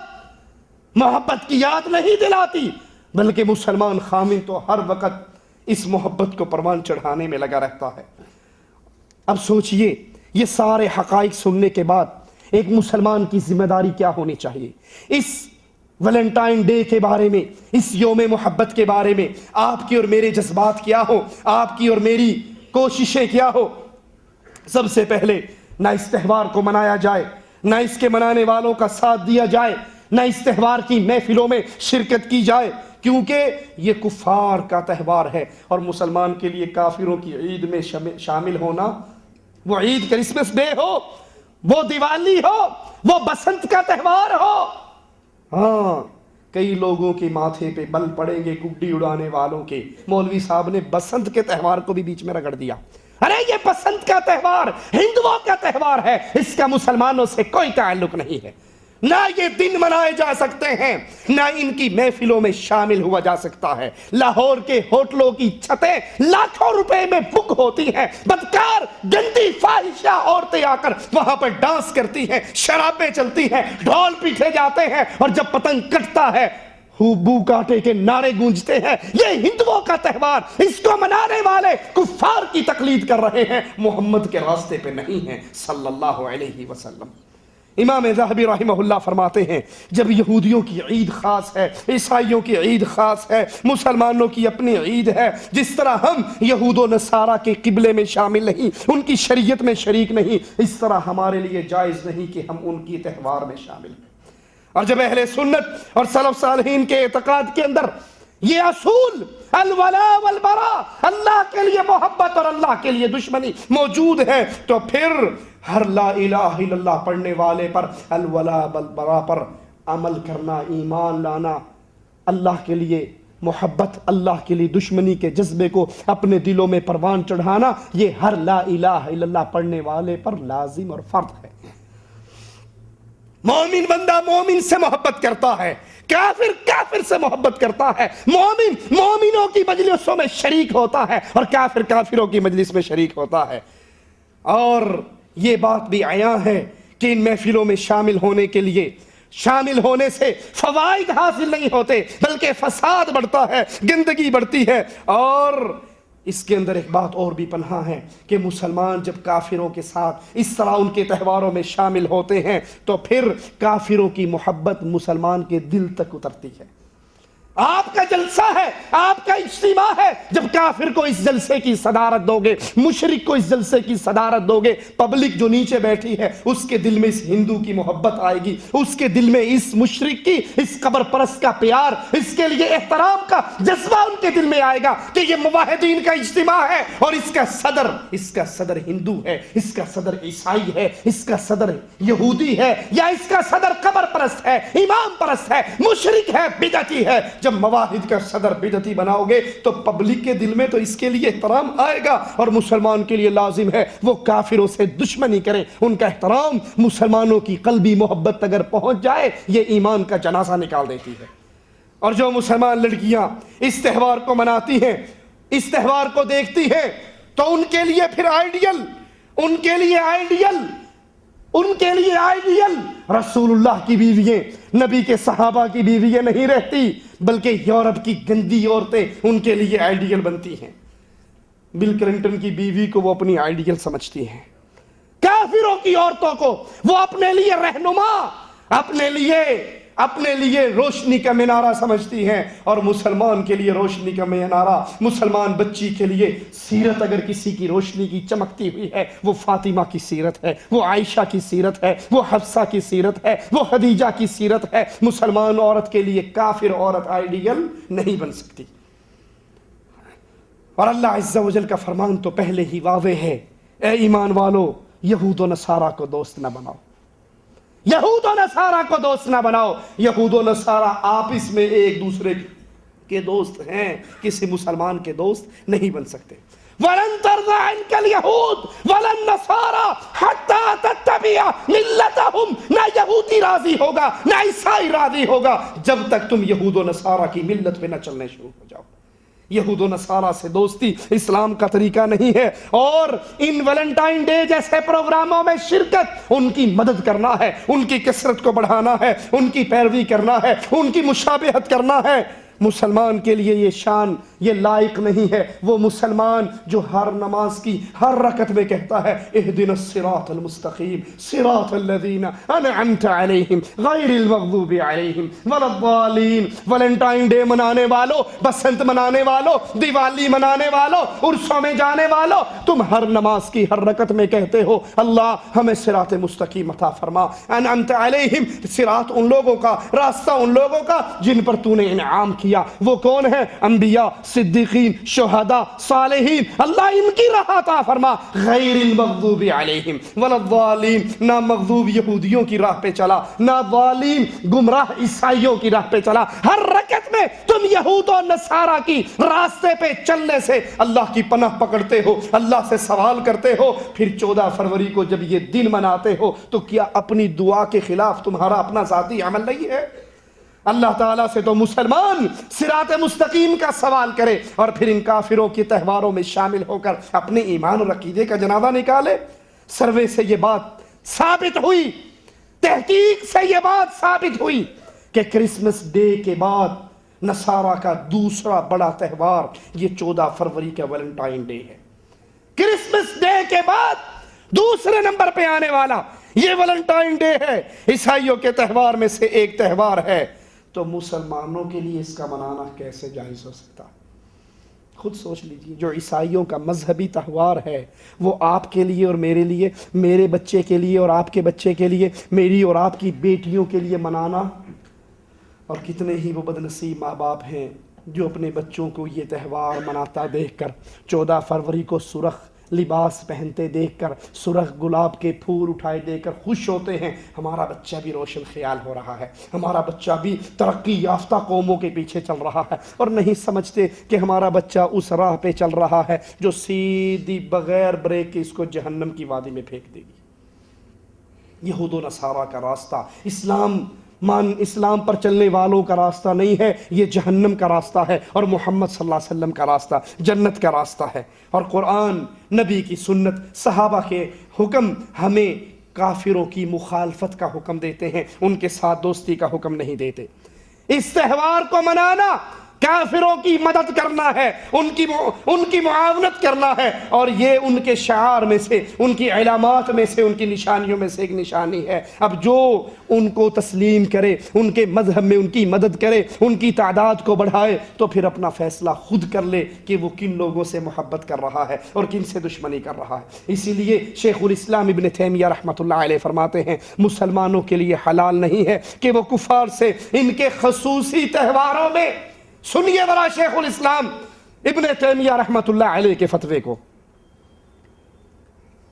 محبت کی یاد نہیں دلاتی، بلکہ مسلمان خامند تو ہر وقت اس محبت کو پروان چڑھانے میں لگا رہتا ہے۔ اب سوچئے یہ سارے حقائق سننے کے بعد ایک مسلمان کی ذمہ داری کیا ہونی چاہیے؟ اس ویلنٹائن ڈے کے بارے میں، اس یوم محبت کے بارے میں آپ کی اور میرے جذبات کیا ہو، آپ کی اور میری کوششیں کیا ہو؟ سب سے پہلے نہ اس تہوار کو منایا جائے، نہ اس کے منانے والوں کا ساتھ دیا جائے، نہ اس تہوار کی محفلوں میں شرکت کی جائے، کیونکہ یہ کفار کا تہوار ہے، اور مسلمان کے لیے کافروں کی عید میں شامل ہونا، وہ عید کرسمس ڈے ہو، وہ دیوالی ہو، وہ بسنت کا تہوار ہو، ہاں کئی لوگوں کے ماتھے پہ بل پڑیں گے گڈی اڑانے والوں کے۔ مولوی صاحب نے بسنت کے تہوار کو بھی بیچ میں رگڑ دیا، ارے یہ بسنت کا تہوار ہندوؤں کا تہوار ہے، اس کا مسلمانوں سے کوئی تعلق نہیں ہے، نہ یہ دن منائے جا سکتے ہیں، نہ ان کی محفلوں میں شامل ہوا جا سکتا ہے۔ لاہور کے ہوٹلوں کی چھتیں لاکھوں روپے میں بک ہوتی ہیں، بدکار گندی فاحشہ عورتیں آ کر وہاں پر ڈانس کرتی ہیں، شرابیں چلتی ہیں، ڈھول پیٹے جاتے ہیں، اور جب پتنگ کٹتا ہے بو کاٹے کے نعرے گونجتے ہیں۔ یہ ہندوؤں کا تہوار، اس کو منانے والے کفار کی تقلید کر رہے ہیں، محمد کے راستے پہ نہیں ہیں صلی اللہ علیہ وسلم۔ امام ذہبی رحمہ اللہ فرماتے ہیں جب یہودیوں کی عید خاص ہے، عیسائیوں کی عید خاص ہے، مسلمانوں کی اپنی عید ہے، جس طرح ہم یہود و نصارہ کے قبلے میں شامل نہیں، ان کی شریعت میں شریک نہیں، اس طرح ہمارے لیے جائز نہیں کہ ہم ان کی تہوار میں شامل ہیں۔ اور جب اہل سنت اور سلف صالحین کے اعتقاد کے اندر یہ اصول الولاء والبراء، اللہ کے لیے محبت اور اللہ کے لیے دشمنی موجود ہے، تو پھر ہر لا الہ الا اللہ پڑھنے والے پر الولاء والبراء پر عمل کرنا، ایمان لانا، اللہ کے لیے محبت، اللہ کے لیے دشمنی کے جذبے کو اپنے دلوں میں پروان چڑھانا، یہ ہر لا الہ الا اللہ پڑھنے والے پر لازم اور فرض ہے۔ مومن بندہ مومن سے محبت کرتا ہے، کافر کافر سے محبت کرتا ہے، مومن مومنوں کی مجلسوں میں شریک ہوتا ہے، اور کافر کافروں کی مجلس میں شریک ہوتا ہے۔ اور یہ بات بھی عیاں ہے کہ ان محفلوں میں شامل ہونے کے لیے، شامل ہونے سے فوائد حاصل نہیں ہوتے، بلکہ فساد بڑھتا ہے، گندگی بڑھتی ہے، اور اس کے اندر ایک بات اور بھی پنہاں ہے کہ مسلمان جب کافروں کے ساتھ اس طرح ان کے تہواروں میں شامل ہوتے ہیں تو پھر کافروں کی محبت مسلمان کے دل تک اترتی ہے۔ آپ کا جلسہ ہے، آپ کا اجتماع ہے، جب کافر کو اس جلسے کی صدارت دو گے، مشرک کو اس جلسے کی صدارت دو گے، پبلک جو نیچے بیٹھی ہے اس کے دل میں اس ہندو کی محبت آئے گی، اس کے دل میں اس مشرک کی، اس قبر پرست کا پیار، اس کے لیے احترام کا جذبہ ان کے دل میں آئے گا کہ یہ موحدین کا اجتماع ہے، اور اس کا صدر ہندو ہے، اس کا صدر عیسائی ہے، اس کا صدر یہودی ہے، یا اس کا صدر قبر پرست ہے، امام پرست ہے، مشرک ہے، بدعتی ہے۔ جب مواحد کا صدر بدعتی بناؤ گے تو پبلک کے دل میں تو اس کے لیے احترام آئے گا، اور مسلمان کے لیے لازم ہے وہ کافروں سے دشمنی کرے، ان کا احترام، مسلمانوں کی قلبی محبت اگر پہنچ جائے یہ ایمان کا جنازہ نکال دیتی ہے۔ اور جو مسلمان لڑکیاں اس تہوار کو مناتی ہیں، اس تہوار کو دیکھتی ہیں، تو ان کے لیے پھر آئیڈیل رسول اللہ کی بیوییں، نبی کے صحابہ کی بیوییں نہیں رہتی، بلکہ یورپ کی گندی عورتیں ان کے لیے آئیڈیل بنتی ہیں۔ بل کلنٹن کی بیوی کو وہ اپنی آئیڈیل سمجھتی ہیں، کافروں کی عورتوں کو وہ اپنے لیے رہنما، اپنے لیے روشنی کا مینارہ سمجھتی ہیں، اور مسلمان کے لیے روشنی کا مینارہ، مسلمان بچی کے لیے سیرت اگر کسی کی روشنی کی چمکتی ہوئی ہے، وہ فاطمہ کی سیرت ہے، وہ عائشہ کی سیرت ہے، وہ حفصہ کی سیرت ہے، وہ خدیجہ کی سیرت ہے۔ مسلمان عورت کے لیے کافر عورت آئیڈیل نہیں بن سکتی۔ اور اللہ عز و جل کا فرمان تو پہلے ہی واضح ہے، اے ایمان والو یہود و نصارہ کو دوست نہ بناؤ، یہود و نصارہ کو دوست نہ بناؤ۔ یہود و نصارہ آپس میں ایک دوسرے کے دوست ہیں، کسی مسلمان کے دوست نہیں بن سکتے۔ وَلَن تَرْضَىٰ عَنْكَ الْيَهُودُ وَلَا النَّصَارَىٰ حَتَّىٰ تَتَّبِعَ مِلَّتَهُمْ۔ نہ یہودی راضی ہوگا نہ عیسائی راضی ہوگا جب تک تم یہود و نصارہ کی ملت پہ نہ چلنے شروع ہو جاؤ۔ یہود و نصارہ سے دوستی اسلام کا طریقہ نہیں ہے، اور ان ویلنٹائن ڈے جیسے پروگراموں میں شرکت، ان کی مدد کرنا ہے، ان کی کثرت کو بڑھانا ہے، ان کی پیروی کرنا ہے، ان کی مشابہت کرنا ہے۔ مسلمان کے لیے یہ شان، یہ لائق نہیں ہے۔ وہ مسلمان جو ہر نماز کی ہر رکعت میں کہتا ہے اہدنا الصراط المستقیم صراط الذین انعمت علیہم غیر المغضوب علیہم ولا الضالین۔ ویلنٹائن ڈے منانے والو، بسنت منانے والو، دیوالی منانے والو، عرسوں میں جانے والو، تم ہر نماز کی ہر رکعت میں کہتے ہو اللہ ہمیں صراط مستقیم عطا فرما۔ انعمت علیہم، صراط ان لوگوں کا، راستہ ان لوگوں کا جن پر تو نے انعام کیا۔ وہ کون ہے؟ انبیاء، صدیقین، شہداء، صالحین۔ اللہ ان کی راہ عطا فرما۔ غیر المغضوب علیہم ولا الضالین، نہ مغضوب یہودیوں کی راہ پہ چلا، نہ ضالین گمراہ عیسائیوں کی راہ پہ چلا۔ ہر رکعت میں تم یہود و نصارہ کی راستے پہ چلنے سے اللہ کی پناہ پکڑتے ہو، اللہ سے سوال کرتے ہو۔ پھر 14 فروری کو جب یہ دن مناتے ہو تو کیا اپنی دعا کے خلاف تمہارا اپنا ذاتی عمل نہیں ہے؟ اللہ تعالیٰ سے تو مسلمان صراط مستقیم کا سوال کرے اور پھر ان کافروں کے تہواروں میں شامل ہو کر اپنے ایمان اور عقیدے کا جنازہ نکالے۔ سروے سے یہ بات ثابت ہوئی، تحقیق سے یہ بات ثابت ہوئی کہ کرسمس ڈے کے بعد نصارہ کا دوسرا بڑا تہوار یہ 14 فروری کا ویلنٹائن ڈے ہے۔ کرسمس ڈے کے بعد دوسرے نمبر پہ آنے والا یہ ویلنٹائن ڈے ہے، عیسائیوں کے تہوار میں سے ایک تہوار ہے۔ تو مسلمانوں کے لیے اس کا منانا کیسے جائز ہو سکتا؟ خود سوچ لیجیے۔ جو عیسائیوں کا مذہبی تہوار ہے وہ آپ کے لیے اور میرے لیے، میرے بچے کے لیے اور آپ کے بچے کے لیے، میری اور آپ کی بیٹیوں کے لیے منانا، اور کتنے ہی وہ بدنصیب ماں باپ ہیں جو اپنے بچوں کو یہ تہوار مناتا دیکھ کر، 14 فروری کو سرخ لباس پہنتے دیکھ کر، سرخ گلاب کے پھول اٹھائے دیکھ کر خوش ہوتے ہیں۔ ہمارا بچہ بھی روشن خیال ہو رہا ہے، ہمارا بچہ بھی ترقی یافتہ قوموں کے پیچھے چل رہا ہے، اور نہیں سمجھتے کہ ہمارا بچہ اس راہ پہ چل رہا ہے جو سیدھی بغیر بریک کے اس کو جہنم کی وادی میں پھینک دے گی۔ یہود و نصارہ کا راستہ اسلام پر چلنے والوں کا راستہ نہیں ہے، یہ جہنم کا راستہ ہے، اور محمد صلی اللہ علیہ وسلم کا راستہ جنت کا راستہ ہے۔ اور قرآن، نبی کی سنت، صحابہ کے حکم ہمیں کافروں کی مخالفت کا حکم دیتے ہیں، ان کے ساتھ دوستی کا حکم نہیں دیتے۔ اس تہوار کو منانا کافروں کی مدد کرنا ہے، ان کی معاونت کرنا ہے، اور یہ ان کے شعار میں سے، ان کی علامات میں سے، ان کی نشانیوں میں سے ایک نشانی ہے۔ اب جو ان کو تسلیم کرے، ان کے مذہب میں ان کی مدد کرے، ان کی تعداد کو بڑھائے، تو پھر اپنا فیصلہ خود کر لے کہ وہ کن لوگوں سے محبت کر رہا ہے اور کن سے دشمنی کر رہا ہے۔ اسی لیے شیخ الاسلام ابن تیمیہ رحمۃ اللہ علیہ فرماتے ہیں مسلمانوں کے لیے حلال نہیں ہے کہ وہ کفار سے ان کے خصوصی تہواروں میں، سنیے ذرا شیخ الاسلام ابن تیمیہ رحمۃ اللہ علیہ کے فتوے کو،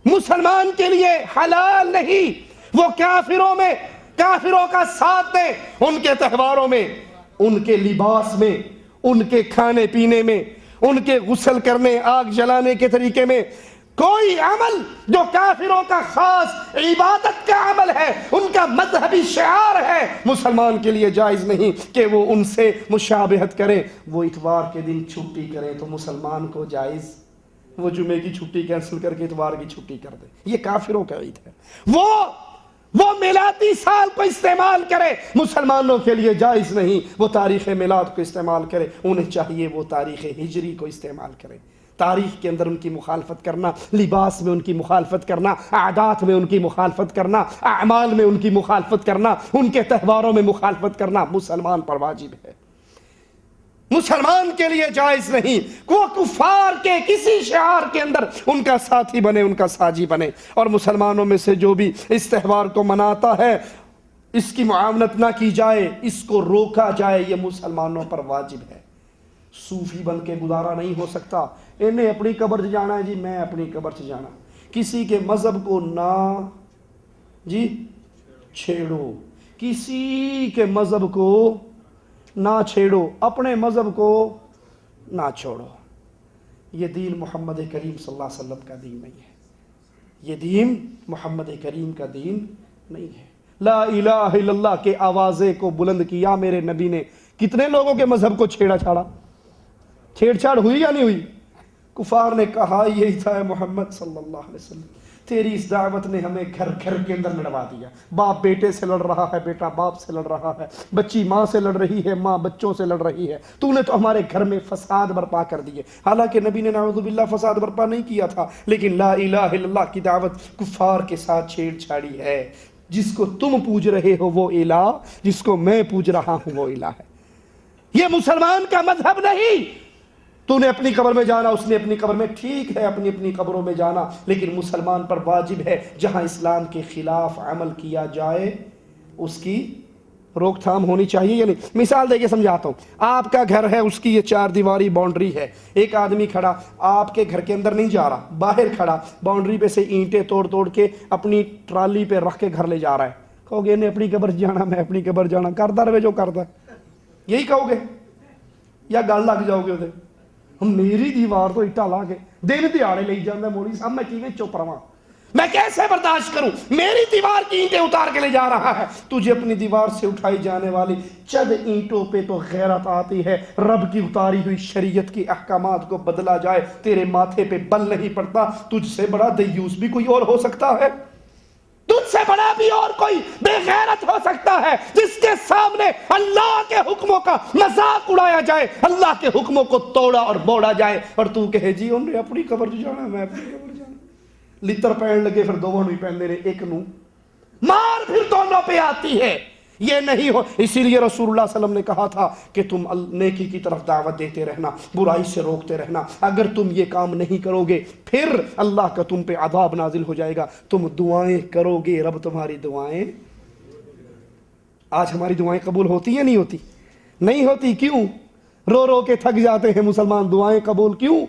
مسلمان کے لیے حلال نہیں وہ کافروں کا ساتھ دے، ان کے تہواروں میں، ان کے لباس میں، ان کے کھانے پینے میں، ان کے غسل کرنے، آگ جلانے کے طریقے میں، کوئی عمل جو کافروں کا خاص عبادت کا عمل ہے، ان کا مذہبی شعار ہے، مسلمان کے لیے جائز نہیں کہ وہ ان سے مشابہت کرے۔ وہ اتوار کے دن چھٹی کرے تو مسلمان کو جائز، وہ جمعے کی چھٹی کینسل کر کے اتوار کی چھٹی کر دے، یہ کافروں کا عید ہے۔ وہ میلادی سال کو استعمال کرے، مسلمانوں کے لیے جائز نہیں وہ تاریخ میلاد کو استعمال کرے، انہیں چاہیے وہ تاریخ ہجری کو استعمال کرے۔ تاریخ کے اندر ان کی مخالفت کرنا، لباس میں ان کی مخالفت کرنا، عادات میں ان کی مخالفت کرنا، اعمال میں ان کی مخالفت کرنا، ان کے تہواروں میں مخالفت کرنا مسلمان پر واجب ہے، مسلمان کے لیے جائز نہیں۔ وہ کفار کے کسی شعار کے اندر ان کا ساتھی بنے، ان کا ساجی بنے، اور مسلمانوں میں سے جو بھی اس تہوار کو مناتا ہے اس کی معاونت نہ کی جائے، اس کو روکا جائے، یہ مسلمانوں پر واجب ہے۔ صوفی بن کے گزارا نہیں ہو سکتا، انہیں اپنی قبر سے جانا ہے جی، میں اپنی قبر سے جانا، کسی کے مذہب کو نہ جی چھیڑو، کسی کے مذہب کو نہ چھیڑو، اپنے مذہب کو نہ چھوڑو۔ یہ دین محمد کریم صلی اللہ علیہ وسلم کا دین نہیں ہے، یہ دین محمد کریم کا دین نہیں ہے۔ لا الہ الا اللہ کے آوازے کو بلند کیا میرے نبی نے، کتنے لوگوں کے مذہب کو چھیڑا چھاڑا؟ چھیڑ چھاڑ ہوئی یا نہیں ہوئی؟ کفار نے کہا یہی تھا محمد صلی اللہ علیہ وسلم، تیری اس دعوت نے ہمیں گھر گھر کے اندر لڑوا دیا، باپ بیٹے سے لڑ رہا ہے، بیٹا باپ سے لڑ رہا ہے، بچی ماں سے لڑ رہی ہے، ماں بچوں سے لڑ رہی ہے، تو نے تو ہمارے گھر میں فساد برپا کر دیے۔ حالانکہ نبی نے نعوذ باللہ فساد برپا نہیں کیا تھا، لیکن لا الہ الا اللہ کی دعوت کفار کے ساتھ چھیڑ چھاڑی ہے۔ جس کو تم پوج رہے ہو وہ الہ، جس کو میں پوج رہا ہوں وہ الہ ہے۔ یہ مسلمان کا مذہب نہیں۔ تو نے اپنی قبر میں جانا، اس نے اپنی قبر میں، ٹھیک ہے اپنی اپنی قبروں میں جانا، لیکن مسلمان پر واجب ہے جہاں اسلام کے خلاف عمل کیا جائے اس کی روک تھام ہونی چاہیے یا نہیں۔ مثال دے کے سمجھاتا ہوں، آپ کا گھر ہے، اس کی یہ 4 دیواری باؤنڈری ہے، ایک آدمی کھڑا آپ کے گھر کے اندر نہیں جا رہا، باہر کھڑا باؤنڈری پہ سے اینٹیں توڑ توڑ کے اپنی ٹرالی پہ رکھ کے گھر لے جا رہا ہے، کہو گے انہیں اپنی قبر جانا، میں اپنی قبر جانا، کردہ رہے جو کردہ، یہی کہو گے یا گل لگ جاؤ گے ادھر؟ میری دیوار تو اٹا لا کے دن دیہڑے لے جانا مولوی صاحب، میں کیویں چپ رہا، میں کیسے برداشت کروں؟ میری دیوار کی اینٹیں اتار کے لے جا رہا ہے، تجھے اپنی دیوار سے اٹھائی جانے والی چند اینٹوں پہ تو غیرت آتی ہے، رب کی اتاری ہوئی شریعت کی احکامات کو بدلا جائے تیرے ماتھے پہ بل نہیں پڑتا۔ تجھ سے بڑا دیوس بھی کوئی اور ہو سکتا ہے، تجھ سے بڑا بھی اور کوئی بے غیرت ہو سکتا ہے جس کے سامنے اللہ کے حکموں کا مذاق اڑایا جائے، اللہ کے حکموں کو توڑا اور موڑا جائے، اور تو کہے جی انہیں اپنی قبر جانا، میں اپنی قبر جانا۔ لتر پہن لگے پھر دونوں نہیں پہن رہے، ایک نو مار پھر دونوں پہ آتی ہے، یہ نہیں ہو۔ اسی لیے رسول اللہ صلی اللہ علیہ وسلم نے کہا تھا کہ تم نیکی کی طرف دعوت دیتے رہنا، برائی سے روکتے رہنا، اگر تم یہ کام نہیں کرو گے پھر اللہ کا تم پہ عذاب نازل ہو جائے گا۔ تم دعائیں کرو گے، رب تمہاری دعائیں، آج ہماری دعائیں قبول ہوتی ہیں نہیں ہوتی؟ نہیں ہوتی، کیوں؟ رو رو کے تھک جاتے ہیں مسلمان، دعائیں قبول کیوں؟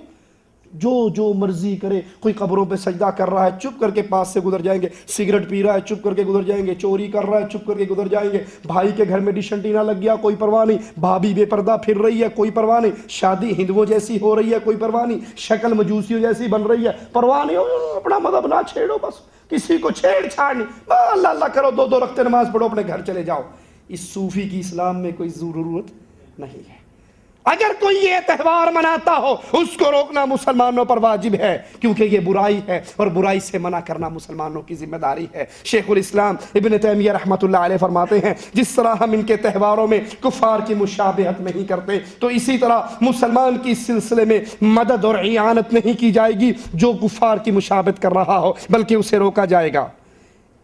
جو مرضی کرے، کوئی قبروں پہ سجدہ کر رہا ہے چپ کر کے پاس سے گزر جائیں گے، سگریٹ پی رہا ہے چپ کر کے گزر جائیں گے، چوری کر رہا ہے چپ کر کے گزر جائیں گے، بھائی کے گھر میں ڈش انٹینا لگ گیا کوئی پرواہ نہیں، بھابھی بے پردہ پھر رہی ہے کوئی پرواہ نہیں، شادی ہندوؤں جیسی ہو رہی ہے کوئی پرواہ نہیں، شکل مجوسیوں جیسی بن رہی ہے پرواہ نہیں، اپنا مذہب نہ چھیڑو، بس کسی کو چھیڑ چھاڑ نہیں، اللہ اللہ کرو، 2 رکعت نماز پڑھو، اپنے گھر چلے جاؤ۔ اس صوفی کی اسلام میں کوئی ضرورت نہیں ہے۔ اگر کوئی یہ تہوار مناتا ہو اس کو روکنا مسلمانوں پر واجب ہے، کیونکہ یہ برائی ہے اور برائی سے منع کرنا مسلمانوں کی ذمہ داری ہے۔ شیخ الاسلام ابن تیمیہ رحمۃ اللہ علیہ فرماتے ہیں جس طرح ہم ان کے تہواروں میں کفار کی مشابہت نہیں کرتے تو اسی طرح مسلمان کی اس سلسلے میں مدد اور اعانت نہیں کی جائے گی جو کفار کی مشابہت کر رہا ہو، بلکہ اسے روکا جائے گا۔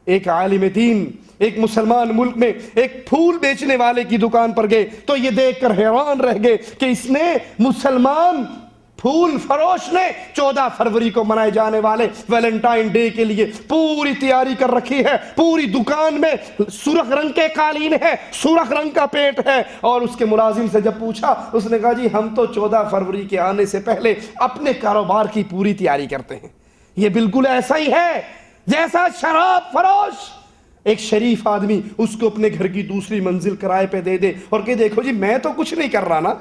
ایک عالم دین ایک مسلمان ملک میں ایک پھول بیچنے والے کی دکان پر گئے تو یہ دیکھ کر حیران رہ گئے کہ اس نے مسلمان پھول فروش نے 14 فروری کو منائے جانے والے ویلنٹائن ڈے کے لیے پوری تیاری کر رکھی ہے، پوری دکان میں سرخ رنگ کے قالین ہے، سرخ رنگ کا پیٹ ہے، اور اس کے ملازم سے جب پوچھا اس نے کہا جی ہم تو 14 فروری کے آنے سے پہلے اپنے کاروبار کی پوری تیاری کرتے ہیں۔ یہ بالکل ایسا ہی ہے جیسا شراب فروش ایک شریف آدمی اس کو اپنے گھر کی دوسری منزل کرائے پہ دے دے اور کہ دیکھو جی میں تو کچھ نہیں کر رہا نا،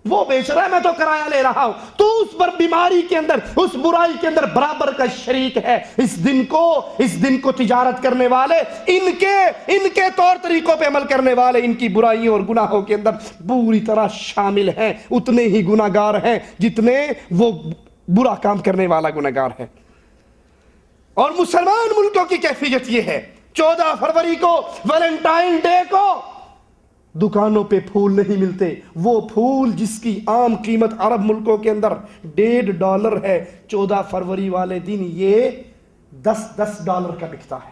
وہ بیچ رہا ہے میں تو کرایہ لے رہا ہوں، تو اس پر بیماری کے اندر اس برائی کے اندر برابر کا شریک ہے۔ اس دن کو تجارت کرنے والے ان کے طور طریقوں پہ عمل کرنے والے ان کی برائیوں اور گناہوں کے اندر پوری طرح شامل ہیں، اتنے ہی گناہگار ہیں جتنے وہ برا کام کرنے والا گناہگار ہے۔ اور مسلمان ملکوں کی کیفیت یہ ہے 14 فروری کو ویلنٹائن ڈے کو دکانوں پہ پھول نہیں ملتے، وہ پھول جس کی عام قیمت عرب ملکوں کے اندر $1.5 ہے 14 فروری والے دن یہ $10 کا بکتا ہے۔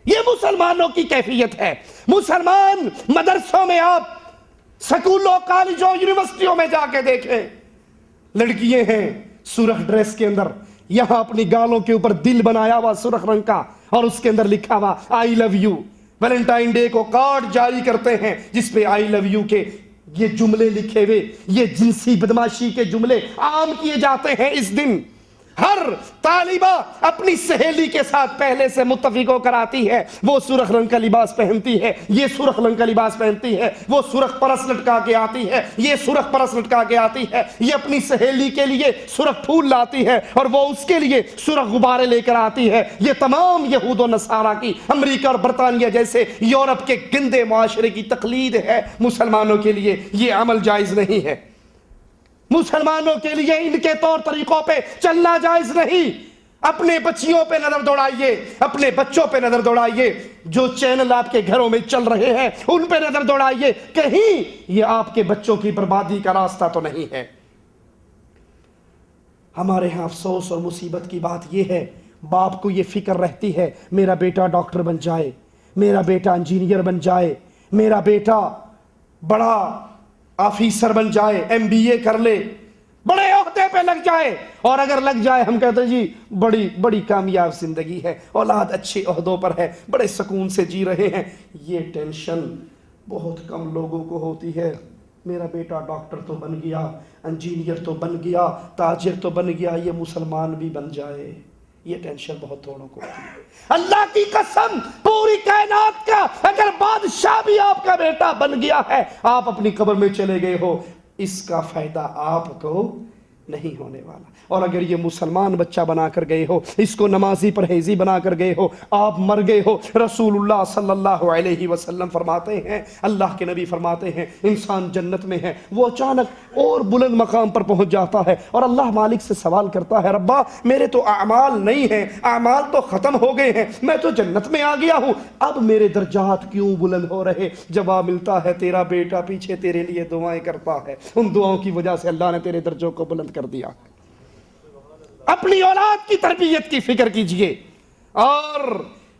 یہ مسلمانوں کی کیفیت ہے۔ مسلمان مدرسوں میں آپ سکولوں کالجوں یونیورسٹیوں میں جا کے دیکھیں، لڑکیاں ہیں سرخ ڈریس کے اندر، یہاں اپنی گالوں کے اوپر دل بنایا ہوا سرخ رنگ کا اور اس کے اندر لکھا ہوا آئی لو یو۔ ویلنٹائن ڈے کو کارڈ جاری کرتے ہیں جس پہ آئی لو یو کے یہ جملے لکھے ہوئے، یہ جنسی بدماشی کے جملے عام کیے جاتے ہیں اس دن۔ ہر طالبہ اپنی سہیلی کے ساتھ پہلے سے متفق ہو کر آتی ہے، وہ سرخ رنگ کا لباس پہنتی ہے، یہ سرخ رنگ کا لباس پہنتی ہے، وہ سرخ پرس لٹکا کے آتی ہے، یہ سرخ پرس لٹکا کے آتی ہے، یہ اپنی سہیلی کے لیے سرخ پھول لاتی ہے اور وہ اس کے لیے سرخ غبارے لے کر آتی ہے۔ یہ تمام یہود و نصارہ کی، امریکہ اور برطانیہ جیسے یورپ کے گندے معاشرے کی تقلید ہے۔ مسلمانوں کے لیے یہ عمل جائز نہیں ہے، مسلمانوں کے لیے ان کے طور طریقوں پہ چلنا جائز نہیں۔ اپنے بچیوں پہ نظر دوڑائیے، اپنے بچوں پہ نظر دوڑائیے، جو چینل آپ کے گھروں میں چل رہے ہیں ان پہ نظر دوڑائیے، کہیں یہ آپ کے بچوں کی بربادی کا راستہ تو نہیں ہے۔ ہمارے ہاں افسوس اور مصیبت کی بات یہ ہے، باپ کو یہ فکر رہتی ہے میرا بیٹا ڈاکٹر بن جائے، میرا بیٹا انجینئر بن جائے، میرا بیٹا بڑا آفیسر بن جائے، MBA کر لے، بڑے عہدے پہ لگ جائے، اور اگر لگ جائے ہم کہتے ہیں جی بڑی کامیاب زندگی ہے، اولاد اچھے عہدوں پر ہے، بڑے سکون سے جی رہے ہیں۔ یہ ٹینشن بہت کم لوگوں کو ہوتی ہے۔ میرا بیٹا ڈاکٹر تو بن گیا، انجینئر تو بن گیا، تاجر تو بن گیا، یہ مسلمان بھی بن جائے، یہ ٹینشن بہت تھوڑوں کو ہوتی ہے۔ اللہ کی قسم، پوری کائنات کا اگر بادشاہ بھی آپ کا بیٹا بن گیا ہے، آپ اپنی قبر میں چلے گئے ہو، اس کا فائدہ آپ کو نہیں ہونے والا۔ اور اگر یہ مسلمان بچہ بنا کر گئے ہو، اس کو نمازی پرہیزی بنا کر گئے ہو، آپ مر گئے ہو، رسول اللہ صلی اللہ علیہ وسلم فرماتے ہیں، اللہ کے نبی فرماتے ہیں، انسان جنت میں ہے، وہ اچانک اور بلند مقام پر پہنچ جاتا ہے اور اللہ مالک سے سوال کرتا ہے، ربا میرے تو اعمال نہیں ہیں، اعمال تو ختم ہو گئے ہیں، میں تو جنت میں آ گیا ہوں، اب میرے درجات کیوں بلند ہو رہے؟ جواب ملتا ہے، تیرا بیٹا پیچھے تیرے لیے دعائیں کرتا ہے، ان دعاؤں کی وجہ سے اللہ نے تیرے درجوں کو بلند کر دیا۔ اپنی اولاد کی تربیت کی فکر کیجئے۔ اور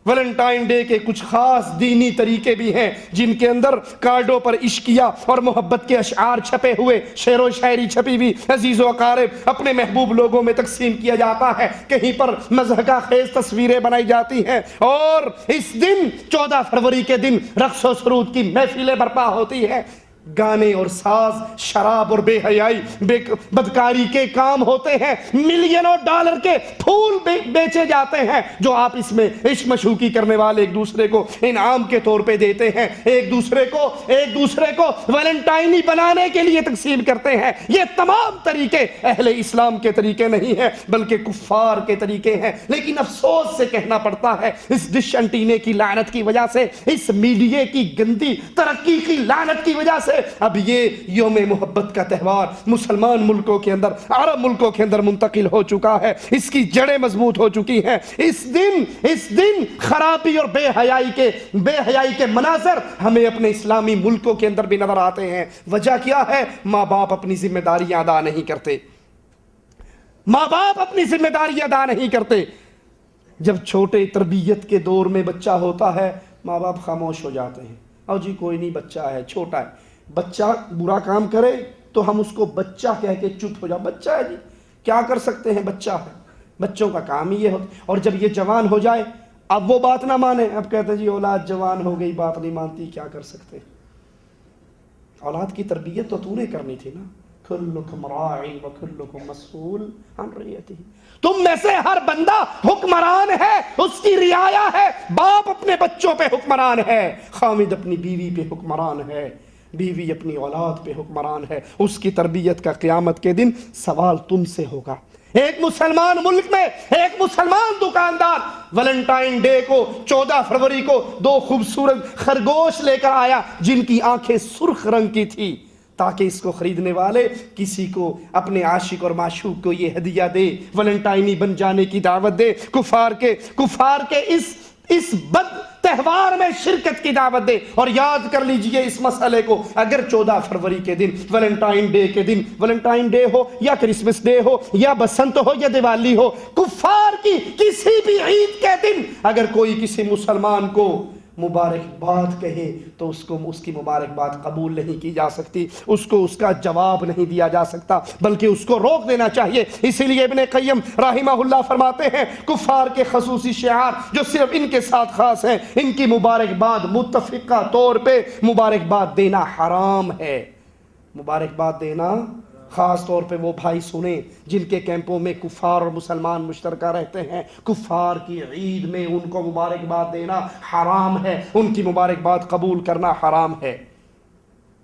ویلنٹائن ڈے کے کچھ خاص دینی طریقے بھی ہیں جن کے اندر کارڈوں پر عشقیہ اور محبت کے اشعار چھپے ہوئے، شعر و شاعری چھپی ہوئی عزیز و اقارب اپنے محبوب لوگوں میں تقسیم کیا جاتا ہے، کہیں پر مضحکہ خیز تصویریں بنائی جاتی ہیں، اور اس دن 14 فروری کے دن رقص و سرود کی محفلیں برپا ہوتی ہیں، گانے اور ساز، شراب اور بے حیائی، بدکاری کے کام ہوتے ہیں، ملینوں ڈالر کے پھول بیچے جاتے ہیں جو آپ اس میں عشق مشوقی کرنے والے ایک دوسرے کو انعام کے طور پہ دیتے ہیں، ایک دوسرے کو ویلنٹائنی بنانے کے لیے تقسیم کرتے ہیں۔ یہ تمام طریقے اہل اسلام کے طریقے نہیں ہیں بلکہ کفار کے طریقے ہیں، لیکن افسوس سے کہنا پڑتا ہے اس ڈش انٹینے کی لعنت کی وجہ سے، اس میڈیا کی گندی ترقی کی لعنت کی وجہ سے اب یہ یوم محبت کا تہوار مسلمان ملکوں کے اندر، عرب ملکوں کے اندر منتقل ہو چکا ہے، اس کی جڑیں مضبوط ہو چکی ہیں۔ اس دن خرابی اور بے حیائی کے مناظر ہمیں اپنے اسلامی ملکوں کے اندر بھی نظر آتے ہیں۔ وجہ کیا ہے؟ ماں باپ اپنی ذمہ داریاں ادا نہیں کرتے، ماں باپ اپنی ذمہ داریاں ادا نہیں کرتے۔ جب چھوٹے تربیت کے دور میں بچہ ہوتا ہے، ماں باپ خاموش ہو جاتے ہیں، اور جی کوئی نہیں، بچہ ہے، چھوٹا ہے، بچہ برا کام کرے تو ہم اس کو بچہ کہہ کے چپ ہو جائے، بچہ ہے جی کیا کر سکتے ہیں، بچہ ہے، بچوں کا کام ہی یہ ہوتا ہے۔ اور جب یہ جوان ہو جائے، اب وہ بات نہ مانے، اب کہتے ہیں جی اولاد جوان ہو گئی، بات نہیں مانتی، کیا کر سکتے؟ اولاد کی تربیت تو تو نے کرنی تھی نا، کلکم راع وکلکم مسئول عن رعیتہ، تم میں سے ہر بندہ حکمران ہے، اس کی رعایا ہے۔ باپ اپنے بچوں پہ حکمران ہے، خامد اپنی بیوی پہ حکمران ہے، بیوی اپنی اولاد پہ حکمران ہے، اس کی تربیت کا قیامت کے دن سوال تم سے ہوگا۔ ایک مسلمان ملک میں ایک مسلمان دکاندار ویلنٹائن ڈے کو 14 فروری کو 2 خوبصورت خرگوش لے کر آیا جن کی آنکھیں سرخ رنگ کی تھی، تاکہ اس کو خریدنے والے کسی کو اپنے عاشق اور معشوق کو یہ ہدیہ دے، ویلنٹائنی بن جانے کی دعوت دے، کفار کے اس بد تہوار میں شرکت کی دعوت دے۔ اور یاد کر لیجئے اس مسئلے کو، اگر 14 فروری کے دن، ویلنٹائن ڈے کے دن، ویلنٹائن ڈے ہو یا کرسمس ڈے ہو یا بسنت ہو یا دیوالی ہو، کفار کی کسی بھی عید کے دن اگر کوئی کسی مسلمان کو مبارکباد کہے تو اس کی مبارکباد قبول نہیں کی جا سکتی، اس کو اس کا جواب نہیں دیا جا سکتا، بلکہ اس کو روک دینا چاہیے۔ اسی لیے ابن قیم رحمہ اللہ فرماتے ہیں کفار کے خصوصی شعار جو صرف ان کے ساتھ خاص ہیں، ان کی مبارکباد متفقہ طور پہ مبارکباد دینا حرام ہے، مبارکباد دینا خاص طور پہ وہ بھائی سنیں جن کے کیمپوں میں کفار اور مسلمان مشترکہ رہتے ہیں، کفار کی عید میں ان کو مبارکباد دینا حرام ہے، ان کی مبارکباد قبول کرنا حرام ہے۔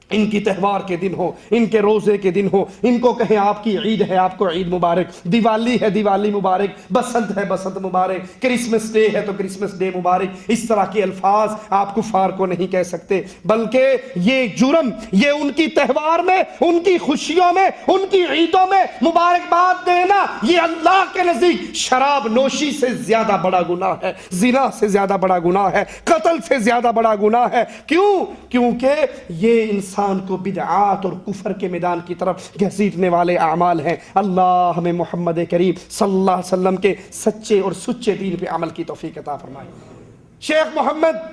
ان کی تہوار کے دن ہو، ان کے روزے کے دن ہو، ان کو کہیں آپ کی عید ہے، آپ کو عید مبارک، دیوالی ہے دیوالی مبارک، بسنت ہے بسنت مبارک، کرسمس ڈے ہے تو کرسمس ڈے مبارک۔ اس طرح کے الفاظ آپ کفار کو نہیں کہہ سکتے، بلکہ یہ جرم، یہ ان کی تہوار میں، ان کی خوشیوں میں، ان کی عیدوں میں مبارکباد دینا، یہ اللہ کے نزدیک شراب نوشی سے زیادہ بڑا گناہ ہے، زنا سے زیادہ بڑا گناہ ہے، قتل سے زیادہ بڑا گناہ ہے۔ کیونکہ یہ انسان کو بدعات اور کفر کے میدان کی طرف گھسیٹنے والے اعمال ہیں۔ اللہ ہمیں محمد کریم صلی اللہ علیہ وسلم کے سچے اور سچے دین پہ عمل کی توفیق عطا فرمائے۔ شیخ محمد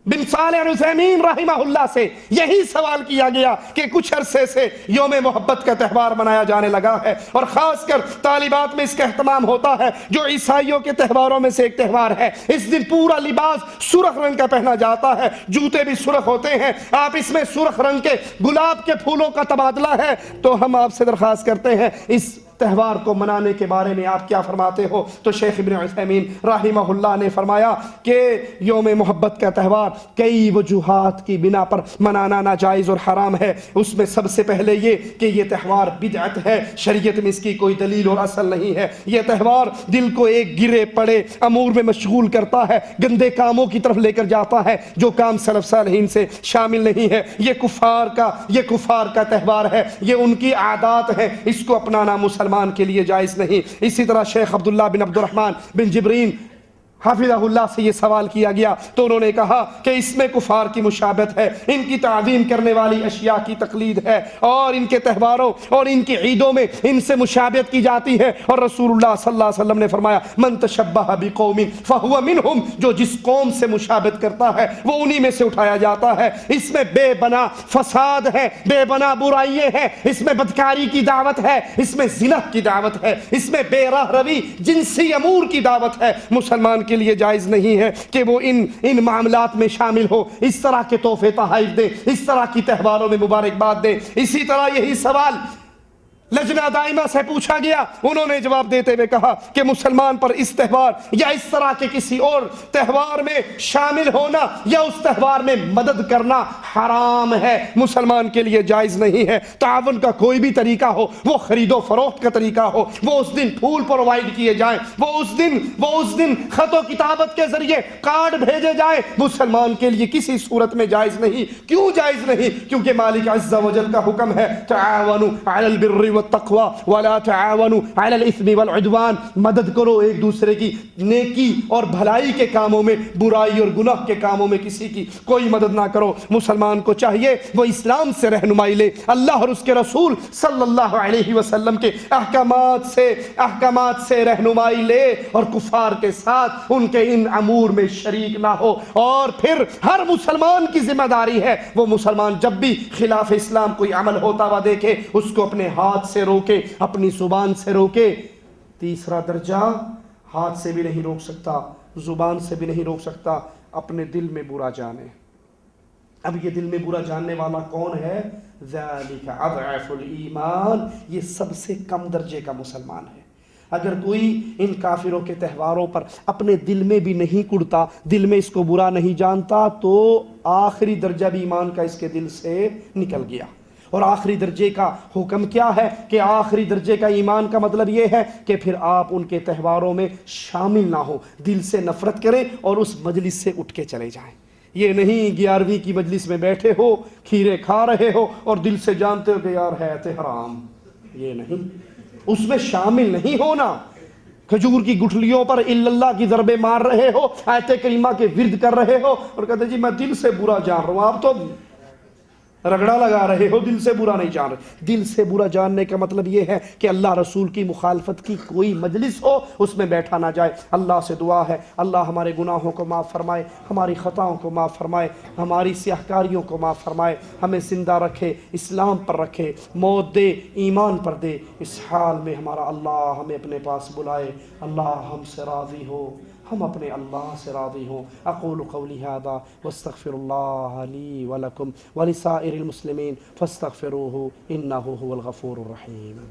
بن صالح العثیمین رحمہ اللہ سے یہی سوال کیا گیا کہ کچھ عرصے سے یوم محبت کا تہوار منایا جانے لگا ہے، اور خاص کر طالبات میں اس کا اہتمام ہوتا ہے، جو عیسائیوں کے تہواروں میں سے ایک تہوار ہے۔ اس دن پورا لباس سرخ رنگ کا پہنا جاتا ہے، جوتے بھی سرخ ہوتے ہیں، آپ اس میں سرخ رنگ کے گلاب کے پھولوں کا تبادلہ ہے۔ تو ہم آپ سے درخواست کرتے ہیں اس تہوار کو منانے کے بارے میں آپ کیا فرماتے ہو؟ تو شیخ ابن عثیمین رحمہ اللہ نے فرمایا کہ یوم محبت کا تہوار کئی وجوہات کی بنا پر منانا ناجائز اور حرام ہے۔ اس میں سب سے پہلے یہ کہ یہ تہوار بدعت ہے، شریعت میں اس کی کوئی دلیل اور اصل نہیں ہے۔ یہ تہوار دل کو ایک گرے پڑے امور میں مشغول کرتا ہے، گندے کاموں کی طرف لے کر جاتا ہے، جو کام سلف صالحین سے شامل نہیں ہے۔ یہ کفار کا تہوار ہے، یہ ان کی عادات ہے، اس کو اپنانا مسلمان کے لیے جائز نہیں۔ اسی طرح شیخ عبداللہ بن عبد الرحمن بن جبرین حافظہ اللہ سے یہ سوال کیا گیا تو انہوں نے کہا کہ اس میں کفار کی مشابہت ہے، ان کی تعظیم کرنے والی اشیاء کی تقلید ہے، اور ان کے تہواروں اور ان کی عیدوں میں ان سے مشابہت کی جاتی ہے۔ اور رسول اللہ صلی اللہ علیہ وسلم نے فرمایا من تشبہ بقوم فہو منہم، جو جس قوم سے مشابہت کرتا ہے وہ انہی میں سے اٹھایا جاتا ہے۔ اس میں بے بنا فساد ہے، بے بنا برائیاں ہیں، اس میں بدکاری کی دعوت ہے، اس میں زنا کی دعوت ہے، اس میں بے راہ روی جنسی امور کی دعوت ہے۔ مسلمان کے لیے جائز نہیں ہے کہ وہ ان معاملات میں شامل ہو، اس طرح کے تحفے تحائف دے، اس طرح کی تہواروں میں مبارکباد دے۔ اسی طرح یہی سوال لجنہ دائمہ سے پوچھا گیا، انہوں نے جواب دیتے ہوئے کہا کہ مسلمان پر اس تہوار یا اس طرح کے کسی اور تہوار میں شامل ہونا یا اس تہوار میں مدد کرنا حرام ہے، مسلمان کے لیے جائز نہیں ہے۔ تعاون کا کوئی بھی طریقہ ہو، وہ خرید و فروخت کا طریقہ ہو، وہ اس دن پھول پرووائڈ کیے جائیں، وہ اس دن خط و کتابت کے ذریعے کارڈ بھیجے جائیں، مسلمان کے لیے کسی صورت میں جائز نہیں۔ کیوں جائز نہیں؟ کیونکہ مالک عز و جل کا حکم ہے تعاونوا علی البر والتقوی ولا تعاونوا علی الاثم والعدوان، مدد کرو ایک دوسرے کی نیکی اور بھلائی کے کاموں میں، برائی اور گناہ کے کاموں میں کسی کی کوئی مدد نہ کرو۔ مسلمان کو چاہیے وہ اسلام سے رہنمائی لے، اللہ اور اس کے رسول صلی اللہ علیہ وسلم کے احکامات سے رہنمائی لے، اور کفار کے ساتھ ان کے ان امور میں شریک نہ ہو۔ اور پھر ہر مسلمان کی ذمہ داری ہے، وہ مسلمان جب بھی خلاف اسلام کوئی عمل ہوتا ہوا دیکھے اس کو اپنے ہاتھ سے روکے، اپنی زبان سے روکے۔ تیسرا درجہ، ہاتھ سے بھی نہیں روک سکتا، زبان سے بھی نہیں روک سکتا، اپنے دل میں برا جانے۔ اب یہ دل میں برا جاننے والا کون ہے؟ ذالک اضعف الایمان، یہ سب سے کم درجے کا مسلمان ہے۔ اگر کوئی ان کافروں کے تہواروں پر اپنے دل میں بھی نہیں کڑتا، دل میں اس کو برا نہیں جانتا، تو آخری درجہ بھی ایمان کا اس کے دل سے نکل گیا۔ اور آخری درجے کا حکم کیا ہے کہ آخری درجے کا ایمان کا مطلب یہ ہے کہ پھر آپ ان کے تہواروں میں شامل نہ ہو، دل سے نفرت کریں اور اس مجلس سے اٹھ کے چلے جائیں۔ یہ نہیں 11ویں کی مجلس میں بیٹھے ہو، کھیرے کھا رہے ہو اور دل سے جانتے ہو کہ یار ہے تے حرام، یہ نہیں، اس میں شامل نہیں ہونا۔ کھجور کی گٹھلیوں پر الا اللہ کی ضربیں مار رہے ہو، آیت کریمہ کے ورد کر رہے ہو اور کہتے جی میں دل سے برا جان رہا ہوں، آپ تو رگڑا لگا رہے ہو، دل سے برا نہیں جان رہے۔ دل سے برا جاننے کا مطلب یہ ہے کہ اللہ رسول کی مخالفت کی کوئی مجلس ہو اس میں بیٹھا نہ جائے۔ اللہ سے دعا ہے اللہ ہمارے گناہوں کو معاف فرمائے، ہماری خطاؤں کو معاف فرمائے، ہماری سیاہکاریوں کو معاف فرمائے، ہمیں زندہ رکھے، اسلام پر رکھے، موت دے ایمان پر دے۔ اس حال میں ہمارا اللہ ہمیں اپنے پاس بلائے، اللہ ہم سے راضی ہو، ہم اپنے اللہ سے راضی ہوں. اقول قولی ھذا واستغفر اللہ لی ولکم ولسائر المسلمین فاستغفروہ انہ هو الغفور الرحیم.